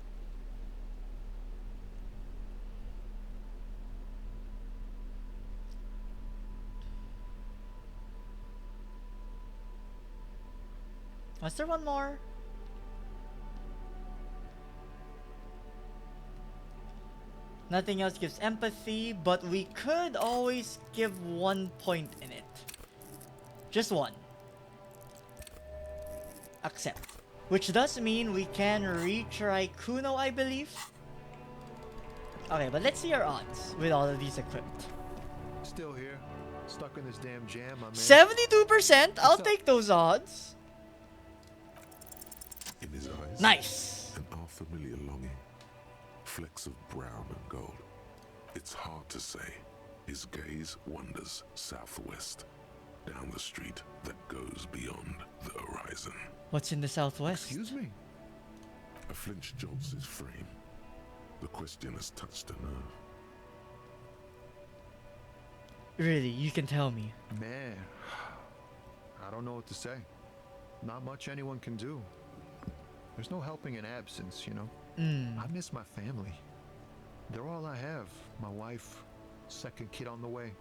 Was there one more? Nothing else gives empathy, but we could always give 1 point in it. Just one. Accept. Which does mean we can retry Kuno, I believe. Okay, but let's see our odds with all of these equipped. Still here, stuck in this damn jam, my man. 72%? I'll take those odds. In his eyes, nice. An unfamiliar longing. Flecks of brown and gold. It's hard to say. His gaze wanders southwest, down the street that goes beyond the horizon. What's in the southwest? Excuse me? A flinch jolts his frame. The question has touched a nerve. Really, you can tell me. Man, I don't know what to say. Not much anyone can do. There's no helping in absence, you know? I miss my family. They're all I have. My wife, second kid on the way.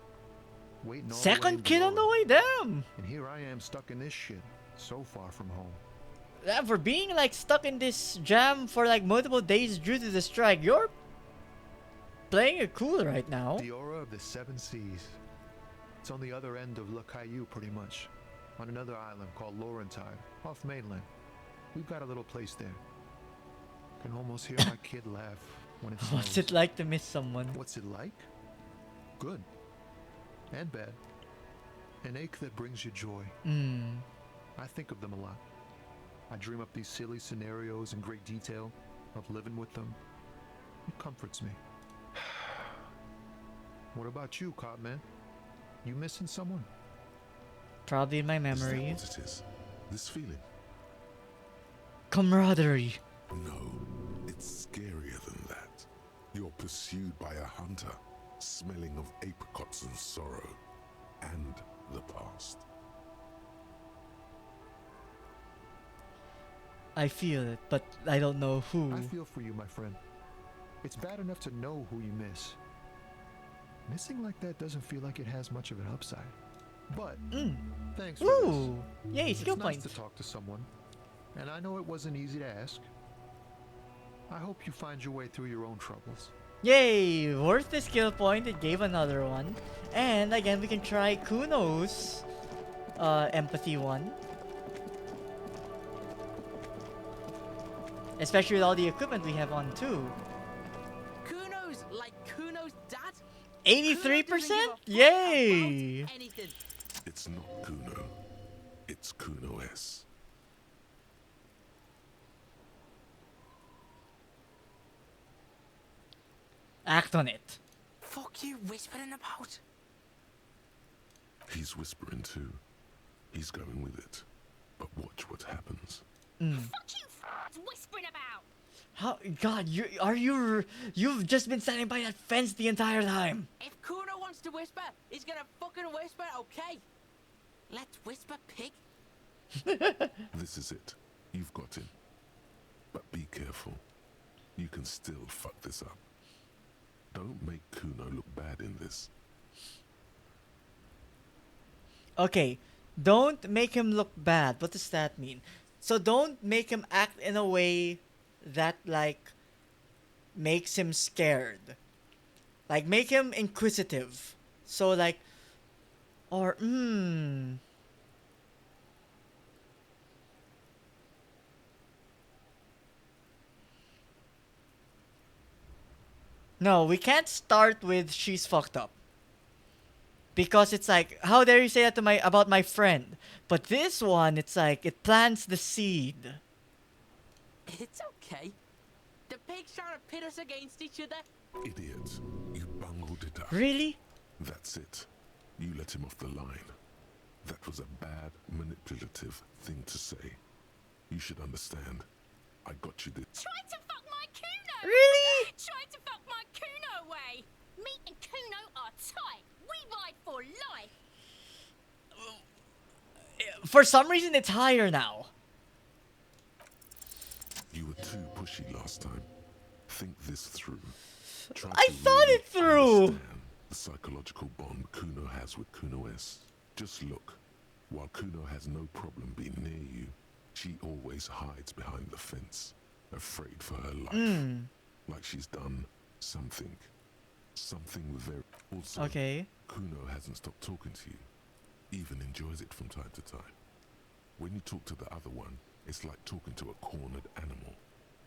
Waiting all the way in Second kid on the way, damn! And here I am stuck in this shit, so far from home. Yeah, for being like stuck in this jam for like multiple days due to the strike, you're playing it cool right now. The aura of the seven seas. It's on the other end of Le Caillou, pretty much. On another island called Laurentide, off mainland. We've got a little place there. Can almost hear my kid laugh when it snows. What's it like to miss someone? What's it like? Good. And bad. An ache that brings you joy. I think of them a lot. I dream up these silly scenarios in great detail of living with them. It comforts me. What about you, Cop Man? You missing someone? Probably in my memory. Is that what it is? This feeling? Camaraderie. No, it's scarier than that. You're pursued by a hunter, smelling of apricots and sorrow, and the past. I feel it, but I don't know who. I feel for you, my friend. It's bad enough to know who you miss. Missing like that doesn't feel like it has much of an upside. But thanks for Ooh, this. yay, skill It's point. nice to talk to someone, and I know it wasn't easy to ask. I hope you find your way through your own troubles. Yay, worth the skill point. It gave another one, and again we can try Kuno's empathy one, especially with all the equipment we have on too. Kuno's like Kuno's dad? 83%? Yay! Anything. It's not Kuno. It's Kuno S. Act on it. Fuck you whispering about? He's whispering too. He's going with it. But watch what happens. Fuck you whispering about? How, God, you've just been standing by that fence the entire time. If Kuno wants to whisper, he's gonna fucking whisper, okay? Let's whisper, pig. This is it. You've got him. But be careful. You can still fuck this up. Don't make Kuno look bad in this. Okay, don't make him look bad. What does that mean? So don't make him act in a way that, like, makes him scared. Like, make him inquisitive. So, like, or, No, we can't start with she's fucked up. Because it's like, how dare you say that to about my friend? But this one, it's like, it plants the seed. It's okay. The pig's trying to pit us against each other. Idiot. You bungled it up. Really? That's it. You let him off the line. That was a bad, manipulative thing to say. You should understand. I got you this. Trying to fuck my Kuno! Really? Trying to fuck my Kuno away! Me and Kuno are tight. We ride for life. For some reason, it's higher now. You were too pushy last time. Think this through. Try I to thought really it through. understand the psychological bond Kuno has with Kuno S. Just look. While Kuno has no problem being near you, she always hides behind the fence, afraid for her life. Like she's done something. Something very... Also, Okay. Kuno hasn't stopped talking to you. Even enjoys it from time to time. When you talk to the other one, it's like talking to a cornered animal.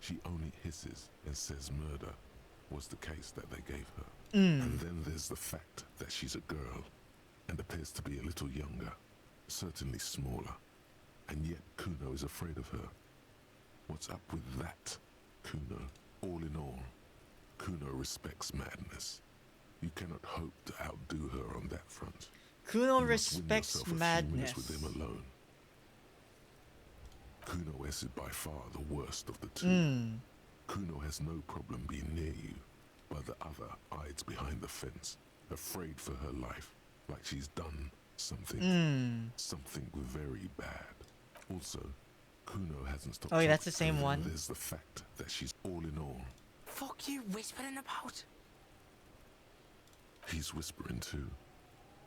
She only hisses and says murder was the case that they gave her. And then there's the fact that she's a girl and appears to be a little younger, certainly smaller. And yet Kuno is afraid of her. What's up with that, Kuno? All in all, Kuno respects madness. You cannot hope to outdo her on that front. Kuno You must win respects yourself a few madness. minutes with him alone. Kuno S is by far the worst of the two. Kuno has no problem being near you, but the other hides behind the fence, afraid for her life, like she's done something very bad. Also, Kuno hasn't stopped. Oh, yeah, that's the same and one. There's the fact that she's all in all. Fuck you whispering about? He's whispering too.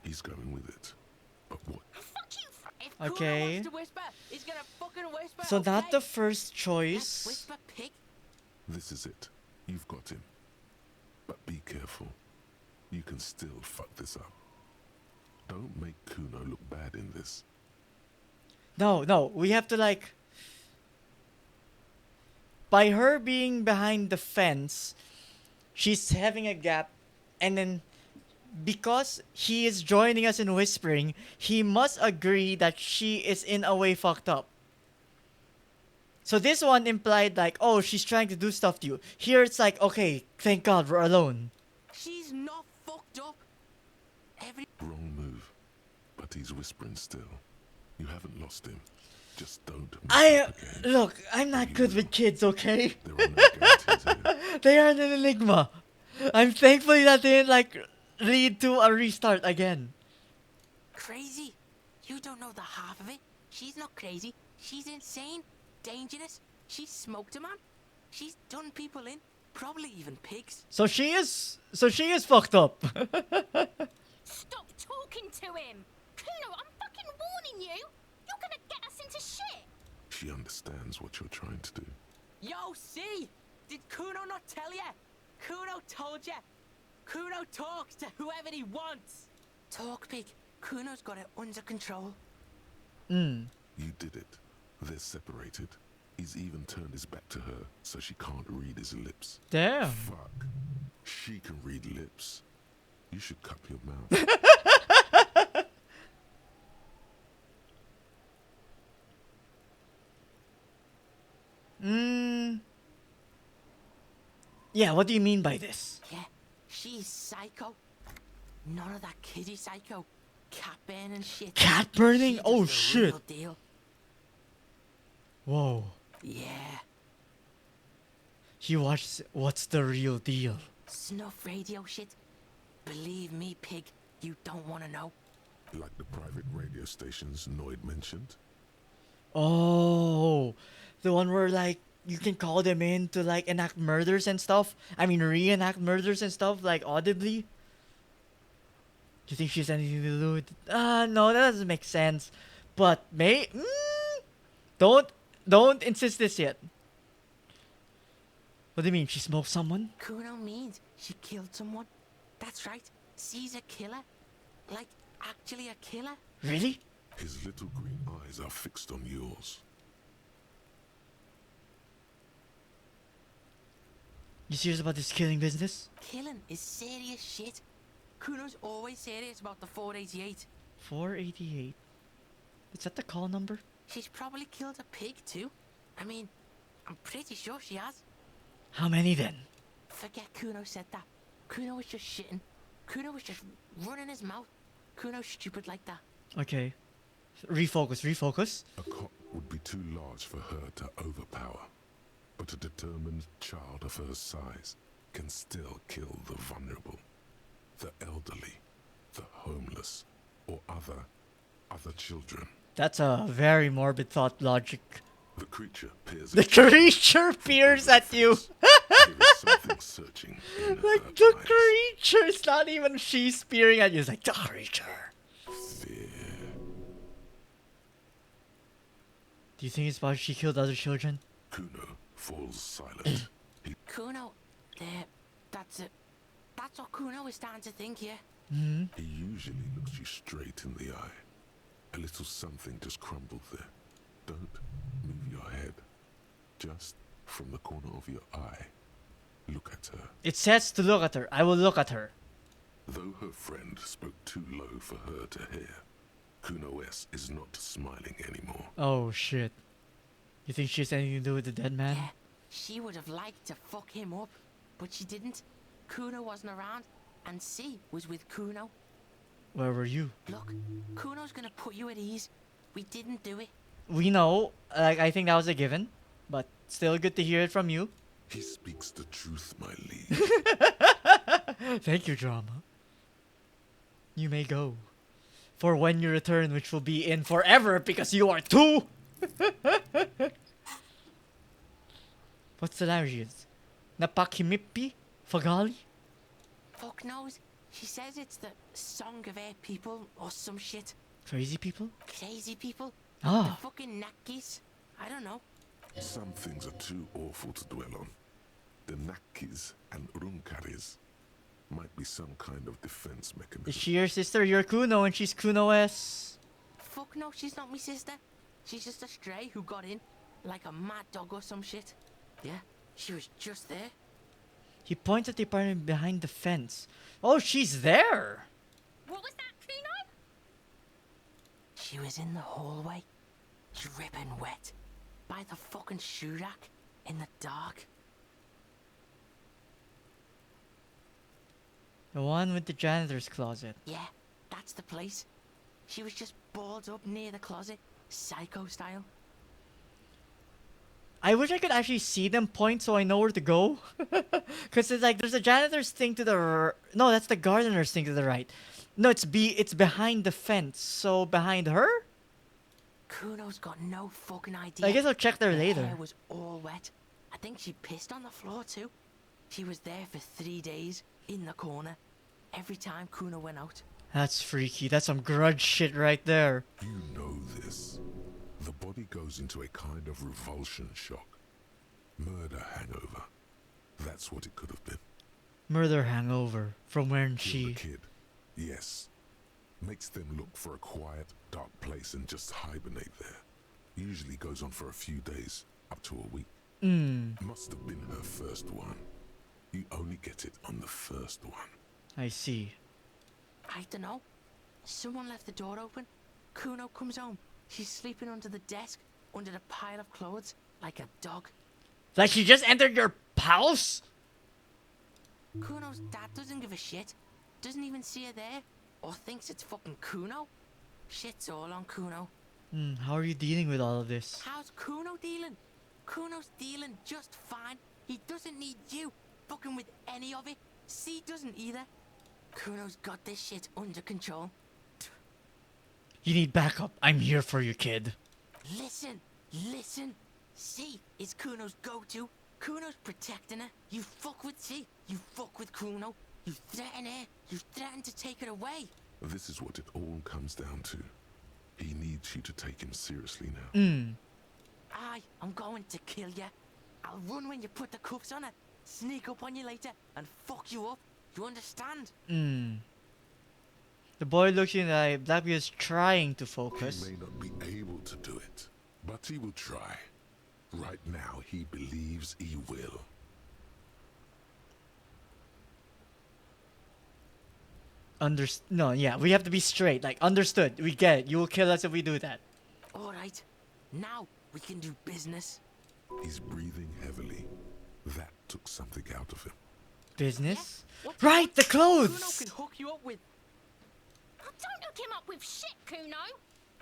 He's going with it. But what? Fuck you! If Okay. Kuno wants to whisper, he's gonna fucking whisper. So not okay? the first Let's choice. whisper, pig. This is it. You've got him. But be careful. You can still fuck this up. Don't make Kuno look bad in this. No, we have to like. By her being behind the fence, she's having a gap, and then because he is joining us in whispering, he must agree that she is in a way fucked up. So this one implied like, oh, she's trying to do stuff to you. Here it's like, okay, thank God we're alone. She's not fucked up. Wrong move. But he's whispering still. You haven't lost him. Just don't mess I up again. look, I'm not good with kids, okay? There are no guarantees here. They are an enigma. I'm thankfully that they didn't like lead to a restart again. Crazy? You don't know the half of it. She's not crazy. She's insane. Dangerous. She's smoked a man. She's done people in. Probably even pigs. So she is fucked up. Stop talking to him! Kuno, I'm fucking warning you! You're gonna get us into shit! She understands what you're trying to do. Yo, see? Did Kuno not tell ya? Kuno told ya. Kuno talks to whoever he wants. Talk, pig. Kuno's got it under control. You did it. They're separated. He's even turned his back to her, so she can't read his lips. Damn. Fuck. She can read lips. You should cup your mouth. Yeah, what do you mean by this? Yeah, she's psycho. None of that kiddie psycho. Cat burning shit. Cat burning? She does Oh the shit. real deal. Whoa. Yeah. He watched What's the Real Deal? Snuff radio shit. Believe me, pig, you don't want to know. Like the private radio stations Noid mentioned. Oh, the one where like you can call them in to like enact murders and stuff. I mean, reenact murders and stuff like audibly. Do you think she's anything to do with it? No, that doesn't make sense. But don't insist this yet. What do you mean? She smoked someone? Kuno means she killed someone. That's right. She's a killer. Like, actually a killer. Really? His little green eyes are fixed on yours. You serious about this killing business? Killing is serious shit. Kuno's always serious about the 488. 488. Is that the call number? She's probably killed a pig too. I mean, I'm pretty sure she has. How many then? Forget Kuno said that. Kuno was just shitting. Kuno was just running his mouth. Kuno's stupid like that. Okay. Refocus. A cop would be too large for her to overpower. But a determined child of her size can still kill the vulnerable, the elderly, the homeless, or other children. That's a very morbid thought logic. The creature peers The creature peers at you. There is something searching in her Like the eyes. creature. It's not even she's peering at you. It's like the creature. Fear. Do you think it's why she killed other children? Kuno falls silent. Kuno, there. That's it. That's what Kuno is starting to think here. He usually looks you straight in the eye. A little something just crumbled there. Don't move your head. Just from the corner of your eye, look at her. It says to look at her. I will look at her. Though her friend spoke too low for her to hear, Kuno S is not smiling anymore. Oh shit. You think she has anything to do with the dead man? Yeah, she would have liked to fuck him up, but she didn't. Kuno wasn't around. and C was with Kuno. Where were you? Look, Kuno's gonna put you at ease. We didn't do it. We know. Like, I think that was a given. But still good to hear it from you. He speaks the truth, my liege. Thank you, drama. You may go. For when you return, which will be in forever because you are two. What's the language? Napakimipi? Fagali? Fuck knows. She says it's the song of her people or some shit. Crazy people? Crazy people? Ah. The fucking Nakis? I don't know. Some things are too awful to dwell on. The Nakis and Runkaris might be some kind of defense mechanism. Is she your sister? You're Kuno and she's Kuno-S. Fuck no, she's not my sister. She's just a stray who got in. Like a mad dog or some shit. Yeah, she was just there. He points at the apartment behind the fence. Oh, she's there! What was that, Kuno? She was in the hallway, dripping wet, by the fucking shoe rack, in the dark. The one with the janitor's closet. Yeah, that's the place. She was just balled up near the closet, psycho style. I wish I could actually see them point so I know where to go. Because it's like, there's a janitor's thing to the... No, that's the gardener's thing to the right. No, it's behind the fence. So, behind her? Kuno's got no fucking idea. I guess I'll check there later. Her hair was all wet. I think she pissed on the floor too. She was there for 3 days, in the corner, every time Kuno went out. That's freaky. That's some grudge shit right there. You know this. The body goes into a kind of revulsion shock. Murder hangover. That's what it could have been. Murder hangover from when Kill the kid. Yes. Makes them look for a quiet, dark place and just hibernate there. Usually goes on for a few days, up to a week. Must have been her first one. You only get it on the first one. I see. I don't know. Someone left the door open. Kuno comes home. She's sleeping under the desk, under the pile of clothes, like a dog. Like she just entered your house? Kuno's dad doesn't give a shit. Doesn't even see her there. Or thinks it's fucking Kuno. Shit's all on Kuno. How are you dealing with all of this? How's Kuno dealing? Kuno's dealing just fine. He doesn't need you fucking with any of it. C doesn't either. Kuno's got this shit under control. You need backup. I'm here for you, kid. Listen. C is Kuno's go-to. Kuno's protecting her. You fuck with C. You fuck with Kuno. You threaten her. You threaten to take her away. This is what it all comes down to. He needs you to take him seriously now. I'm going to kill you. I'll run when you put the cuffs on her. Sneak up on you later and fuck you up. You understand? The boy looks in the eye. Blackbeard is trying to focus. He may not be able to do it, but he will try. Right now, he believes he will. No, yeah, we have to be straight. Like, understood. We get it. You will kill us if we do that. Alright, now we can do business. He's breathing heavily. That took something out of him. Business? Right, the clothes! Kuno can hook you up with... Don't hook him up with shit, Kuno.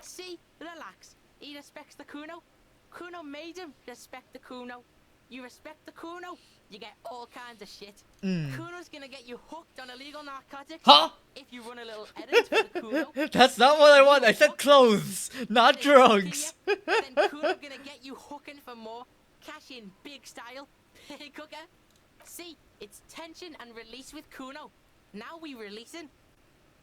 See, relax. He respects the Kuno. Kuno made him respect the Kuno. You respect the Kuno, you get all kinds of shit. Kuno's gonna get you hooked on illegal narcotics. Huh? If you run a little errand for the Kuno. That's not what I want. I said clothes, not drugs. Then Kuno gonna get you hooking for more. Cash in big style. Pig hooker. See, it's tension and release with Kuno. Now we releasing.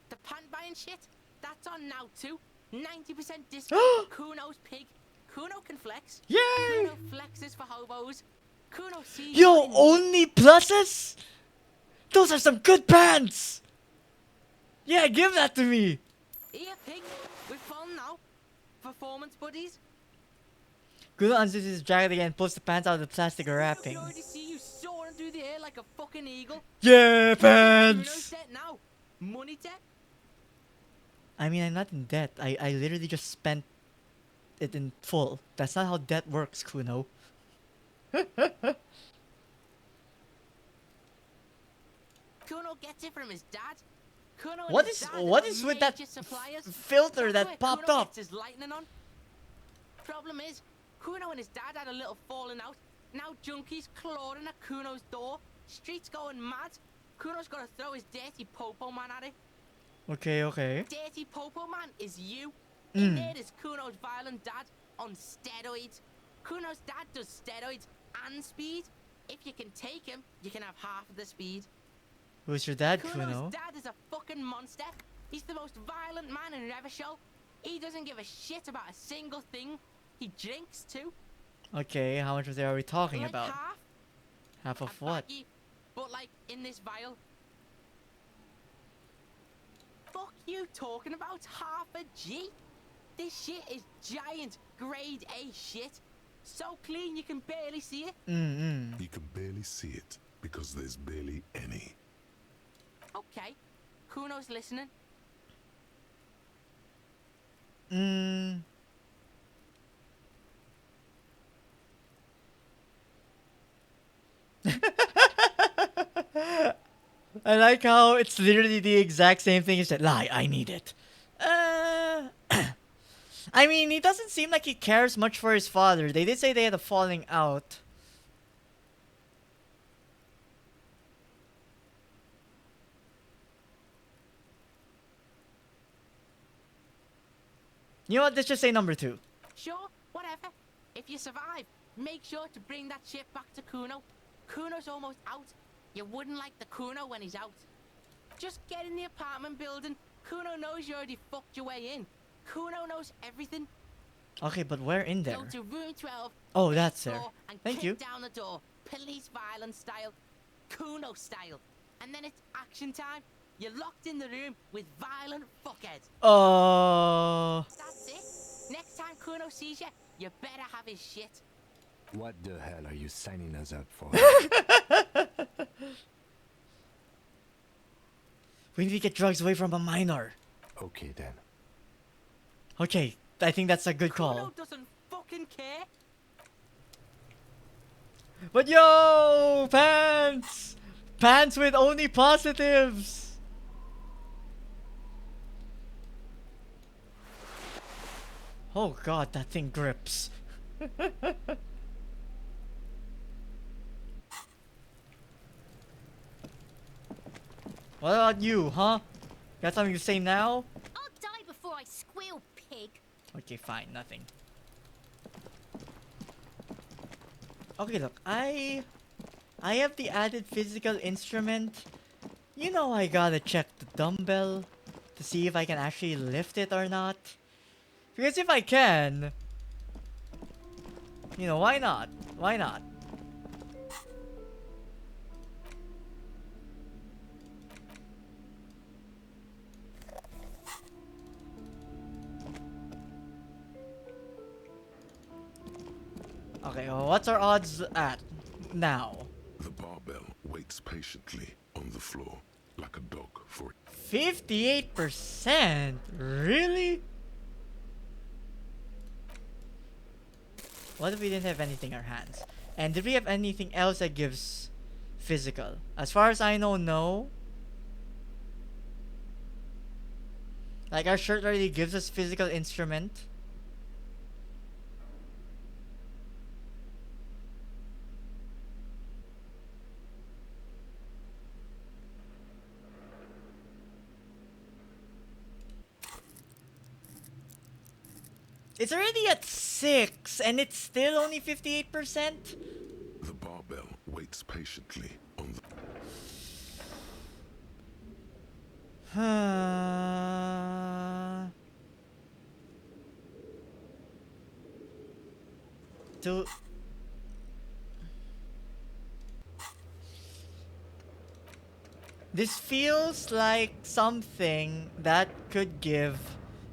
The pant buying shit, that's on now too. 90% discount for Kuno's pig. Kuno can flex. Yay! Kuno flexes for hobos. Kuno sees... Yo, only pluses? Those are some good pants! Yeah, give that to me! Here, pig. We're fun now. Performance buddies. Kuno unzips his jacket again and pulls the pants out of the plastic wrapping. You already see you soaring through the air like a fucking eagle. Yeah, Kuno's pants! debt now. Money debt. I mean, I'm not in debt. I literally just spent it in full. That's not how debt works, Kuno. Kuno gets it from his dad. Kuno and What his is dad what are is with that major suppliers. filter That's that where popped Kuno up? gets his lightning on. Problem is, Kuno and his dad had a little falling out. Now junkies clawing at Kuno's door. Streets going mad. Kuno's got to throw his dirty popo man at it. Okay, okay. Dirty popo man is you. In there is Kuno's violent dad on steroids. Kuno's dad does steroids and speed. If you can take him, you can have half of the speed. Who's your dad, Kuno's Kuno? dad is a fucking monster. He's the most violent man in Revachol. He doesn't give a shit about a single thing. He drinks too. Okay, how much of that are we talking Like about? half. Half of A what? baggie, but like in this vial. Fuck you talking about half a G? This shit is giant grade A shit. So clean you can barely see it. You can barely see it because there's barely any. Okay, Kuno's listening. I like how it's literally the exact same thing. He said, "Lie, I need it." I mean, he doesn't seem like he cares much for his father. They did say they had a falling out. You know what? Let's just say number 2. Sure, whatever. If you survive, make sure to bring that shit back to Kuno. Kuno's almost out. You wouldn't like the Kuno when he's out. Just get in the apartment building. Kuno knows you already fucked your way in. Kuno knows everything. Okay, but where in there? Go to room 12. Oh, that's there. Door and Thank kick you. down the door. Police violence style. Kuno style. And then it's action time. You're locked in the room with violent fuckheads. That's it. Next time Kuno sees you, you better have his shit. What the hell are you signing us up for? We need to get drugs away from a minor. Okay then. Okay, I think that's a good Kuno call. doesn't fucking care. But yo, pants! Pants with only positives! Oh god, that thing grips. What about you, huh? Got something to say now? I'll die before I squeal, pig. Okay, fine, nothing. Okay, look, I have the added physical instrument. You know I gotta check the dumbbell to see if I can actually lift it or not. Because if I can, you know, why not? Why not? Okay, well, what's our odds at now? The barbell waits patiently on the floor like a dog for 58%? Really? What if we didn't have anything in our hands? And did we have anything else that gives physical? As far as I know, no. Like our shirt already gives us physical instrument. It's already at 6 and it's still only 58%? the barbell waits patiently on the To This feels like something that could give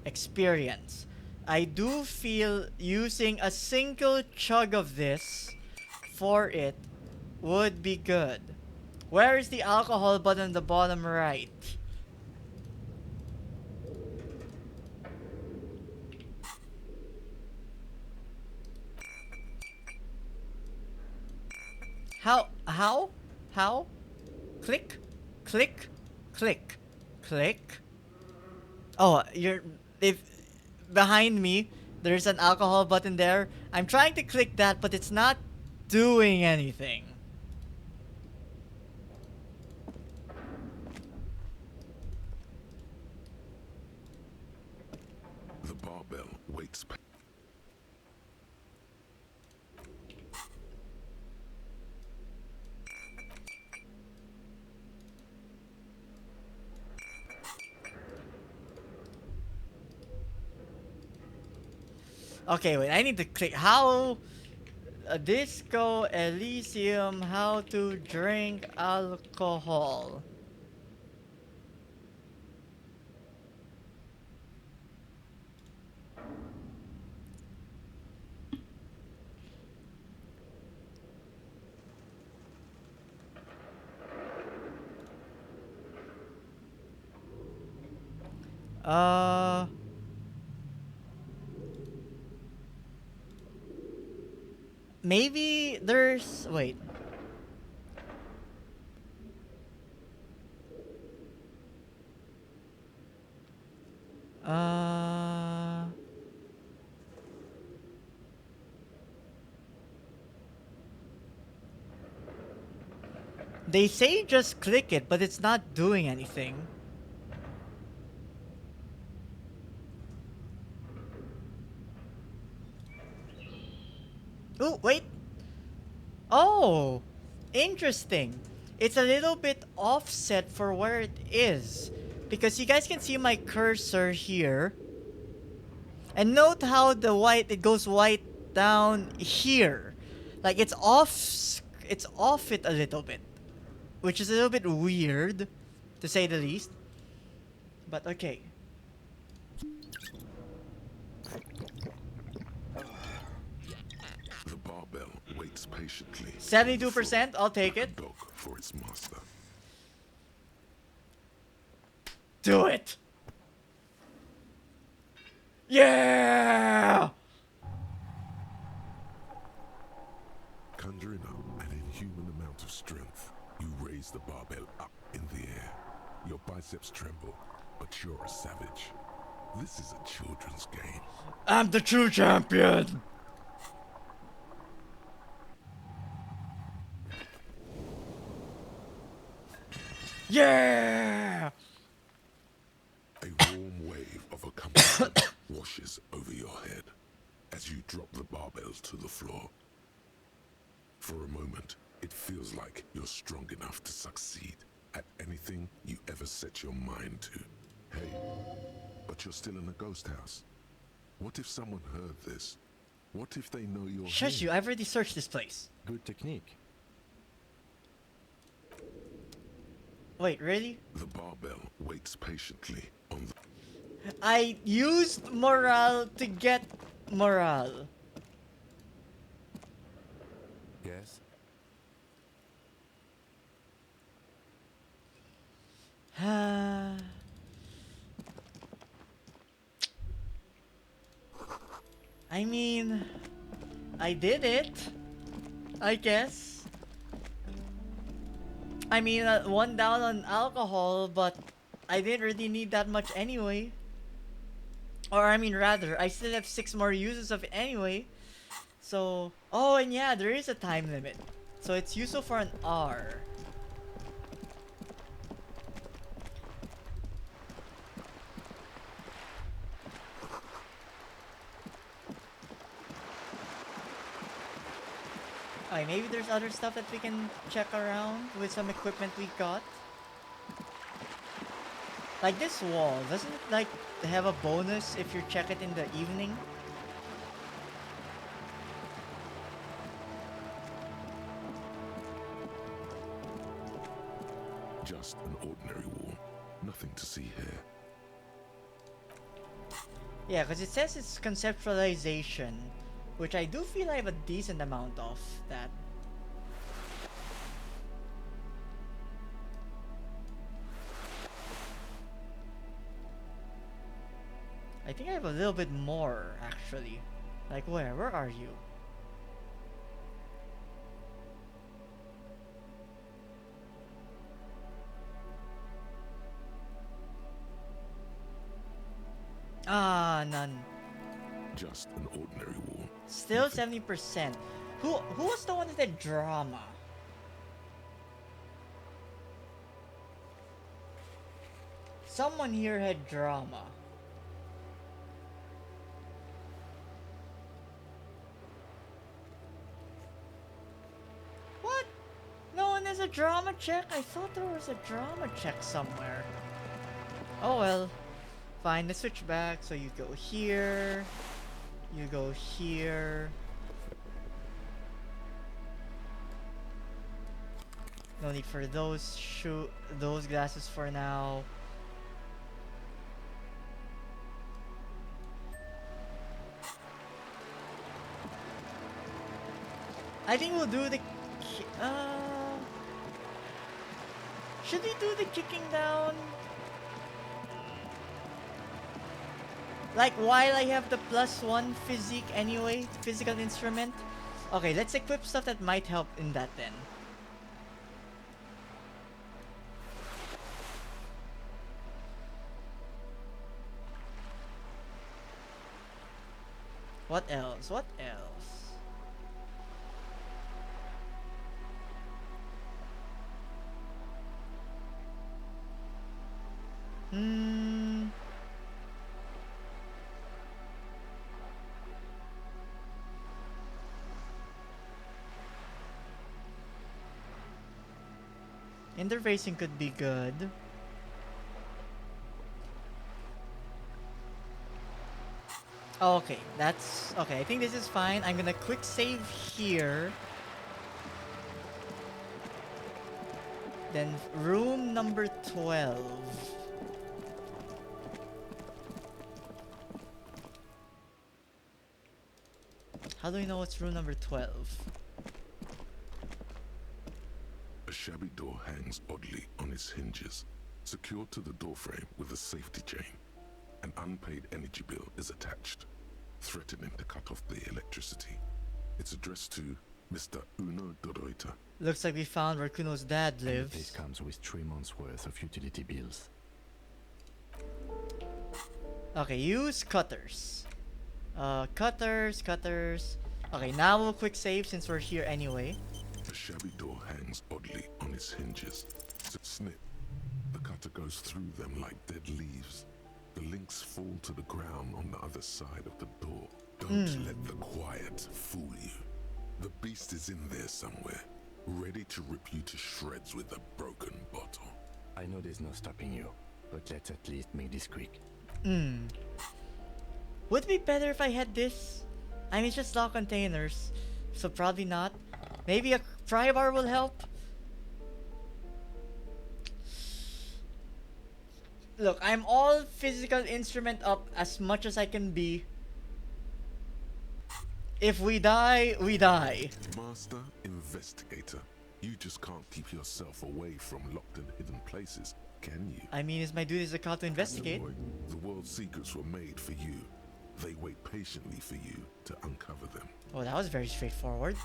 experience. I do feel using a single chug of this for it would be good. Where is the alcohol button on the bottom right? How? Click? click, click, click. Oh, if behind me, there's an alcohol button there. I'm trying to click that, but it's not doing anything. The barbell waits. Okay, wait, I need to click how disco Elysium, how to drink alcohol. Uh Maybe there's wait. Uh They say just click it, but it's not doing anything. Oh, wait. Oh, interesting. It's a little bit offset for where it is. Because you guys can see my cursor here. And note how it goes white down here. Like it's off it a little bit. Which is a little bit weird, to say the least. But okay. The barbell waits patiently. 72%, I'll take it. Dog for its master. Do it! Yeah! Conjuring up an inhuman amount of strength, you raise the barbell up in the air. Your biceps tremble, but you're a savage. This is a children's game. I'm the true champion! Yeah! A warm wave of accomplishment washes over your head as you drop the barbells to the floor. For a moment, it feels like you're strong enough to succeed at anything you ever set your mind to. Hey, but you're still in a ghost house. What if someone heard this? What if they know you're Shush here? you, I've already searched this place. Good technique. Wait, really? The barbell waits patiently on the... I used morale to get morale. Yes? I mean, I did it, I guess. I mean, one down on alcohol, but I didn't really need that much anyway. Or I mean, rather, I still have 6 more uses of it anyway. So, oh, and yeah, there is a time limit. So it's useful for an hour. Alright, maybe there's other stuff that we can check around with some equipment we got. Like this wall, doesn't it like have a bonus if you check it in the evening? Just an ordinary wall. Nothing to see here. Yeah, because it says it's conceptualization, which I do feel I have a decent amount of that. I think I have a little bit more, actually. Like where? Where are you? Ah, none. Just an ordinary wall. Still 70%. Who was the one that did drama? Someone here had drama. What? No one has a drama check? I thought there was a drama check somewhere. Oh well. Fine, let's switch back. So you go here. You go here. No need for those glasses for now. I think we'll do the should we do the kicking down? Like while I have the +1 physique anyway, physical instrument. Okay, let's equip stuff that might help in that then. What else? What else? Interfacing could be good. Okay, that's okay. I think this is fine. I'm gonna quick save here. Then room number 12. How do we know it's room number 12? A shabby door hangs oddly on its hinges, secured to the doorframe with a safety chain. An unpaid energy bill is attached, threatening to cut off the electricity. It's addressed to Mr. Uno Doroita. Looks like we found where Kuno's dad lives. The place comes with 3 months worth of utility bills. Okay, use cutters. Cutters. Okay, now we'll quick save since we're here anyway. The shabby door hangs oddly on its hinges. Snip. The cutter goes through them like dead leaves. The links fall to the ground on the other side of the door. Don't let the quiet fool you. The beast is in there somewhere, ready to rip you to shreds with a broken bottle. I know there's no stopping you, but let's at least make this quick. Would it be better if I had this? I mean, it's just lock containers, so probably not. Maybe a pry bar will help? Look, I'm all physical instrument up as much as I can be. If we die, we die. Master Investigator, you just can't keep yourself away from locked and hidden places, can you? I mean, it's my duty as a cop to investigate. The world's secrets were made for you. They wait patiently for you to uncover them. Oh, that was very straightforward.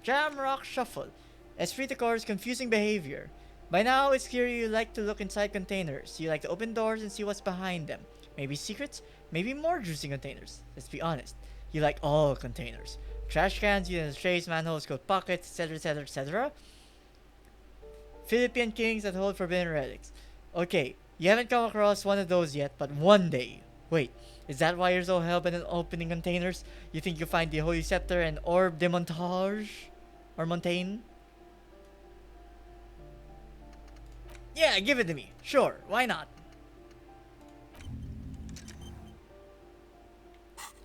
Jamrock Shuffle. Esprit de Corps' confusing behavior. By now, it's clear you like to look inside containers. You like to open doors and see what's behind them. Maybe secrets, maybe more juicy containers. Let's be honest. You like all containers. Trash cans, utensil trays, manholes, coat pockets, etc, etc, etc. Philippine kings that hold forbidden relics. Okay, you haven't come across one of those yet, but one day. Wait, is that why you're so hell-bent on opening containers? You think you'll find the Holy Scepter and Orb de Montage? Or Montaigne? Yeah, give it to me. Sure, why not?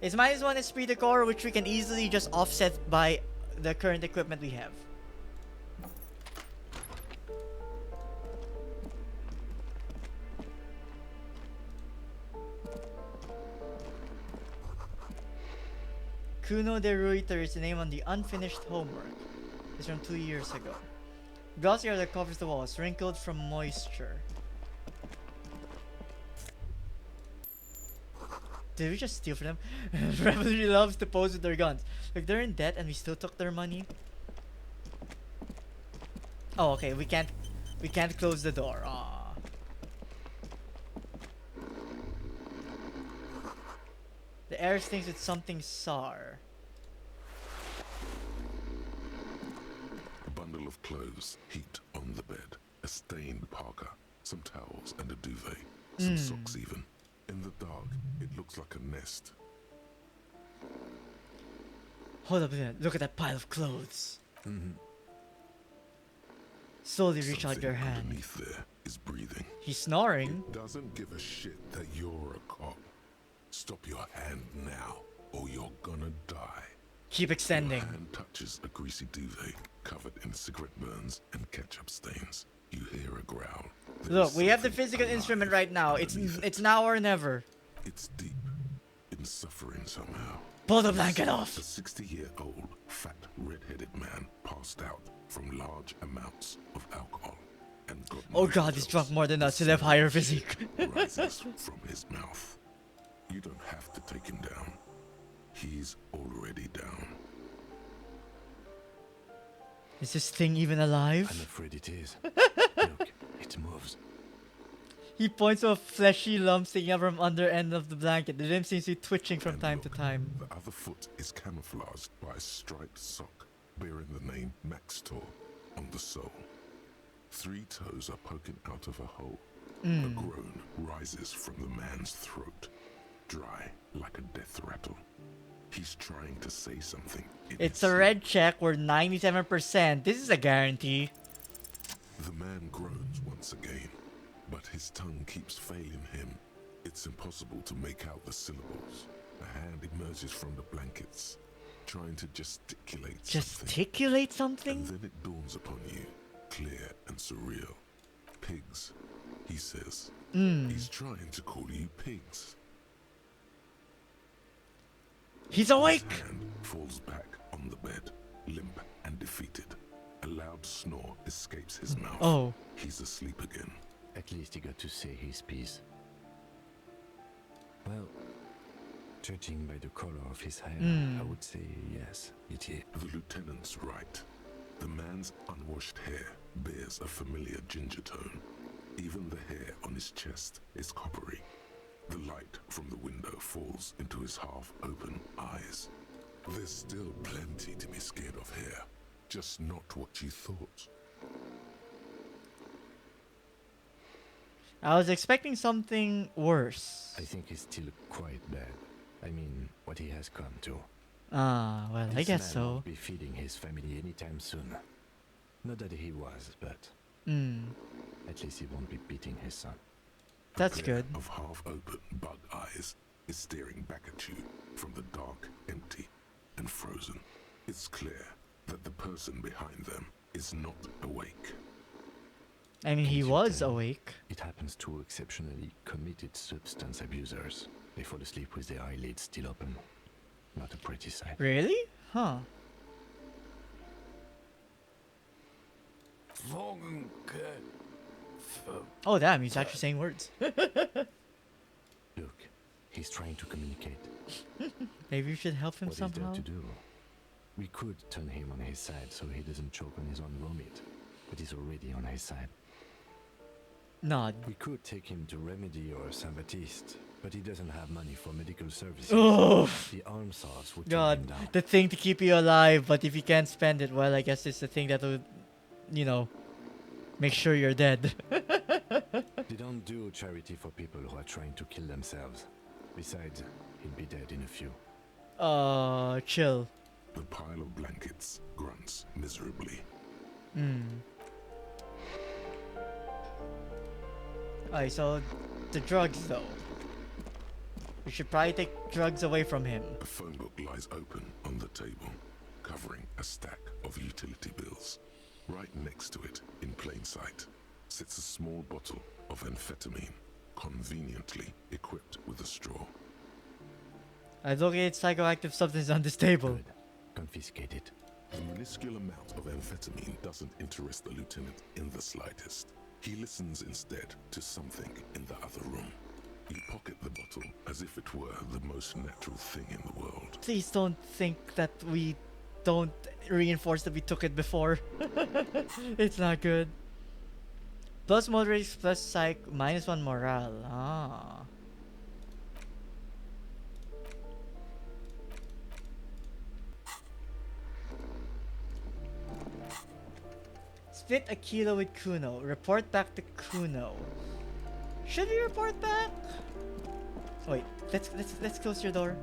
It's -1 Esprit de Corps, which we can easily just offset by the current equipment we have. Kuno de Reuter is the name on the unfinished homework. It's from 2 years ago. Glossy art that covers the walls, wrinkled from moisture. Did we just steal from them? Revelry loves to pose with their guns. Like, they're in debt and we still took their money. Oh, okay, we can't close the door. Aww. The air stinks with something sour. A bundle of clothes heaped on the bed. A stained parka, some towels and a duvet. Some socks even. In the dark, it looks like a nest. Hold up a minute. Look at that pile of clothes. Mm-hmm. Slowly reach out Something your hand. underneath there is breathing. He's snoring. It doesn't give a shit that you're a cop. Stop your hand now, or you're gonna die. Keep extending. Your hand touches a greasy duvet covered in cigarette burns and ketchup stains. You hear a growl. Look, we have the physical instrument right now. It's now or never. It's deep in suffering somehow. Pull the blanket off. A 60-year-old, fat, red-headed man passed out from large amounts of alcohol. And oh god, he's drunk more than us. He'll have higher physique. rises from his mouth. You don't have to take him down. He's already down. Is this thing even alive? I'm afraid it is. Look, it moves. He points to a fleshy lump sticking up from under end of the blanket. The limb seems to be twitching from time to time. The other foot is camouflaged by a striped sock bearing the name Maxtor on the sole. 3 toes are poking out of a hole. A groan rises from the man's throat, dry like a death rattle. He's trying to say something. It's a red check. We're 97%. This is a guarantee. The man groans once again, but his tongue keeps failing him. It's impossible to make out the syllables. A hand emerges from the blankets, trying to gesticulate something. Gesticulate something? And then it dawns upon you, clear and surreal. Pigs, he says. He's trying to call you pigs. He's awake! His hand falls back on the bed, limp and defeated. A loud snore escapes his mouth. Oh. He's asleep again. At least he got to say his piece. Well, judging by the color of his hair, I would say yes, it is. The lieutenant's right. The man's unwashed hair bears a familiar ginger tone. Even the hair on his chest is coppery. The light from the window falls into his half-open eyes. There's still plenty to be scared of here. Just not what you thought. I was expecting something worse. I think it's still quite bad. I mean, what he has come to. Ah, well, I guess man so. Won't be feeding his family anytime soon. Not that he was, but at least he won't be beating his son. That's A pair good. of half-open bug eyes is staring back at you from the dark, empty, and frozen. It's clear that the person behind them is not awake. I mean, he Can't you was tell? awake. It happens to exceptionally committed substance abusers. They fall asleep with their eyelids still open. Not a pretty sight. Really? Huh. Oh, damn, he's actually saying words. Look, he's trying to communicate. Maybe we should help him What is somehow. there to do? We could turn him on his side so he doesn't choke on his own vomit, but he's already on his side. Nod. We could take him to Remedy or Saint Baptiste, but he doesn't have money for medical services. Oh. The arm sauce would God, turn him down. the thing to keep you alive, but if you can't spend it, well, I guess it's the thing that would, you know, make sure you're dead. They don't do charity for people who are trying to kill themselves. Besides, he'd be dead in a few. Chill. The pile of blankets grunts miserably. Alright, so the drugs though. We should probably take drugs away from him. A phone book lies open on the table, covering a stack of utility bills. Right next to it, in plain sight, sits a small bottle of amphetamine, conveniently equipped with a straw. I've located psychoactive substance on this table. Good. Confiscate it. The minuscule amount of amphetamine doesn't interest the lieutenant in the slightest. He listens instead to something in the other room. You pocket the bottle as if it were the most natural thing in the world. Please don't think that we don't reinforce that we took it before. It's not good. Plus motorics, plus psych, -1 morale. Ah. split a kilo with Kuno. Report back to Kuno. Should we report back? Wait, let's close your door.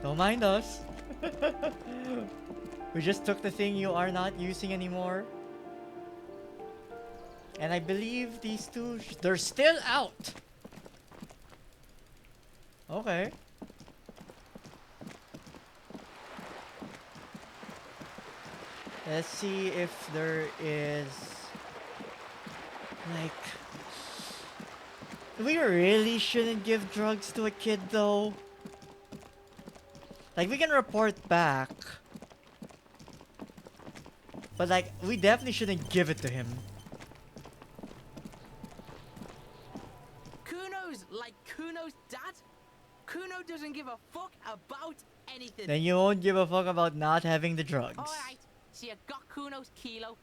Don't mind us. We just took the thing you are not using anymore. And I believe these two, they're still out. Okay. Let's see if there is like, we really shouldn't give drugs to a kid though. Like, we can report back, but like, we definitely shouldn't give it to him. Kuno's like Kuno's dad. Kuno doesn't give a fuck about anything. Then you won't give a fuck about not having the drugs. Alright, so you got Kuno's kilo.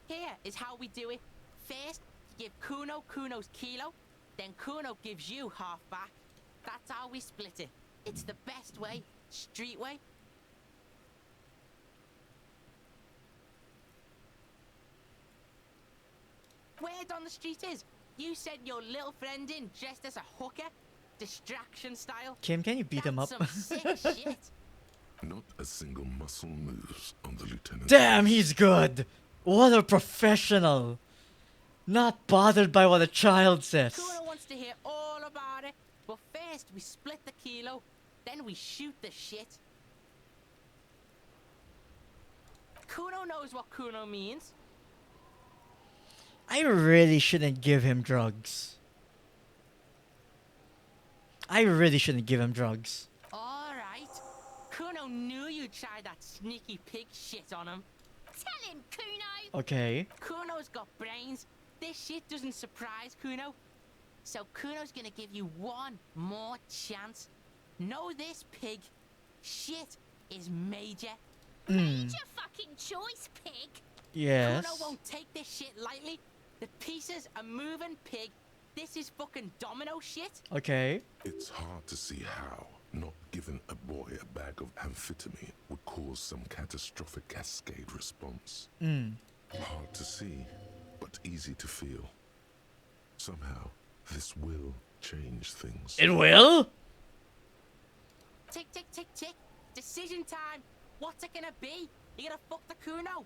Here is how we do it. First, you give Kuno Kuno's kilo, then Kuno gives you half back. That's how we split it. It's the best way, street way. Word on the street is, you sent your little friend in dressed as a hooker, distraction style. Kim, can you beat him up? That's some sick shit. Not a single muscle moves on the lieutenant. Damn, he's good! What a professional! Not bothered by what a child says. Kuno wants to hear all about it, but first we split the kilo, then we shoot the shit. Kuno knows what Kuno means. I really shouldn't give him drugs. I really shouldn't give him drugs. Alright. Kuno knew you'd try that sneaky pig shit on him. Tell him, Kuno! Okay. Kuno's got brains. This shit doesn't surprise Kuno. So Kuno's gonna give you one more chance. Know this, pig. Shit is major. Major fucking choice, pig! Yes. Kuno won't take this shit lightly. The pieces are moving, pig. This is fucking domino shit. Okay. It's hard to see how not giving a boy a bag of amphetamine would cause some catastrophic cascade response. Hard to see, but easy to feel. Somehow, this will change things. It will? Tick, tick, tick, tick. Decision time. What's it gonna be? You gonna fuck the Kuno?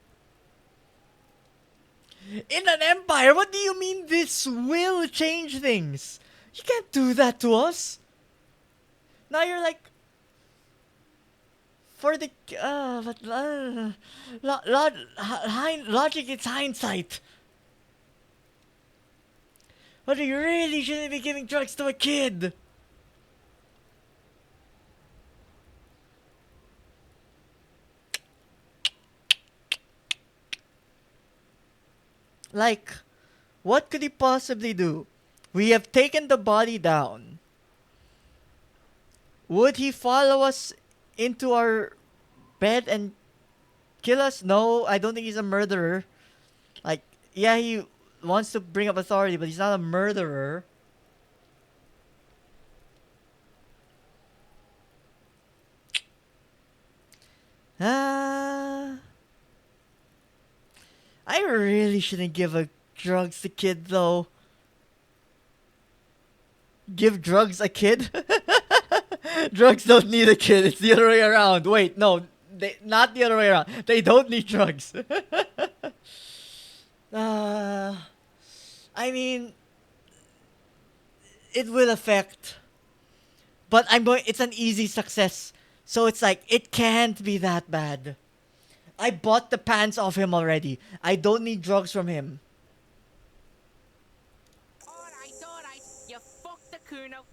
In an empire, what do you mean this will change things? You can't do that to us. Now you're like, for the logic, it's hindsight. But you really shouldn't be giving drugs to a kid. Like, what could he possibly do? We have taken the body down. Would he follow us into our bed and kill us? No, I don't think he's a murderer. Like, yeah, he wants to bring up authority, but he's not a murderer. I really shouldn't give a drugs to kid though. Give drugs a kid? Drugs don't need a kid. It's the other way around. Wait, no, not the other way around. They don't need drugs. I mean, it will affect, but it's an easy success. So it's like, it can't be that bad. I bought the pants off him already. I don't need drugs from him. Alright. You fucked the Kuno.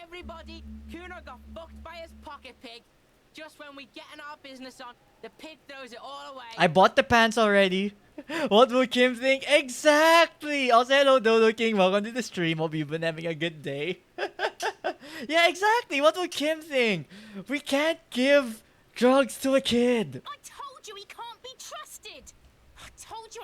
Everybody, Kuno got fucked by his pocket pig. Just when we getting our business on, the pig throws it all away. I bought the pants already. What will Kim think? Exactly! Also, hello Dodo King. Welcome to the stream. Hope you've been having a good day. Yeah, exactly. What will Kim think? We can't give drugs to a kid. I told you he can't be trusted! I told you!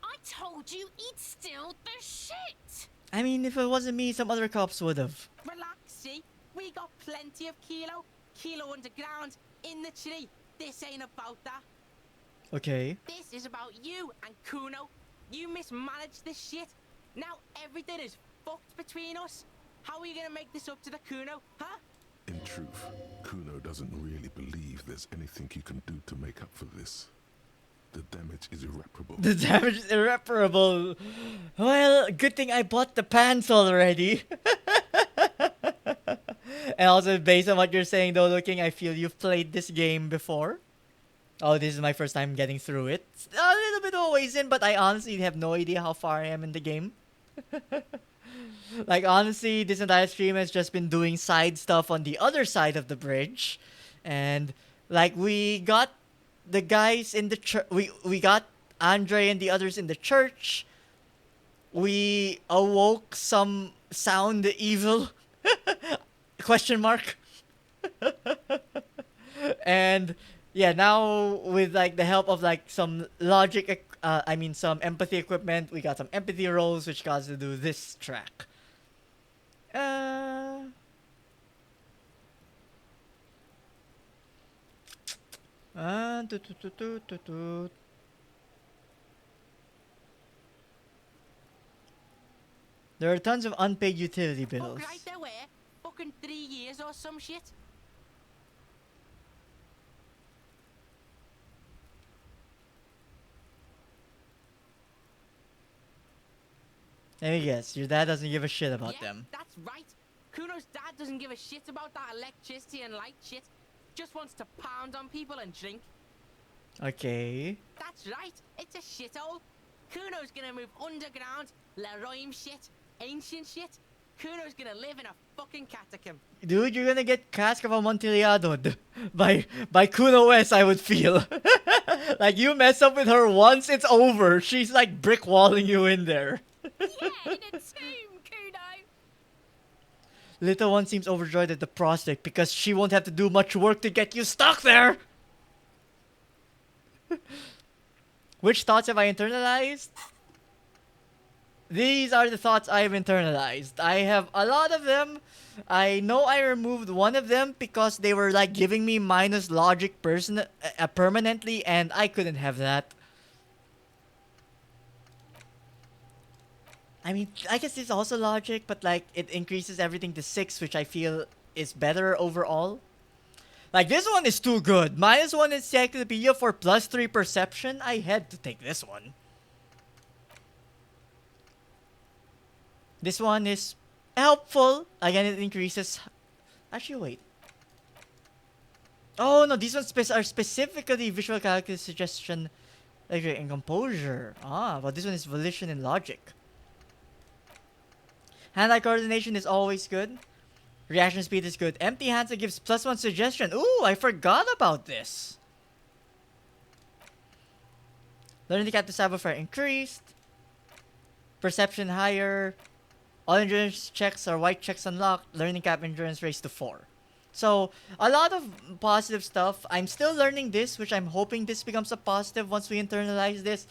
I told you he'd steal the shit! I mean, if it wasn't me, some other cops would have. Relax, see? We got plenty of kilo. Kilo underground, in the tree. This ain't about that. Okay. This is about you and Kuno. You mismanaged this shit. Now everything is fucked between us. How are you gonna make this up to the Kuno, huh? In truth, Kuno doesn't really believe there's anything he can do to make up for this. The damage is irreparable. The damage is irreparable. Well, good thing I bought the pants already. And also, based on what you're saying, though, looking, I feel you've played this game before. Oh, this is my first time getting through it. It's a little bit of a ways in, but I honestly have no idea how far I am in the game. Like, honestly, this entire stream has just been doing side stuff on the other side of the bridge. And, like, we got the guys in the church. We got Andre and the others in the church. We awoke some sound evil. Question mark. And yeah, now with like the help of like some some empathy equipment, we got some empathy rolls, which got us to do this track. Toot, toot, toot, toot, toot, toot. There are tons of unpaid utility bills. Fuck right there were. Fucking 3 years or some shit. Let me guess, your dad doesn't give a shit about Yeah, them. that's right. Kuno's dad doesn't give a shit about that electricity and light shit. Just wants to pound on people and drink. Okay. That's right. It's a shithole. Kuno's gonna move underground. Leroy shit. Ancient shit. Kuno's gonna live in a fucking catacomb. Dude, you're gonna get Cask of Amontillado by Kuno West, I would feel. Like, you mess up with her once, it's over. She's like brick walling you in there. Yeah, in a tomb, Kuno. Little one seems overjoyed at the prospect because she won't have to do much work to get you stuck there. Which thoughts have I internalized? These are the thoughts I have internalized. I have a lot of them. I know I removed one of them because they were like giving me minus logic permanently, and I couldn't have that. I mean, I guess it's also logic, but like it increases everything to 6, which I feel is better overall. Like, this one is too good. -1 encyclopedia for +3 perception. I had to take this one. This one is helpful. Again, it increases. Actually, wait. Oh no, these ones are specifically visual calculus, suggestion, and composure. Ah, but this one is volition and logic. Hand-eye coordination is always good. Reaction speed is good. Empty hands, it gives +1 suggestion. Ooh, I forgot about this. Learning to Saboteur increased. Perception higher. All endurance checks are white checks unlocked. Learning cap endurance raised to 4. So, a lot of positive stuff. I'm still learning this, which I'm hoping this becomes a positive once we internalize this.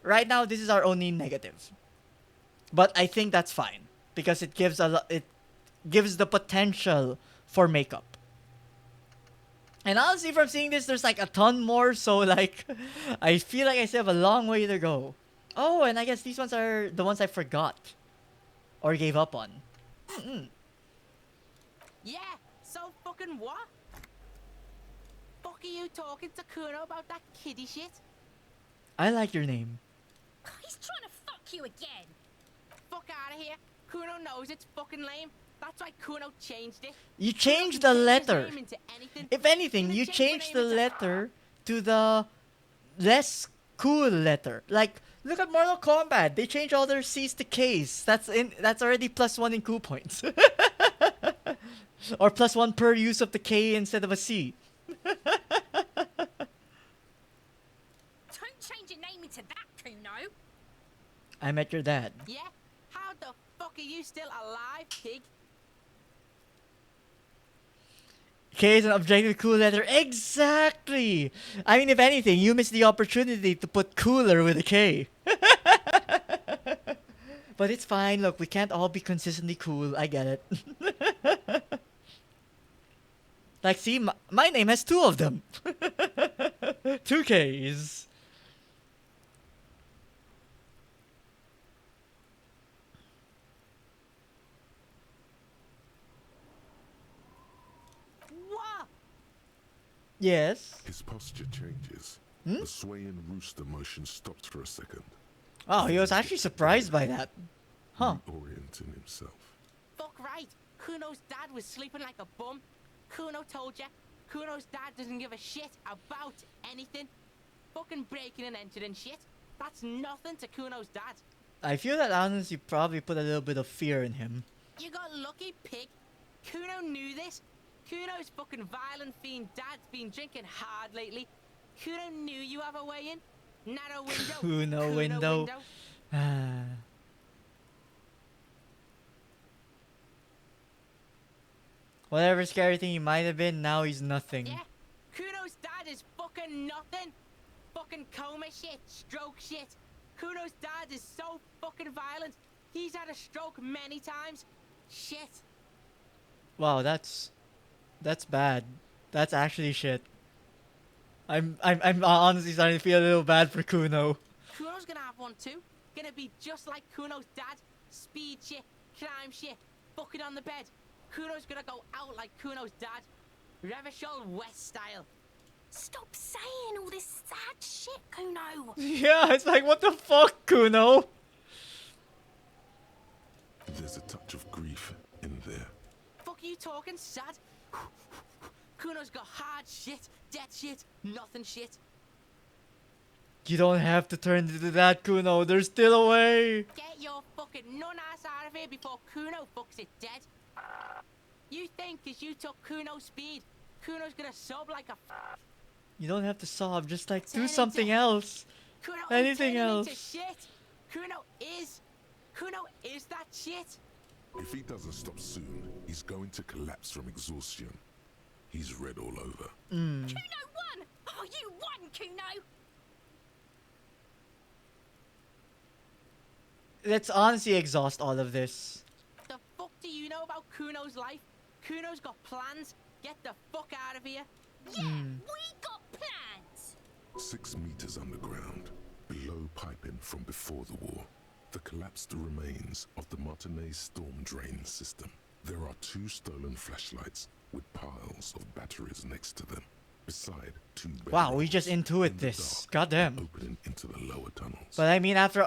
Right now, this is our only negative. But I think that's fine. Because it gives gives the potential for makeup. And honestly, from seeing this, there's like a ton more. So, like, I feel like I still have a long way to go. Oh, and I guess these ones are the ones I forgot. Or gave up on. Yeah, so fucking what? Fuck are you talking to Kuno about that kiddie shit? I like your name. He's trying to fuck you again. Fuck out of here. Kuno knows it's fucking lame. That's why Kuno changed it. You changed the letter. If anything, you changed the letter to the less cool letter. Like, look at Mortal Kombat. They changed all their C's to K's. That's already +1 in cool points. Or +1 per use of the K instead of a C. Don't change your name into that, Kuno. I met your dad. Yeah? How the fuck are you still alive, pig? K is an objective cool letter. Exactly! I mean, if anything, you missed the opportunity to put cooler with a K. But it's fine. Look, we can't all be consistently cool. I get it. Like, see, my name has 2 of them. 2 Ks. Yes. His posture changes. Hmm? The swaying rooster motion stops for a second. Oh, he was actually surprised by that. Huh. Reorienting himself. Fuck right. Kuno's dad was sleeping like a bum. Kuno told ya. Kuno's dad doesn't give a shit about anything. Fucking breaking and entering shit. That's nothing to Kuno's dad. I feel that honestly probably put a little bit of fear in him. You got lucky, pig. Kuno knew this. Kuno's fucking violent fiend dad's been drinking hard lately. Kuno knew you have a way in. Narrow window. Kuno window. Whatever scary thing he might have been, now he's nothing. Yeah. Kuno's dad is fucking nothing. Fucking coma shit, stroke shit. Kuno's dad is so fucking violent. He's had a stroke many times. Shit. Wow, that's bad. That's actually shit. I'm honestly starting to feel a little bad for Kuno. Kuno's gonna have one too. Gonna be just like Kuno's dad. Speed shit, crime shit, bucket on the bed. Kuno's gonna go out like Kuno's dad. Revachol West style. Stop saying all this sad shit, Kuno. Yeah, it's like, what the fuck, Kuno? There's a touch of grief in there. Fuck you talking sad? Kuno's got hard shit, dead shit, nothing shit. You don't have to turn into that, Kuno. There's still a way. Get your fucking nun-ass out of here before Kuno fucks it dead. You think 'cause you took Kuno's speed, Kuno's gonna sob like a You don't have to sob. Just like Turn do something into- else. Kuno Anything turning else. into shit. Kuno is that shit. If he doesn't stop soon, he's going to collapse from exhaustion. He's red all over. Kuno won! Oh, you won, Kuno! Let's honestly exhaust all of this. The fuck do you know about Kuno's life? Kuno's got plans. Get the fuck out of here. Yeah, we got plans! 6 meters underground, below piping from before the war, the collapsed remains of the Martinez storm drain system. There are 2 stolen flashlights with piles of batteries next to them. Beside 2 Wow, we just bedrolls intuit in the this. dark, Goddamn. opening into the lower tunnels. But I mean, after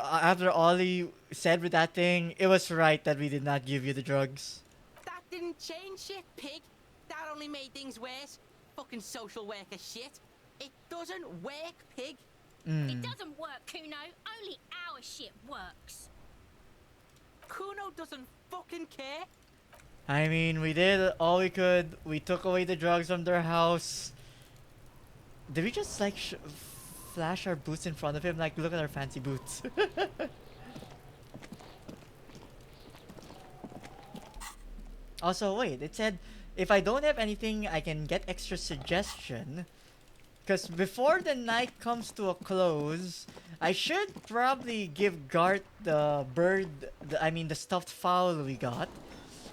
Ollie said with that thing, it was right that we did not give you the drugs. That didn't change shit, pig. That only made things worse. Fucking social worker shit. It doesn't work, pig. It doesn't work, Kuno. Only our shit works. Kuno doesn't fucking care. I mean, we did all we could. We took away the drugs from their house. Did we just like flash our boots in front of him? Like, look at our fancy boots. Also, wait, it said if I don't have anything, I can get extra suggestion. Because before the night comes to a close, I should probably give Gart the bird, the stuffed fowl we got.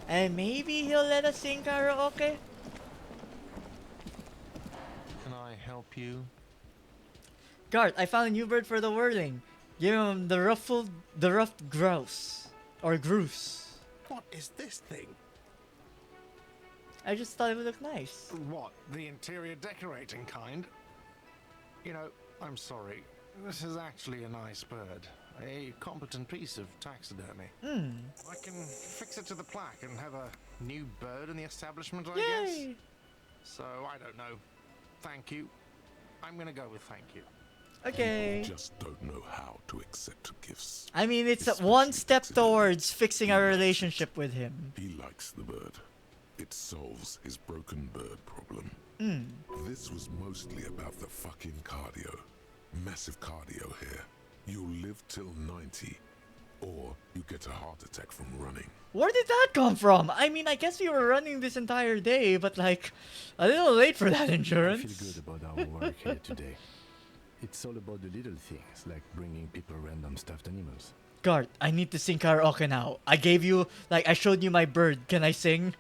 And maybe he'll let us sing karaoke? Can I help you? Gart, I found a new bird for the whirling. Give him the ruffed grouse. Or grouse. What is this thing? I just thought it would look nice. What, the interior decorating kind? You know, I'm sorry. This is actually a nice bird. A competent piece of taxidermy. I can fix it to the plaque and have a new bird in the establishment, I guess. So, I don't know. Thank you. I'm gonna go with thank you. Okay. You just don't know how to accept gifts. I mean, it's one step towards fixing our relationship with him. He likes the bird. It solves his broken bird problem. This was mostly about the fucking cardio. Massive cardio here. You'll live till 90, or you get a heart attack from running. Where did that come from? I mean, I guess we were running this entire day, but like, a little late for that insurance. I feel good about our work here today. It's all about the little things, like bringing people random stuffed animals. Gart, I need to sing karaoke now. I gave you, like, I showed you my bird. Can I sing?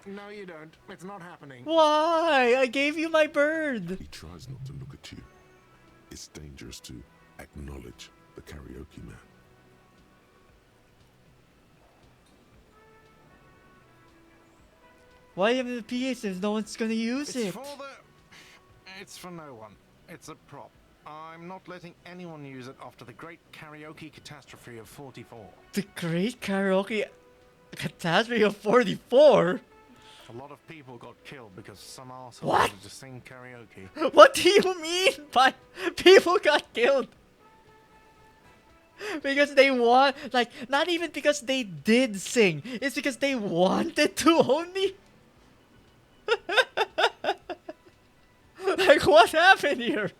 No, you don't. It's not happening. Why? I gave you my bird. He tries not to look at you. It's dangerous to acknowledge the karaoke man. Why have the PAs if no one's gonna use it? It's for no one. It's a prop. I'm not letting anyone use it after the great karaoke catastrophe of 44. The Great Karaoke Catastrophe of 44? A lot of people got killed because some arsehole What? wanted to sing karaoke. What do you mean by people got killed? Because they want, like, not even because they did sing, it's because they wanted to only. Like, what happened here?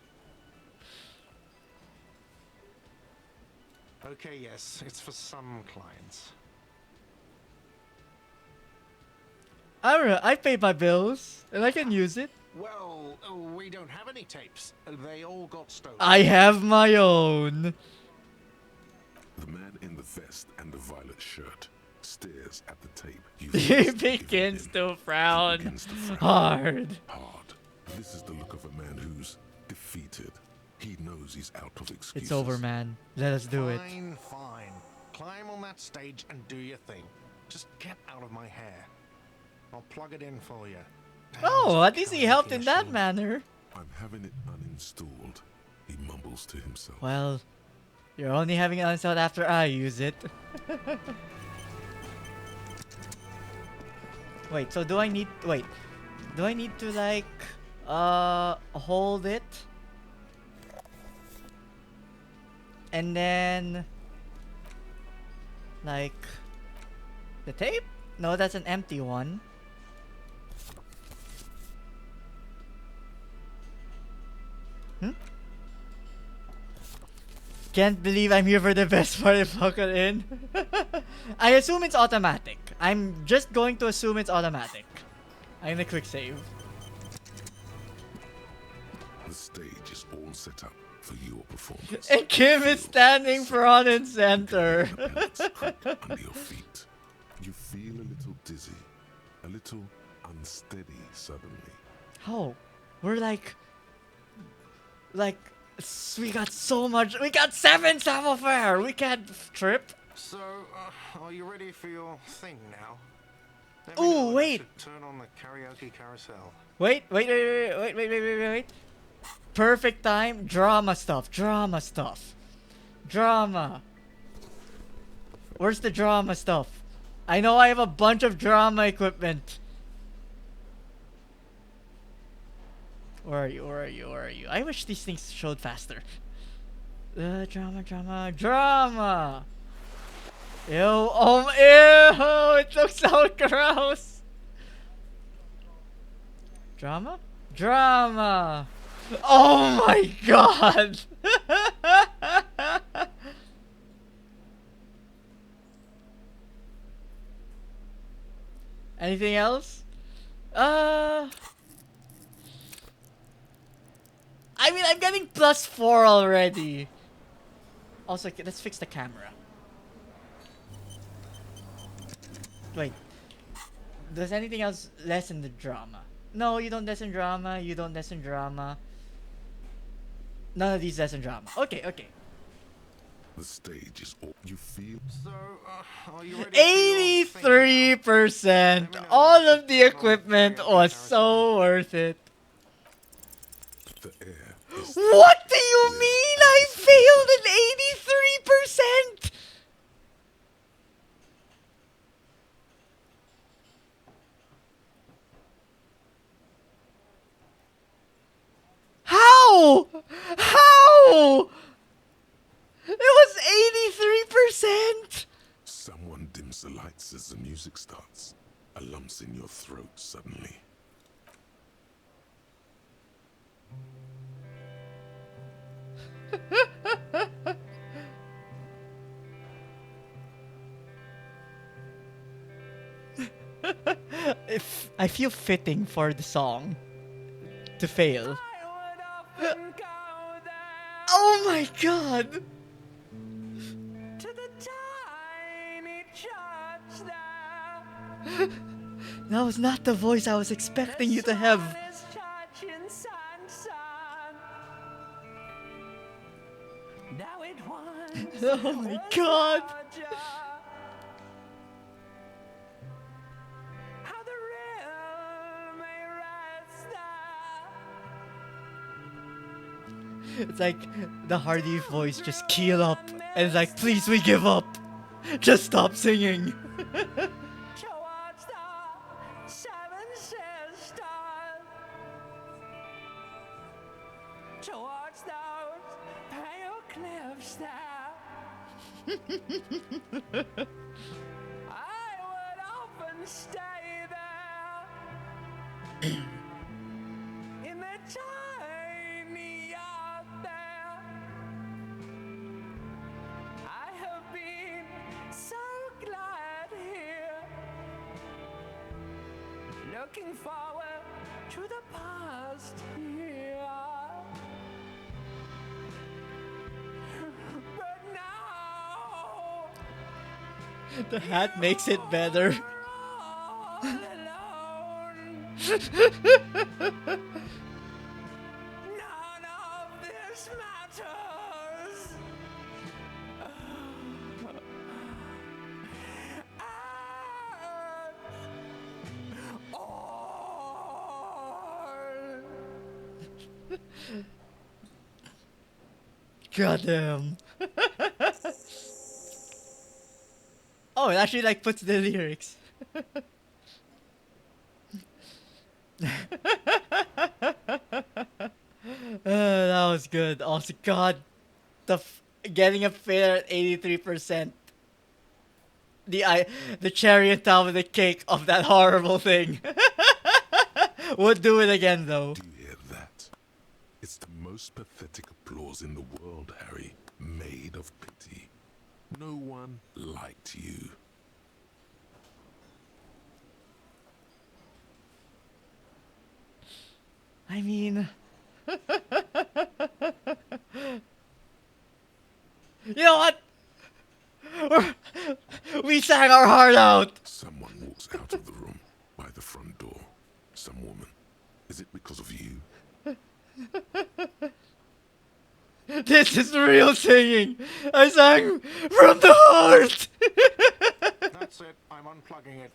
Okay, yes, it's for some clients. I paid my bills and I can use it. Well, we don't have any tapes. They all got stolen. I have my own. The man in the vest and the violet shirt stares at the tape. He begins to frown hard. This is the look of a man who's defeated. He knows he's out of excuses. It's over, man. Let us do it. Fine, fine. Climb on that stage and do your thing. Just get out of my hair. I'll plug it in for you. Oh, at least he helped in that manner. I'm having it uninstalled, he mumbles to himself. Well, you're only having it uninstalled after I use it. Wait, so do I need... Wait. Do I need to, like... hold it? And then... Like... The tape? No, that's an empty one. Can't believe I'm here for the best part of Buckle In. I assume it's automatic. I'm just going to assume it's automatic. I'm gonna quick save. The stage is all set up for your performance. And Kim is standing front and center. Under your feet. You feel a little dizzy, a little unsteady suddenly. Oh, we're like, we got so much. We got 7 samovar. We can't trip. So, are you ready for your thing now? Oh, wait. Turn on the karaoke carousel. Wait. Perfect time. Drama stuff. Drama. Where's the drama stuff? I know I have a bunch of drama equipment. Where are you? I wish these things showed faster. Drama. Ew, ew, it looks so gross. Drama. Oh my god. Anything else? I mean, I'm getting +4 already. Also, let's fix the camera. Wait. Does anything else lessen the drama? No, you don't lessen drama. None of these lessen drama. Okay. The stage is all you feel. So, are you ready? 83%. All of the equipment was so worth it. The air. What do you mean I failed at 83%? How? It was 83%. Someone dims the lights as the music starts. A lump's in your throat suddenly. If I feel fitting for the song to fail. Oh my god! To the tiny church there. That was not the voice I was expecting you to have. This church in Sansan. Now it once Oh my god! How the It's like the Hardy voice just keel up and it's like, please, we give up. Just stop singing. Towards the seven sisters, towards those pale cliffs there, I would often stay there in the tiny yard there. I have been so glad here, looking forward to the past here. But now The hat makes it better. all alone. None of this matters. Goddamn. Oh, it actually like puts the lyrics. That was good. Also, God, getting a failure at 83%. The cherry on top of the cake of that horrible thing. Would do it again though. Do you hear that? It's the most pathetic applause in the world, Harry. Made of pity. No one liked you. I mean... You know what? We sang our heart out! Someone walks out of the room by the front door. Some woman. Is it because of you? This is real singing! I sang from the heart! That's it. I'm unplugging it.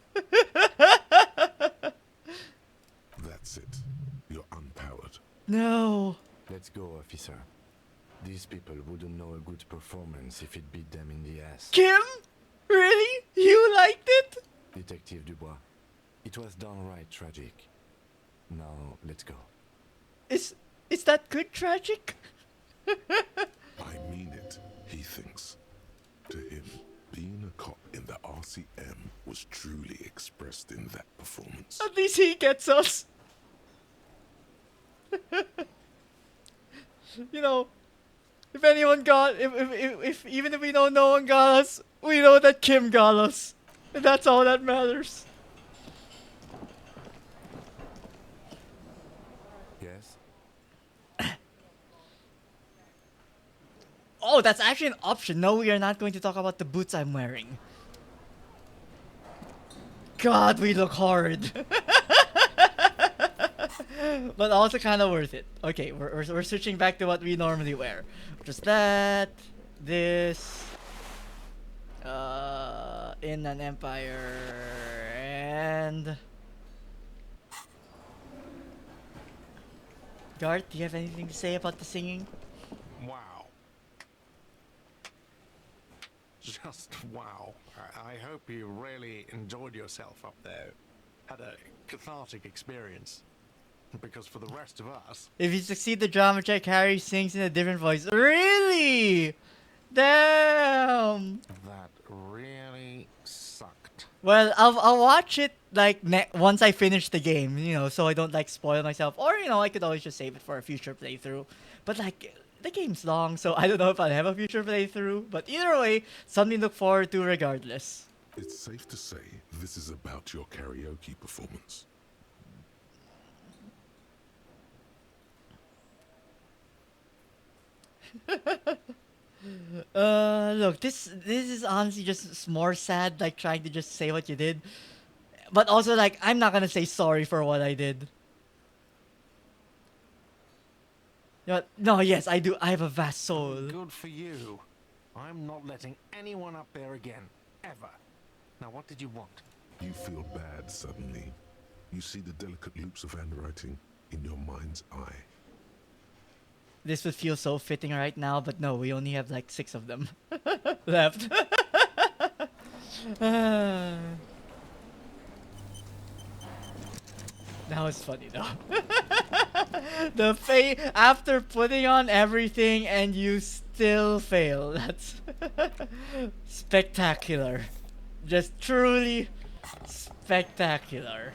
That's it. You're unpowered. No. Let's go, officer. These people wouldn't know a good performance if it beat them in the ass. Kim? Really? You liked it? Detective Dubois, it was downright tragic. Now, let's go. Is that good tragic? I mean it, he thinks. To him, being a cop in the RCM was truly expressed in that performance. At least he gets us. You know, if anyone got, if even if we know no one got us, we know that Kim got us, and that's all that matters. Yes? Oh, that's actually an option. No, we are not going to talk about the boots I'm wearing. God, we look hard. But also kind of worth it. Okay, we're switching back to what we normally wear. Just that, this, in an empire, and... Garth, do you have anything to say about the singing? Wow. Just wow. I hope you really enjoyed yourself up there. Had a cathartic experience. Because for the rest of us... If you succeed the drama check, Harry sings in a different voice. Really? Damn! That really sucked. Well, I'll watch it like once I finish the game, you know, so I don't like spoil myself. Or, you know, I could always just save it for a future playthrough. But like, the game's long, so I don't know if I'll have a future playthrough. But either way, something to look forward to regardless. It's safe to say this is about your karaoke performance. Look, this is honestly just more sad, like trying to just say what you did. But also, like, I'm not gonna say sorry for what I did. You know, no, yes, I do. I have a vast soul. Good for you. I'm not letting anyone up there again. Ever. Now, what did you want? You feel bad suddenly. You see the delicate loops of handwriting in your mind's eye. this would feel so fitting right now, but no, we only have like 6 of them left. That was funny though. After putting on everything and you still fail. That's spectacular. Just truly spectacular.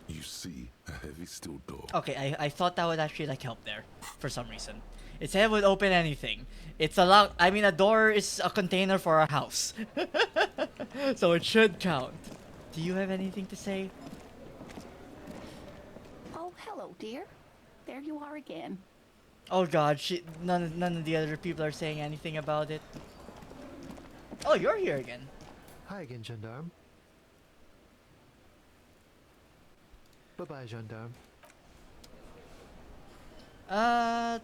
You see a heavy steel door. Okay, I thought that would actually like help there for some reason. It said it would open anything. It's allowed. I mean, a door is a container for a house. So it should count. Do you have anything to say? Oh, hello, dear. There you are again. Oh god, none of the other people are saying anything about it. Oh, you're here again. Hi again, gendarme. Bye-bye, gendarme.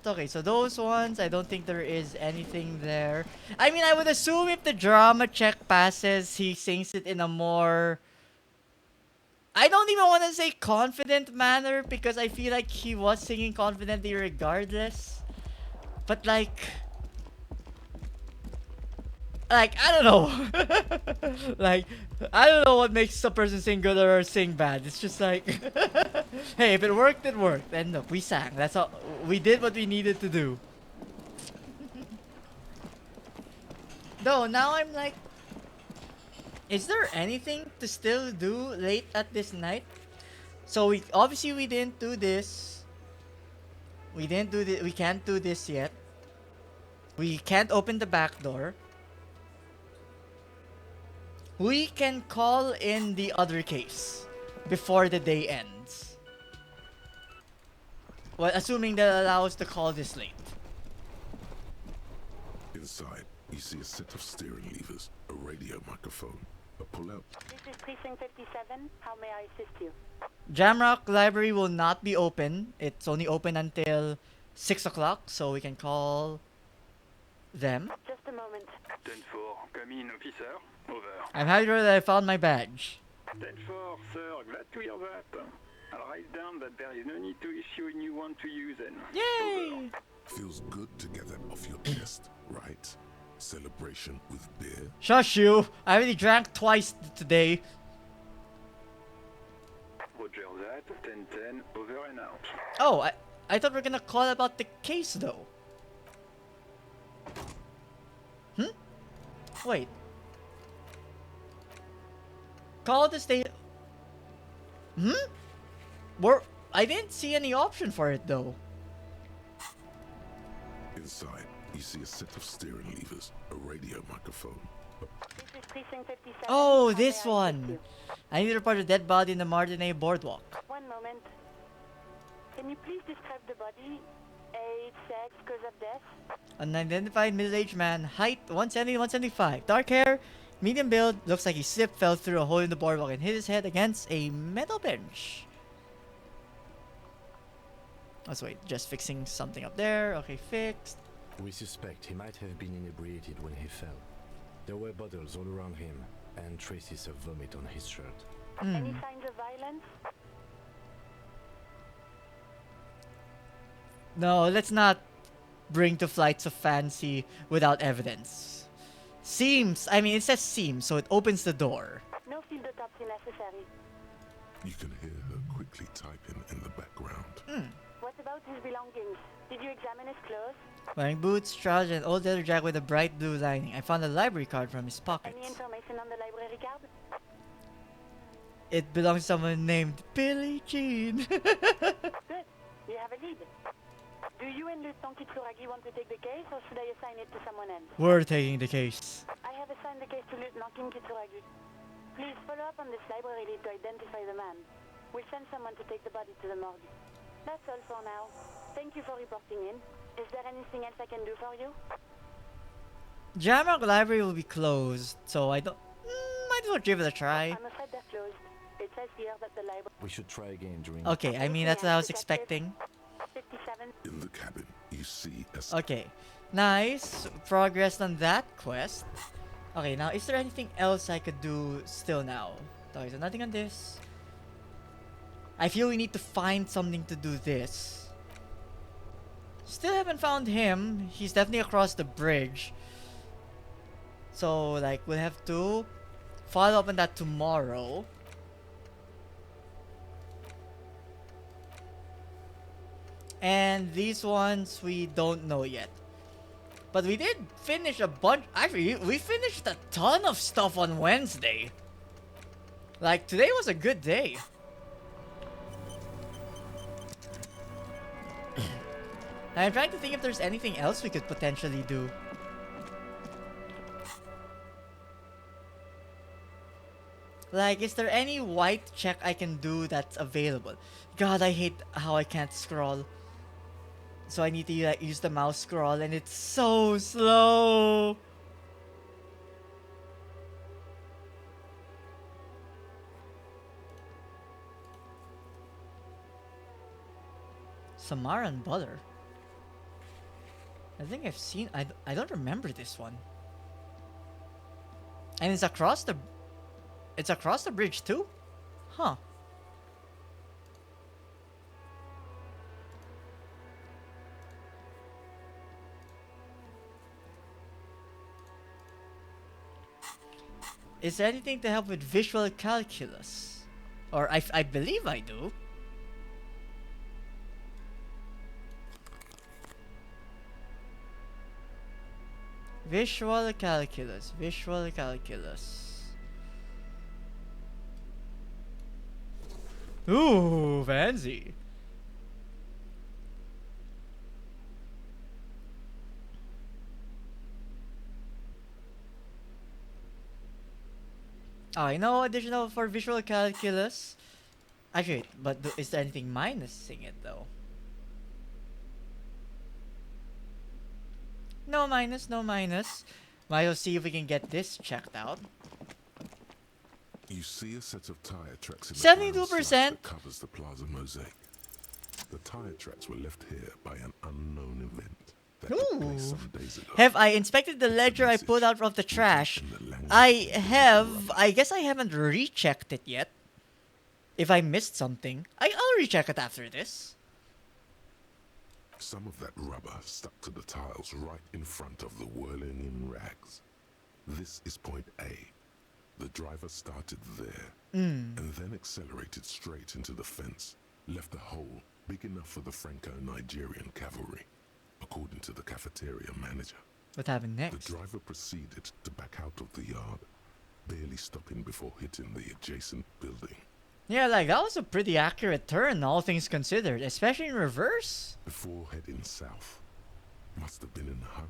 Okay, so those ones, I don't think there is anything there. I mean, I would assume if the drama check passes, he sings it in a more... I don't even want to say confident manner, because I feel like he was singing confidently regardless. But like... Like, I don't know. Like, I don't know what makes a person sing good or sing bad. It's just like, hey, if it worked, it worked. And look, we sang. That's all. We did what we needed to do. Though, now I'm like, is there anything to still do late at this night? So we obviously we didn't do this. We didn't do this. We can't do this yet. We can't open the back door. We can call in the other case before the day ends. Well, assuming that allows us to call this late. Inside, you see a set of steering levers, a radio microphone, a pull-out. This is Precinct 57. How may I assist you? Jamrock Library will not be open. It's only open until 6 o'clock, so we can call them. Just a moment. 10-4, come in, officer. Over. I'm happy that I found my badge. 10-4, sir, glad to hear that. I'll write down that there is no need to issue a new one to you then. Yay! Feels good to get that off your chest, right? Celebration with beer. Shush you! I already drank twice today. Roger that, 10-10, over and out. Oh, I thought we were gonna call about the case though. Wait. Call the state. I didn't see any option for it though. Inside, you see a set of steering levers, a radio microphone. This is Precinct 57. Oh, How this may I assist one. you? I need to report a dead body in the Martinez boardwalk. One moment. Can you please describe the body? Age, sex, cause of death? An unidentified middle-aged man, height 170, 175, dark hair, medium build, looks like he slipped, fell through a hole in the boardwalk and hit his head against a metal bench. Let's wait, just fixing something up there. Okay, fixed. We suspect he might have been inebriated when he fell. There were bottles all around him and traces of vomit on his shirt. Any signs of violence? No, let's not bring to flights of fancy without evidence. Seems, I mean, it says seems, so it opens the door. No field autopsy necessary. You can hear her quickly typing in the background. What about his belongings? Did you examine his clothes? Wearing boots, trousers, and old leather jacket with a bright blue lining. I found a library card from his pockets. Any information on the library card? It belongs to someone named Billie Jean. Good. You have a lead. Do you and Lieutenant Kitsuragi want to take the case, or should I assign it to someone else? We're taking the case. I have assigned the case to Lieutenant Kitsuragi. Please follow up on this library lead to identify the man. We'll send someone to take the body to the morgue. That's all for now. Thank you for reporting in. Is there anything else I can do for you? Jamrock Library will be closed, so I don't... might as well give it a try. I'm afraid they're closed. It says here that the library... We should try again during... Okay, I mean, that's what I was expecting. 57. In the cabin, you see a... Okay, nice. Progress on that quest. Okay, now, is there anything else I could do still now? Okay, so nothing on this. I feel we need to find something to do this. Still haven't found him. He's definitely across the bridge. So, like, we'll have to follow up on that tomorrow. And these ones we don't know yet. But we did finish a bunch. Actually, we finished a ton of stuff on Wednesday. Like, today was a good day. I'm trying to think if there's anything else we could potentially do. Like, is there any white check I can do that's available? God, I hate how I can't scroll. So I need to like, use the mouse scroll and it's so slow. Samaran butter. I think I've seen. I don't remember this one. And it's across the. It's across the bridge too, huh? Is there anything to help with visual calculus? Or I believe I do. Visual calculus, visual calculus. Ooh, fancy. Oh, I know additional for visual calculus. Actually, but is there anything minusing it though? No minus, no minus. Might as see if we can get this checked out. You see a set of tire tracks in the 72% that covers the plaza mosaic. The tire tracks were left here by an unknown event that took place some days ago. Have I inspected the ledger I pulled out of the trash? I have. I guess I haven't rechecked it yet. If I missed something, I'll recheck it after this. Some of that rubber stuck to the tiles right in front of the whirling in rags. This is point A. The driver started there and then accelerated straight into the fence, left a hole big enough for the Franco-Nigerian cavalry, according to the cafeteria manager. What happened next? The driver proceeded to back out of the yard, barely stopping before hitting the adjacent building. Yeah, like that was a pretty accurate turn, all things considered, especially in reverse. Before heading south, must have been in a hurry.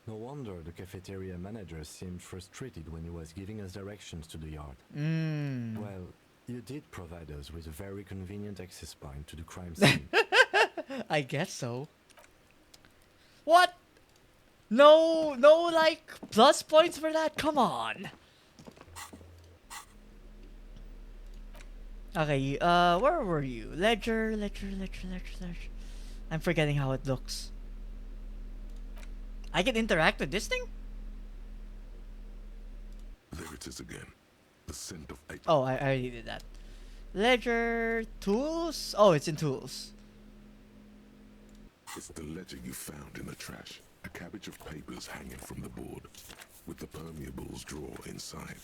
No wonder the cafeteria manager seemed frustrated when he was giving us directions to the yard. Well, you did provide us with a very convenient access point to the crime scene. I guess so. What? No, like, plus points for that? Come on. Okay, where were you? Ledger. I'm forgetting how it looks. I can interact with this thing? There it is again. The scent of eight. Oh, I already did that. Ledger, tools? Oh, it's in tools. It's the ledger you found in the trash. A cabbage of papers hanging from the board, with the permeables drawer inside.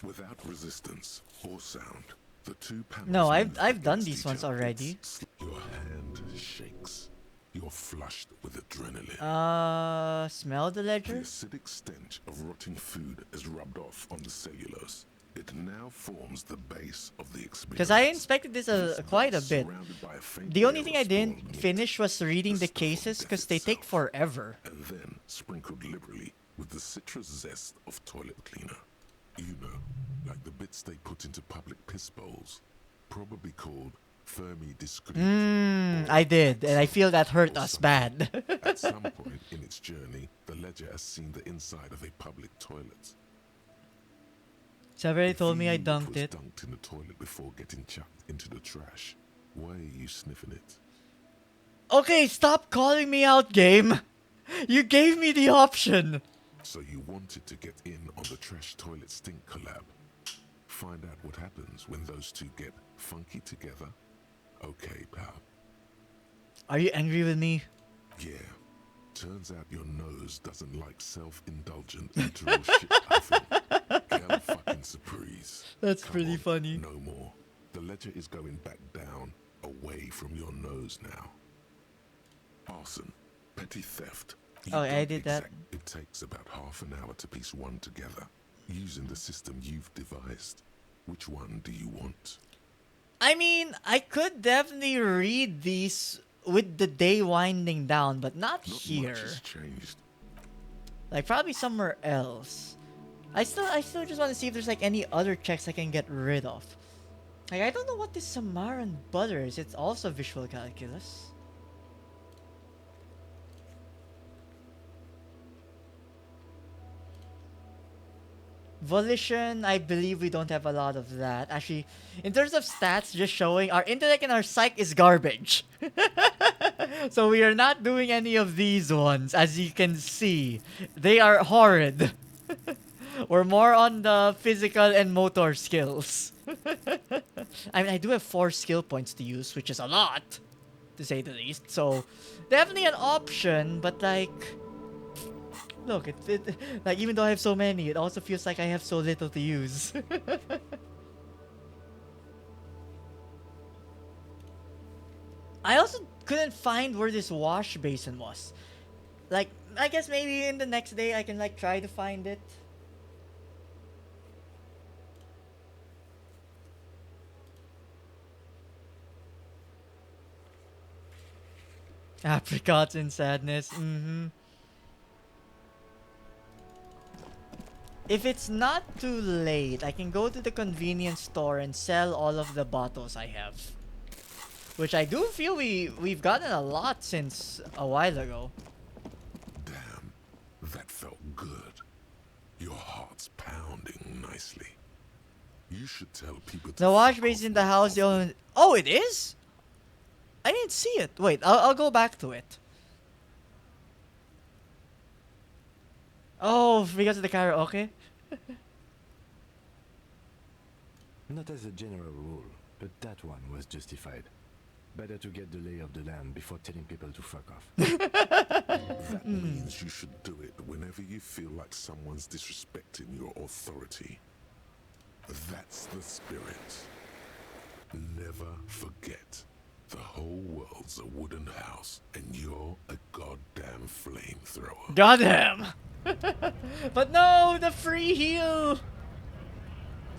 Without resistance or sound, the two panels. No, I've done these ones already. Your hand shakes. You're flushed with adrenaline. Smell the ledger? The acidic stench of rotting food is rubbed off on the cellulose. It now forms the base of the experience. Because I inspected this quite a bit. The only thing I didn't finish was reading the cases because they take forever. And then sprinkled liberally with the citrus zest of toilet cleaner. You know, like the bits they put into public piss bowls. Probably called Fermi discreet. I did, and I feel that hurt us bad. At some point in its journey, the ledger has seen the inside of a public toilet. Somebody told me I dunked it. Dunked in the toilet before getting chucked into the trash. Why are you sniffing it? Okay, stop calling me out, game. You gave me the option. So you wanted to get in on the trash toilet stink collab. Find out what happens when those two get funky together. Okay, pal. Are you angry with me? Yeah. Turns out your nose doesn't like self-indulgent literal shit. I think. Quelle fucking surprise. That's Come pretty on, funny. No more. The ledger is going back down, away from your nose now. Arson, petty theft. Oh, I did that. It takes about half an hour to piece one together, using the system you've devised. Which one do you want? I mean, I could definitely read these with the day winding down, but not here. Much has changed. Like probably somewhere else. I still just want to see if there's like any other checks I can get rid of. Like I don't know what this Samaran butter is. It's also visual calculus. Volition, I believe we don't have a lot of that. Actually, in terms of stats, just showing our intellect and our psych is garbage. So we are not doing any of these ones, as you can see. They are horrid. We're more on the physical and motor skills. I mean, I do have 4 skill points to use, which is a lot, to say the least. So, definitely an option, but like... Look, like even though I have so many, it also feels like I have so little to use. I also couldn't find where this wash basin was. Like, I guess maybe in the next day I can like try to find it. Apricots in sadness. If it's not too late, I can go to the convenience store and sell all of the bottles I have. Which I do feel we've gotten a lot since a while ago. Damn, that felt good. Your heart's pounding nicely. You should tell people to The wash basin in the house, oh, it is? I didn't see it. Wait, I'll go back to it. Oh, because of the karaoke? Not as a general rule, but that one was justified. Better to get the lay of the land before telling people to fuck off. That means you should do it whenever you feel like someone's disrespecting your authority. That's the spirit. Never forget. The whole world's a wooden house, and you're a goddamn flamethrower. Goddamn! But no, the free heal!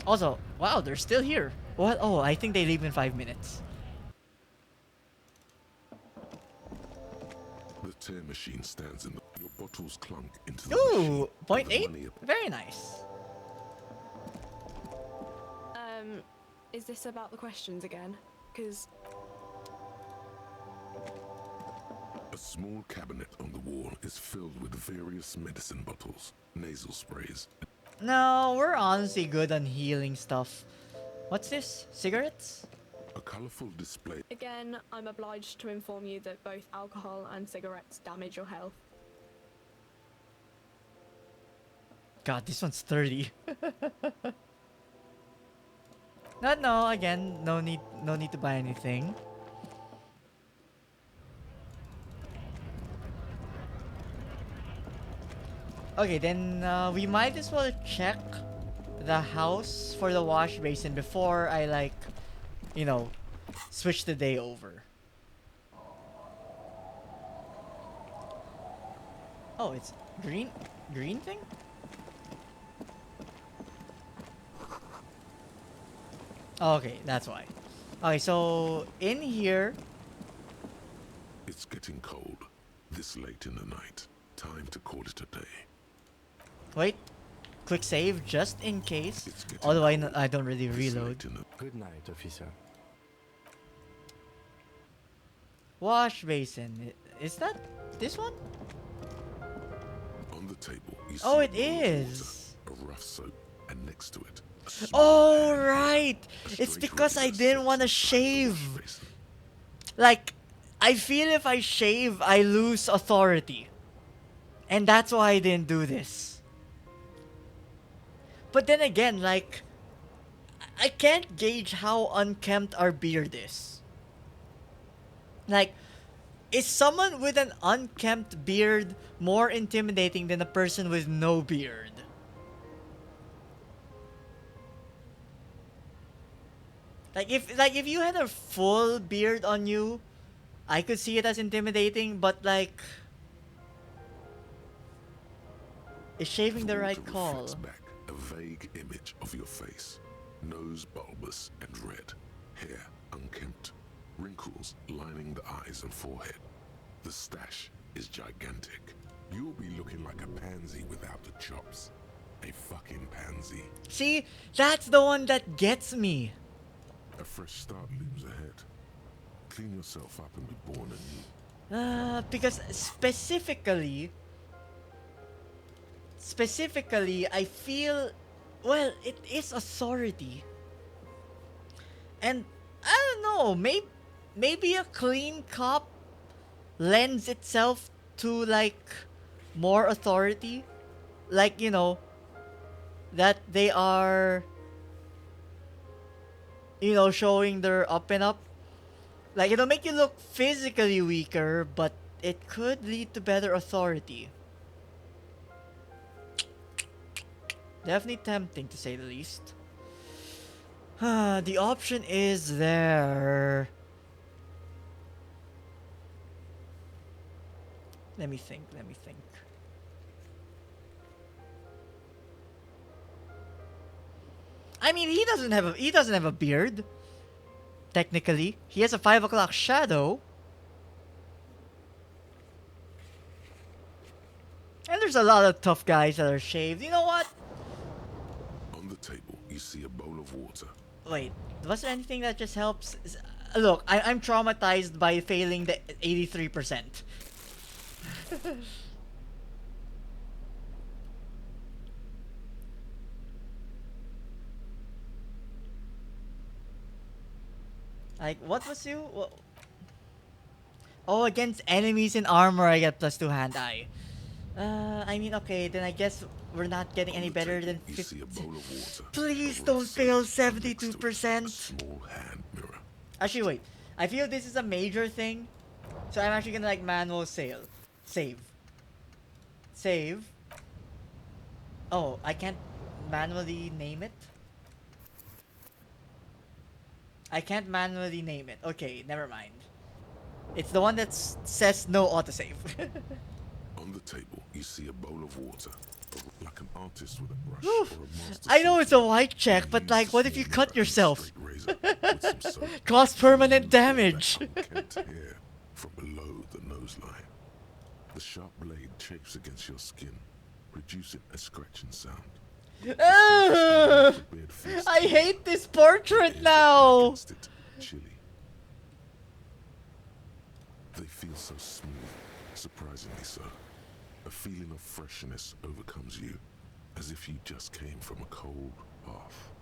Also, wow, they're still here. What? Oh, I think they leave in 5 minutes. The tear machine stands in the... Your bottles clunk into the machine. Ooh, 0.8? Very nice. Is this about the questions again? Because... A small cabinet on the wall is filled with various medicine bottles, nasal sprays. No, we're honestly good on healing stuff. What's this? Cigarettes? A colorful display. Again, I'm obliged to inform you that both alcohol and cigarettes damage your health. God, this one's 30. No, again, no need to buy anything. Okay, then we might as well check the house for the wash basin before I like, you know, switch the day over. Oh, it's green thing? Okay, that's why. Okay, so in here... It's getting cold. This late in the night. Time to call it a day. Wait. Quick save just in case. Although I don't really reload. Good night, officer. Wash basin. Is that this one? On the table, you Oh, see it is. Water, a rough soap, and next to it, Oh, right. It's because I didn't want to shave. Like, I feel if I shave, I lose authority. And that's why I didn't do this. But then again, like, I can't gauge how unkempt our beard is. Like, is someone with an unkempt beard more intimidating than a person with no beard? Like if you had a full beard on you, I could see it as intimidating, but like, is shaving the right Reflects call? back a vague image of your face. Nose bulbous and red. Hair unkempt. Wrinkles lining the eyes and forehead. The stash is gigantic. You'll be looking like a pansy without the chops. A fucking pansy. See, that's the one that gets me. A fresh start looms ahead. Clean yourself up and be born anew. Because specifically, I feel, well, it is authority. And I don't know, maybe a clean cop lends itself to like more authority. Like, you know, that they are, you know, showing their up and up. Like, it'll make you look physically weaker, but it could lead to better authority. Definitely tempting, to say the least. The option is there. Let me think. I mean, he doesn't have a beard. Technically, he has a 5 o'clock shadow. And there's a lot of tough guys that are shaved. You know what? On the table, you see a bowl of water. Wait, was there anything that just helps? Look, I'm traumatized by failing the 83%. Like, what was you? Oh, against enemies in armor, I get +2 hand-eye. I mean, okay, then I guess we're not getting any better than 50. Please don't fail 72%. Small hand mirror. Actually, wait. I feel this is a major thing, so I'm actually gonna like manual save. Oh, I can't manually name it. I can't manually name it. Okay, never mind. It's the one that says no autosave. On the table, you see a bowl of water. Like an artist with a brush Oof. or a master I know it's a white check, but like, what if you cut yourself? with some soap. Cause permanent damage. Unkempt hair from below the nose line. The sharp blade chafes against your skin, producing a scratching sound. I hate this portrait now. Chilly. They feel so smooth, surprisingly so. A feeling of freshness overcomes you, as if you just came from a cold bath.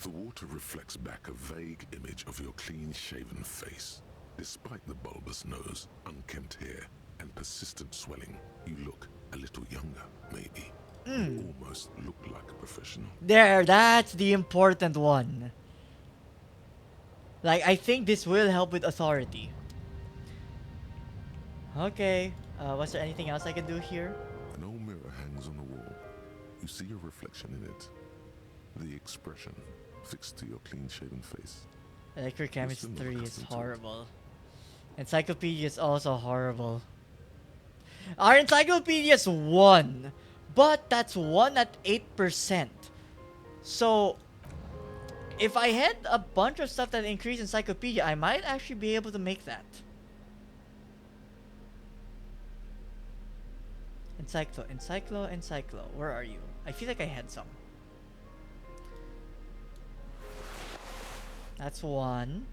The water reflects back a vague image of your clean-shaven face. Despite the bulbous nose, unkempt hair, and persistent swelling, you look a little younger, maybe. You almost look like a professional. There, that's the important one. Like, I think this will help with authority. Okay, was there anything else I can do here? An old mirror hangs on the wall. You see your reflection in it. The expression fixed to your clean-shaven face. Electrochemistry is horrible. Encyclopedia is also horrible. Our encyclopedia is 1, but that's 1 at 8%. So, if I had a bunch of stuff that increase encyclopedia, I might actually be able to make that. Encyclo. Where are you? I feel like I had some. That's 1.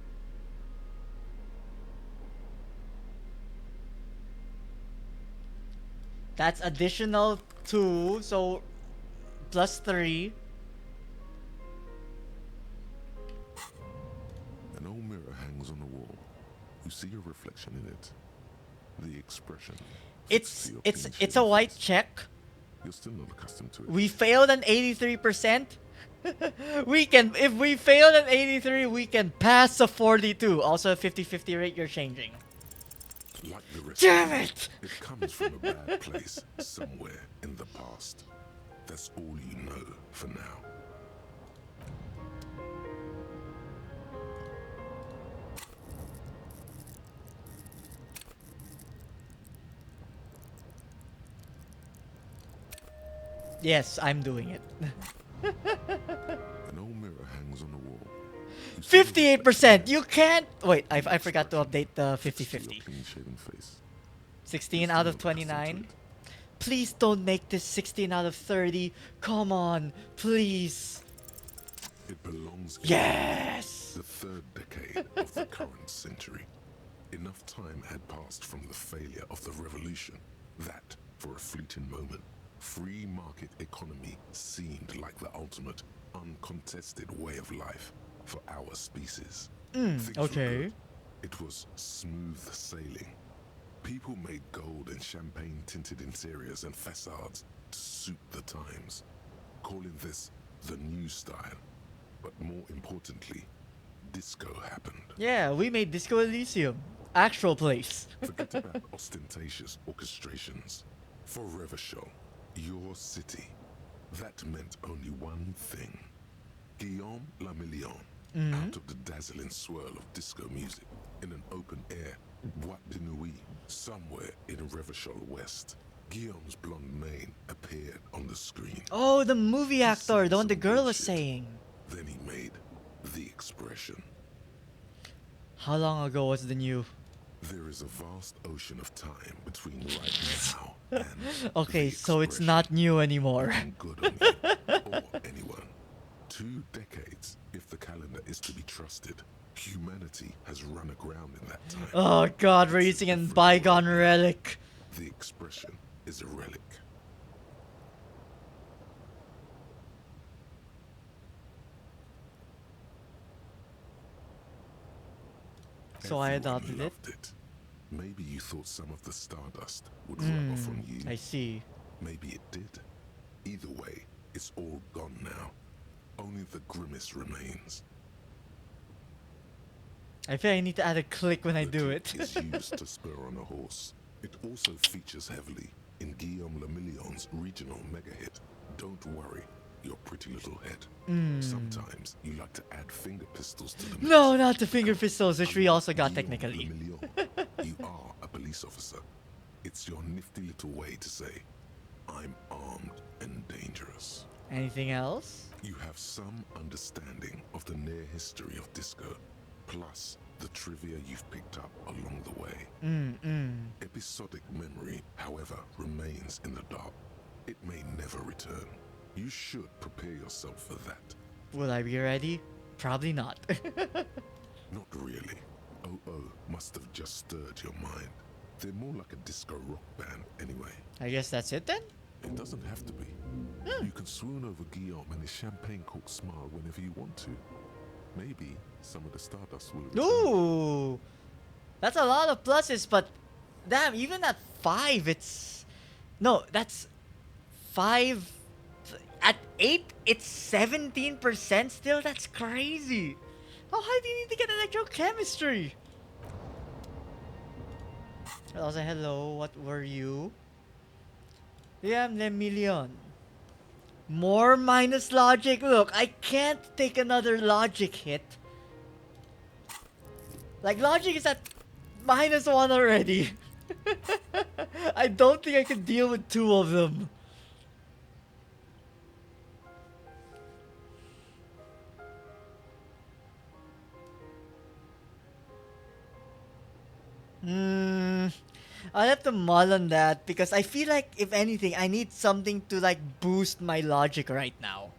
That's additional 2, so +3. An old mirror hangs on the wall. You see your reflection in it. The expression. It's a white check, You're still not accustomed to it. We failed an 83%. We can, if we failed an 83, we can pass a 42. Also a 50-50 rate, you're changing. Like the rest Damn of you, it! it comes from a bad place somewhere in the past. That's all you know for now. Yes, I'm doing it. An old mirror hangs on the wall. 58%. You can't. Wait, I forgot to update the 50-50. Clean-shaven face. 16 out of 29. Please don't make this 16 out of 30. Come on, please. It belongs in Yes! the third decade of the current century. Enough time had passed from the failure of the revolution that, for a fleeting moment, free market economy seemed like the ultimate, uncontested way of life for our species. Things were Okay. good. It was smooth sailing. People made gold and champagne-tinted interiors and facades to suit the times, calling this the new style. But more importantly, disco happened. Yeah, we made Disco Elysium. Actual place. Forget about ostentatious orchestrations. For Revachol, your city, that meant only one thing. Guillaume Le Million, out of the dazzling swirl of disco music, in an open air, Boîte de Nuit, somewhere in Revachol West. Guillaume's blonde mane appeared on the screen. Oh, the movie actor, the one the girl was bullshit. saying. Then he made the expression. How long ago was the new? There is a vast ocean of time between right now and Okay, the so it's not new anymore. looking good on you or anyone. 2 decades, if the calendar is to be trusted. Humanity has run aground in that time. Oh god, we're using a bygone relic. The expression is a relic. So I Everyone adopted it. loved it. Maybe you thought some of the stardust would rub off on you. I see. Maybe it did. Either way, it's all gone now. Only the grimace remains. I feel I need to add a click when I do it. Is used to spur on a horse. It also features heavily in Guillaume Le Million's regional mega hit, Don't Worry, Your Pretty Little Head. Sometimes you like to add finger pistols to the mix. No, not the finger pistols, which we also got technically. Le Million, you are a police officer. It's your nifty little way to say, I'm armed and dangerous. Anything else? You have some understanding of the near history of disco, plus the trivia you've picked up along the way. Episodic memory, however, remains in the dark. It may never return. You should prepare yourself for that. Will I be ready? Probably not. Not really. OO must have just stirred your mind. They're more like a disco rock band anyway. I guess that's it then? It doesn't have to be. You can swoon over Guillaume and his champagne-corked smile whenever you want to. Maybe some of the stardust will return. Ooh! That's a lot of pluses, but damn, even at 5, it's... No, that's 5... At 8, it's 17% still? That's crazy! How high do you need to get electrochemistry? Also, hello, what were you? Yeah, I'm Le Million. More minus logic. Look, I can't take another logic hit. Like, logic is at -1 already. I don't think I can deal with 2 of them. I'll have to mull on that because I feel like, if anything, I need something to like boost my logic right now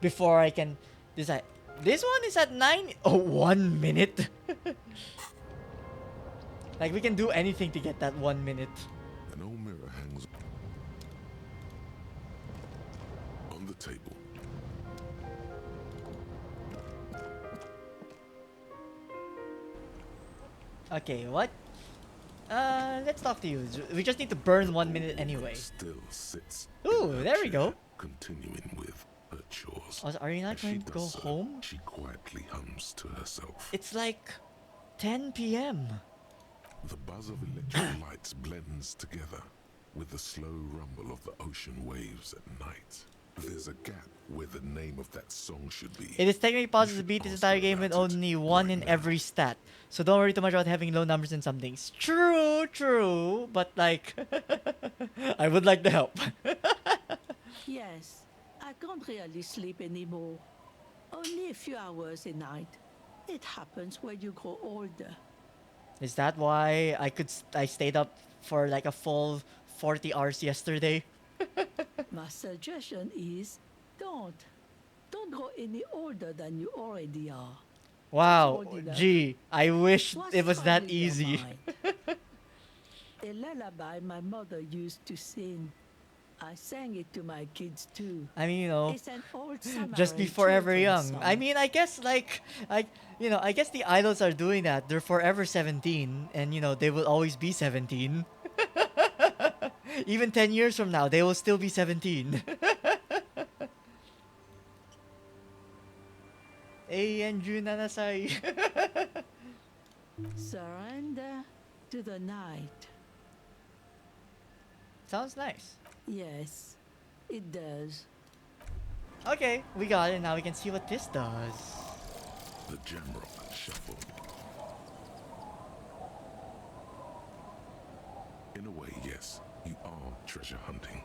before I can decide. This one is at 9. Oh, 1 minute. Like, we can do anything to get that 1 minute. An old mirror hangs on the table. Okay, what? Let's talk to you. We just need to burn 1 minute anyway. Still sits. Ooh, there we go. Continuing with her chores. Oh, are you not going to go home? She quietly hums to herself. It's like 10 p.m. The buzz of electric lights blends together with the slow rumble of the ocean waves at night. There's a gap where the name of that song should be. It is technically possible to beat this entire game with only one in every stat. So don't worry too much about having low numbers in some things. True. But like, I would like the help. Yes, I can't really sleep anymore. Only a few hours a night. It happens when you grow older. Is that why I stayed up for like a full 40 hours yesterday? My suggestion is don't go any older than you already are. Wow, gee, I wish it was that easy. A lullaby my mother used to sing. I sang it to my kids too. I mean, you know, it's an old just be forever young. I mean, I guess like, I guess the idols are doing that. They're forever 17 and, you know, they will always be 17. Even 10 years from now, they will still be 17. Surrender to the night. Sounds nice. Yes, it does. Okay, we got it. Now we can see what this does. The Jamrock Shuffle. In a way, yes, you are treasure hunting.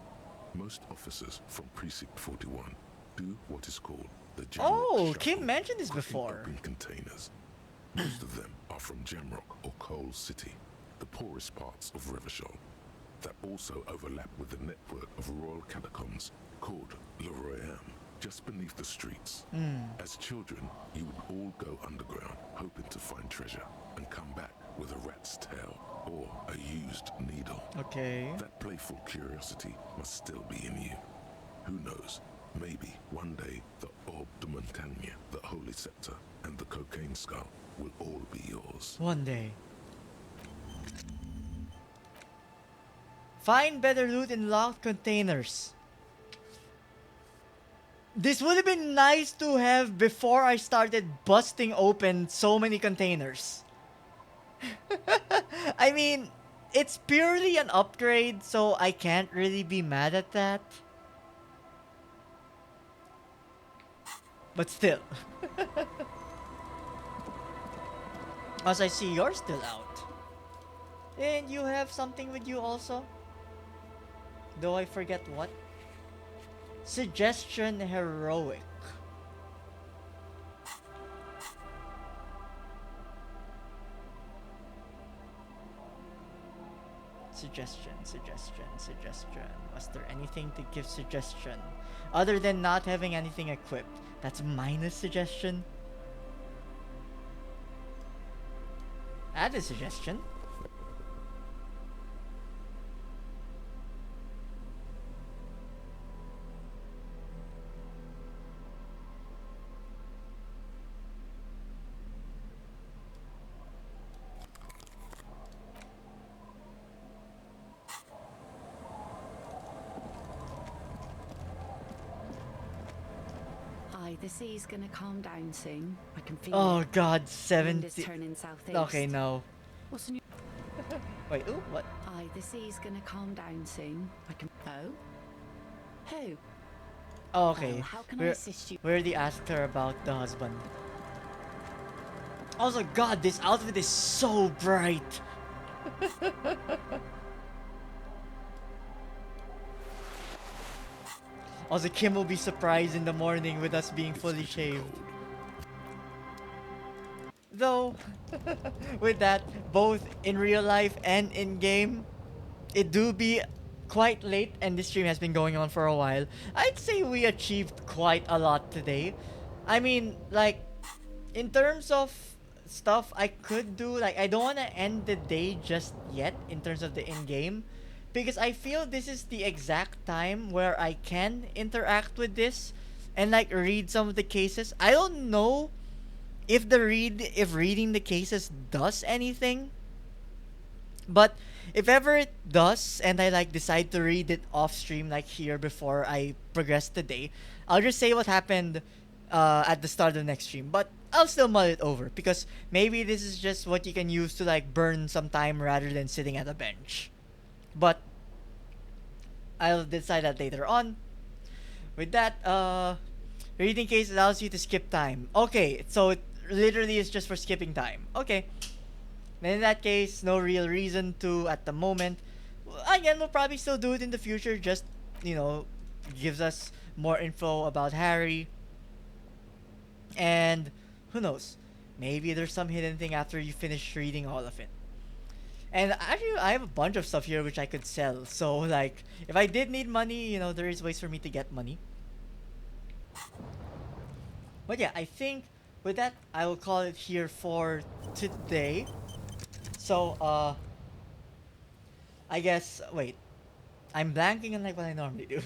Most officers from Precinct 41 do what is called the Jamrock Oh, Shuffle, Kim mentioned this before. open containers. Most of them are from Jamrock or Coal City, the poorest parts of Revachol, that also overlap with the network of royal catacombs called Le Royaume, just beneath the streets. As children, you would all go underground, hoping to find treasure, and come back with a rat's tail or a used needle. Okay. That playful curiosity must still be in you. Who knows? Maybe one day the Orbe de Montagne, the Holy Scepter, and the Cocaine Skull will all be yours. One day. Find better loot in locked containers. This would have been nice to have before I started busting open so many containers. I mean, it's purely an upgrade, so I can't really be mad at that. But still. As I see, you're still out. And you have something with you also? Though I forget what? Suggestion Heroic. Suggestion. Was there anything to give suggestion? Other than not having anything equipped. That's minus suggestion? Add a suggestion. The sea's gonna calm down soon. I can feel Oh it. god, Wind 70. is turning southeast. Okay, no. What's new? Wait, ooh, what? Aye, the sea's gonna calm down soon. I can. Oh? Who? Oh, okay. Well, how can I assist you? We already asked her about the husband. Also, god, this outfit is so bright. Also, Kim will be surprised in the morning with us being fully shaved. Though, with that, both in real life and in game, it do be quite late and this stream has been going on for a while. I'd say we achieved quite a lot today. I mean, like, in terms of stuff I could do, like, I don't want to end the day just yet in terms of the in-game. Because I feel this is the exact time where I can interact with this and like read some of the cases. I don't know if reading the cases does anything. But if ever it does, and I like decide to read it off stream like here before I progress today, I'll just say what happened at the start of the next stream. But I'll still mull it over because maybe this is just what you can use to like burn some time rather than sitting at a bench. But I'll decide that later on. With that, reading case allows you to skip time. Okay, so it literally is just for skipping time. Okay. Then in that case, no real reason to at the moment. Again, we'll probably still do it in the future. Just, gives us more info about Harry. And who knows? Maybe there's some hidden thing after you finish reading all of it. And actually, I have a bunch of stuff here which I could sell. So, like, if I did need money, there is ways for me to get money. But yeah, I think with that, I will call it here for today. So, I guess, wait. I'm blanking on like what I normally do.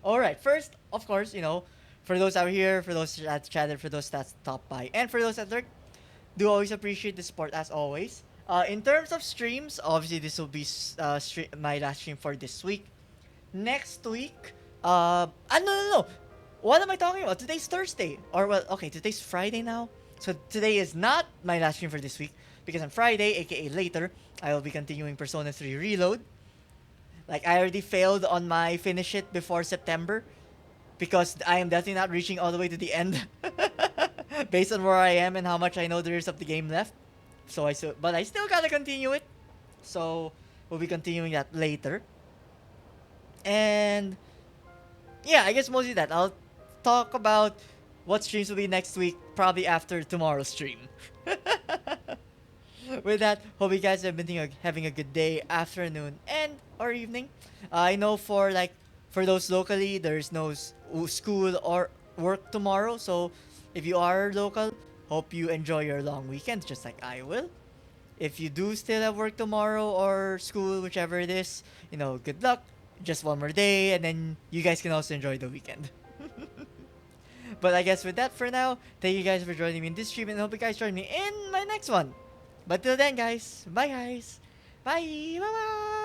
Alright, first, of course, for those out here, for those that chatted, for those that stopped by, and for those that lurk, do always appreciate the support as always. In terms of streams, obviously this will be my last stream for this week. Next week, no. What am I talking about? Today's Thursday. Or, well, okay, today's Friday now. So today is not my last stream for this week. Because on Friday, aka later, I will be continuing Persona 3 Reload. Like, I already failed on my finish it before September. Because I am definitely not reaching all the way to the end. Based on where I am and how much I know there is of the game left. But I still gotta continue it. So, we'll be continuing that later. And, yeah, I guess mostly that. I'll talk about what streams will be next week, probably after tomorrow's stream. With that, hope you guys have been having a good day, afternoon, and or evening. I know for those locally, there's no school or work tomorrow. So if you are local, hope you enjoy your long weekend, just like I will. If you do still have work tomorrow or school, whichever it is, good luck. Just one more day, and then you guys can also enjoy the weekend. But I guess with that for now, thank you guys for joining me in this stream, and I hope you guys join me in my next one. But till then, guys, bye guys. Bye. Bye-bye.